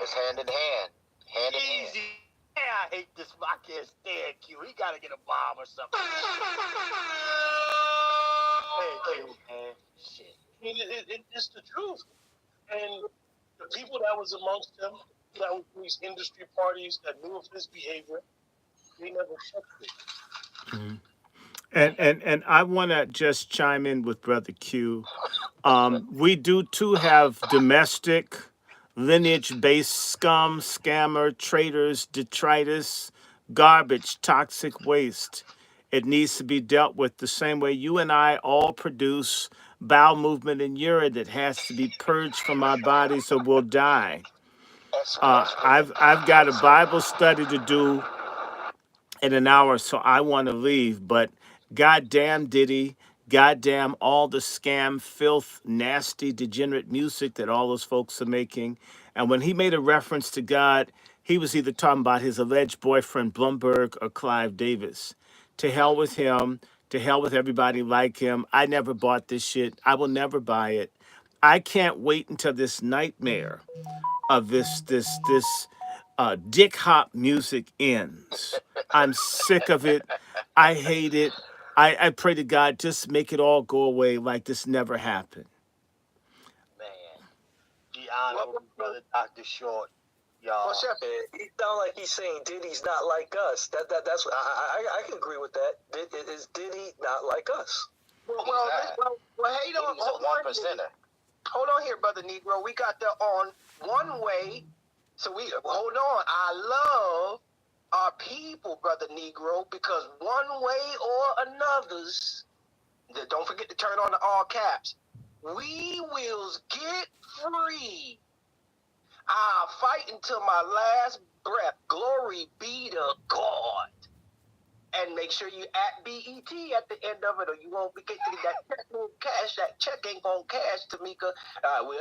It's hand in hand. Hand in hand. Easy. I hate this. I can't stand Q. He gotta get a bomb or something. Hey, Q, man. Shit. It's the truth. And the people that was amongst him, that was these industry parties that knew of his behavior, they never checked it. And I want to just chime in with Brother Q. We do too have domestic lineage-based scum, scammer, traitors, detritus, garbage, toxic waste. It needs to be dealt with the same way you and I all produce bowel movement and urine that has to be purged from our body so we'll die. I've got a Bible study to do in an hour, so I want to leave. But goddamn Diddy, goddamn all the scam, filth, nasty, degenerate music that all those folks are making. And when he made a reference to God, he was either talking about his alleged boyfriend Bloomberg or Clive Davis. To hell with him. To hell with everybody like him. I never bought this shit. I will never buy it. I can't wait until this nightmare of this dick hop music ends. I'm sick of it. I hate it. I pray to God just make it all go away like this never happened. Man, the honorable Brother Dr. Short, y'all. What's up? He sound like he's saying Diddy's not like us. That's I can agree with that. Is Diddy not like us? Well, hey, hold on here, Brother Negro. We got that on one way. So hold on. I love our people, Brother Negro, because one way or another's, don't forget to turn on the all caps, we will get free. I'll fight until my last breath. Glory be to God. And make sure you at BET at the end of it, or you won't be getting that check won't cash. That check ain't gonna cash, Tamika.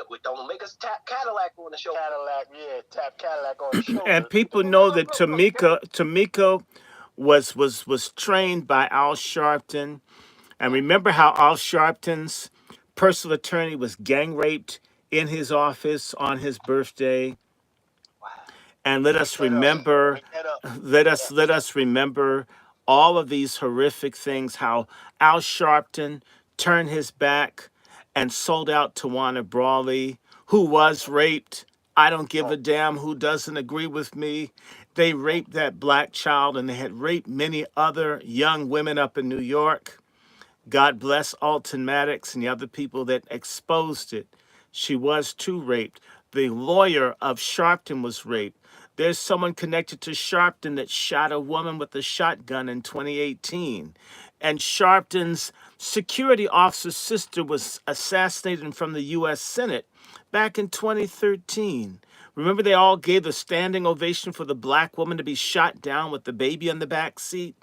We don't make us tap Cadillac on the show. Tap Cadillac on the shoulder. And people know that Tamika was trained by Al Sharpton. And remember how Al Sharpton's personal attorney was gang raped in his office on his birthday. And let us remember all of these horrific things, how Al Sharpton turned his back and sold out Tawana Brawley, who was raped. I don't give a damn who doesn't agree with me. They raped that black child, and they had raped many other young women up in New York. God bless Alton Maddox and the other people that exposed it. She was too raped. The lawyer of Sharpton was raped. There's someone connected to Sharpton that shot a woman with a shotgun in 2018. And Sharpton's security officer's sister was assassinated from the U.S. Senate back in 2013. Remember, they all gave a standing ovation for the black woman to be shot down with the baby in the back seat?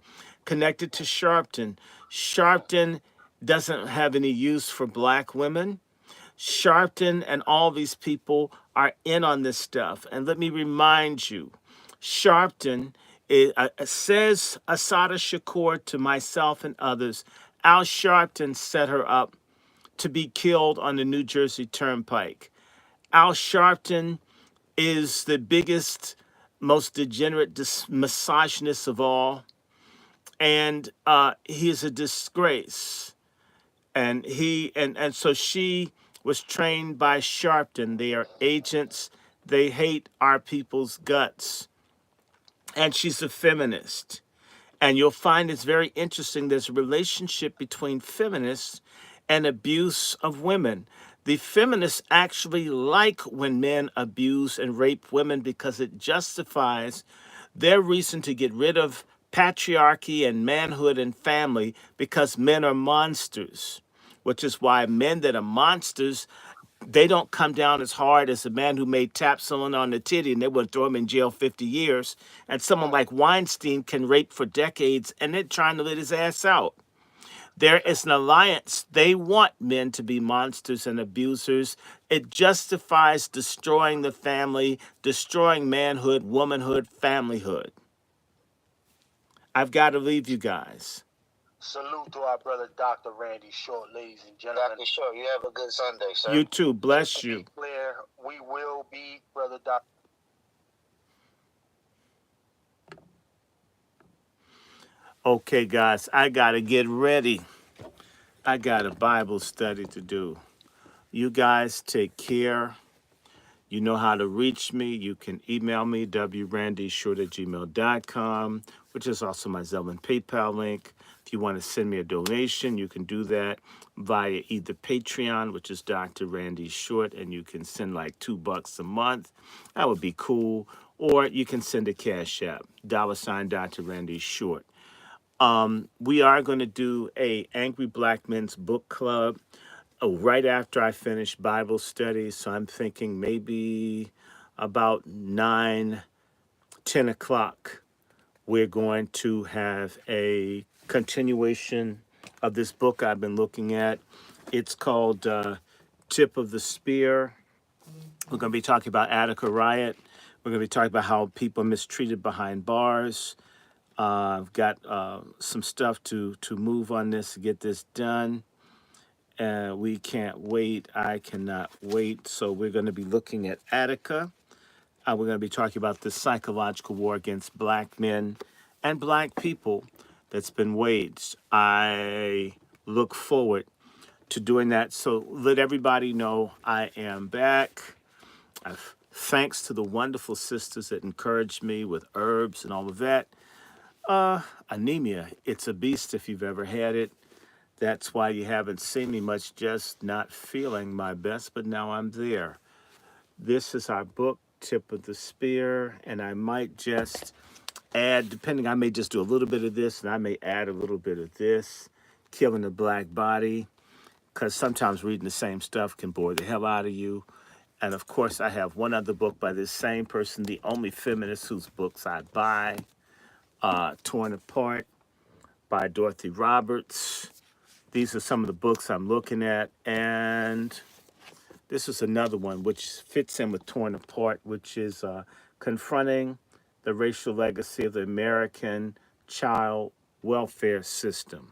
Connected to Sharpton. Sharpton doesn't have any use for black women. Sharpton and all these people are in on this stuff. And let me remind you, Sharpton says Asada Shakur to myself and others, Al Sharpton set her up to be killed on the New Jersey Turnpike. Al Sharpton is the biggest, most degenerate misogynist of all, and he is a disgrace. And so she was trained by Sharpton. They are agents. They hate our people's guts, and she's a feminist. And you'll find it's very interesting. There's a relationship between feminists and abuse of women. The feminists actually like when men abuse and rape women because it justifies their reason to get rid of patriarchy and manhood and family because men are monsters, which is why men that are monsters, they don't come down as hard as a man who may tap someone on the titty and they would throw him in jail 50 years. And someone like Weinstein can rape for decades and they're trying to let his ass out. There is an alliance. They want men to be monsters and abusers. It justifies destroying the family, destroying manhood, womanhood, familyhood. I've got to leave you guys. Salute to our brother Dr. Randy Short, ladies and gentlemen. Dr. Short, you have a good Sunday, sir. You too. Bless Just to you. be clear, we will be, brother Dr. Okay, guys, I got to get ready. I got a Bible study to do. You guys take care. You know how to reach me. You can email me, wrandyshort@gmail.com, which is also my Zelle and PayPal link. If you want to send me a donation, you can do that via either Patreon, which is Dr. Randy Short, and you can send like $2 a month. That would be cool. Or you can send a Cash App, $ Dr. Randy Short. We are going to do a Angry Black Men's Book Club right after I finish Bible study. So I'm thinking maybe about 9, 10 o'clock, we're going to have a continuation of this book I've been looking at. It's called Tip of the Spear. We're going to be talking about Attica Riot. We're going to be talking about how people are mistreated behind bars. I've got some stuff to move on this to get this done. We can't wait. I cannot wait. So we're going to be looking at Attica. We're going to be talking about the psychological war against black men and black people that's been waged. I look forward to doing that. So let everybody know I am back. Thanks to the wonderful sisters that encouraged me with herbs and all of that. Anemia, it's a beast if you've ever had it. That's why you haven't seen me much, just not feeling my best, but now I'm there. This is our book, Tip of the Spear, and I might just add, I may just do a little bit of this, and I may add a little bit of this, Killing the Black Body, because sometimes reading the same stuff can bore the hell out of you. And of course, I have one other book by this same person, the only feminist whose books I buy, Torn Apart by Dorothy Roberts. These are some of the books I'm looking at, and this is another one which fits in with Torn Apart, which is Confronting the Racial Legacy of the American Child Welfare System.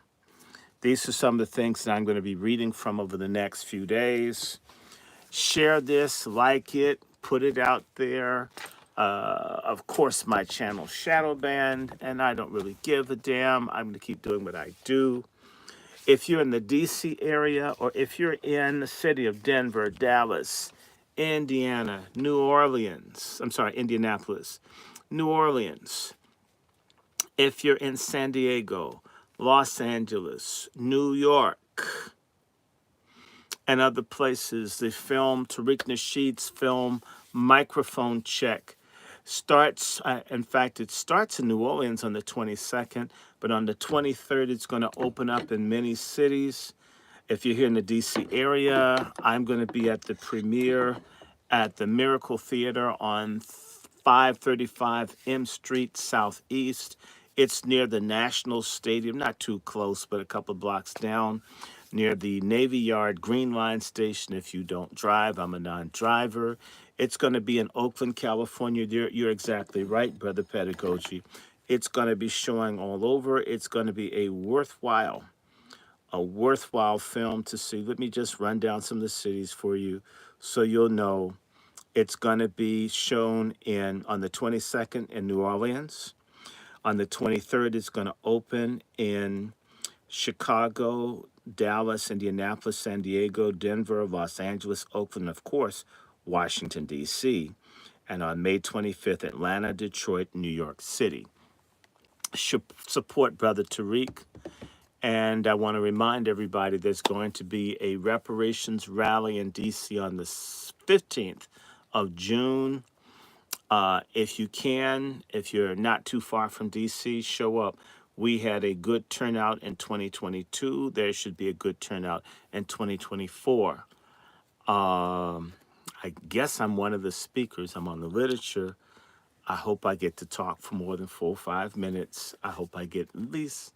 These are some of the things that I'm going to be reading from over the next few days. Share this, like it, put it out there. Of course, my channel shadow banned, and I don't really give a damn. I'm going to keep doing what I do. If you're in the DC area, or if you're in the city of Denver, Dallas, Indiana, Indianapolis, New Orleans, if you're in San Diego, Los Angeles, New York, and other places, the film, Tariq Nasheed's film, Microphone Check, starts, it starts in New Orleans on the 22nd, but on the 23rd, it's going to open up in many cities. If you're here in the DC area, I'm going to be at the premiere at the Miracle Theater on 535 M Street Southeast. It's near the National Stadium, not too close, but a couple of blocks down. near the Navy Yard Green Line station. If you don't drive, I'm a non-driver. It's going to be in Oakland, California. You're exactly right, Brother Pedagogy. It's going to be showing all over. It's going to be a worthwhile film to see. Let me just run down some of the cities for you so you'll know. It's going to be shown on the 22nd in New Orleans. On the 23rd, it's going to open in Chicago, Dallas, Indianapolis, San Diego, Denver, Los Angeles, Oakland, and of course, Washington, D.C. And on May 25th, Atlanta, Detroit, New York City. Support Brother Tariq. And I want to remind everybody there's going to be a reparations rally in D.C. on the 15th of June. If you can, if you're not too far from D.C., show up. We had a good turnout in 2022. There should be a good turnout in 2024. I guess I'm one of the speakers. I'm on the literature. I hope I get to talk for more than 4 or 5 minutes. I hope I get at least,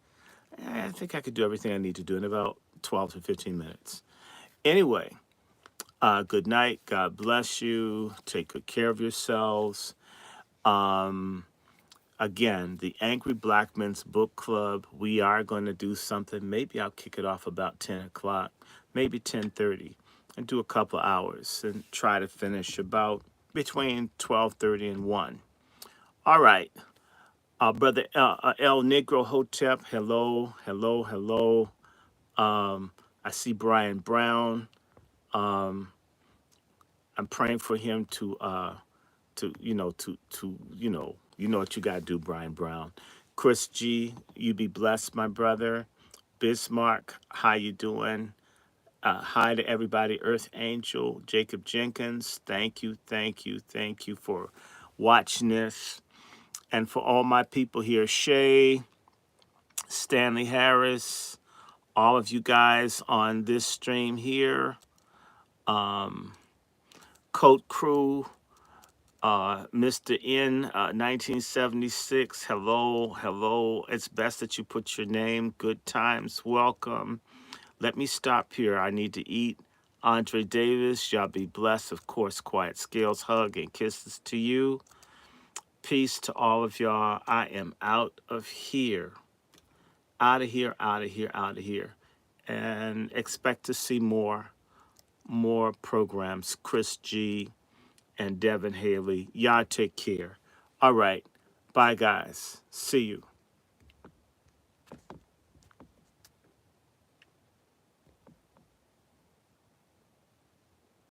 I think I could do everything I need to do in about 12 to 15 minutes. Anyway, good night. God bless you. Take good care of yourselves. Again, the Angry Black Men's Book Club, we are going to do something. Maybe I'll kick it off about 10 o'clock, maybe 10:30, and do a couple hours and try to finish about between 12:30 and 1. All right. Brother El Negro Hotep, hello, hello, hello. I see Brian Brown. I'm praying for him to you know what you gotta do, Brian Brown. Chris G, you be blessed, my brother. Bismarck, how you doing? Hi to everybody. Earth Angel, Jacob Jenkins, thank you, thank you, thank you for watching this. And for all my people here, Shay, Stanley Harris, all of you guys on this stream here, Coat Crew, Mr. N, 1976, hello, hello. It's best that you put your name. Good times, welcome. Let me stop here. I need to eat. Andre Davis, y'all be blessed. Of course, Quiet Scales, hug and kisses to you. Peace to all of y'all. I am out of here. Out of here, out of here, out of here. And expect to see more programs. Chris G, and Devin Haley. Y'all take care. All right. Bye, guys. See you.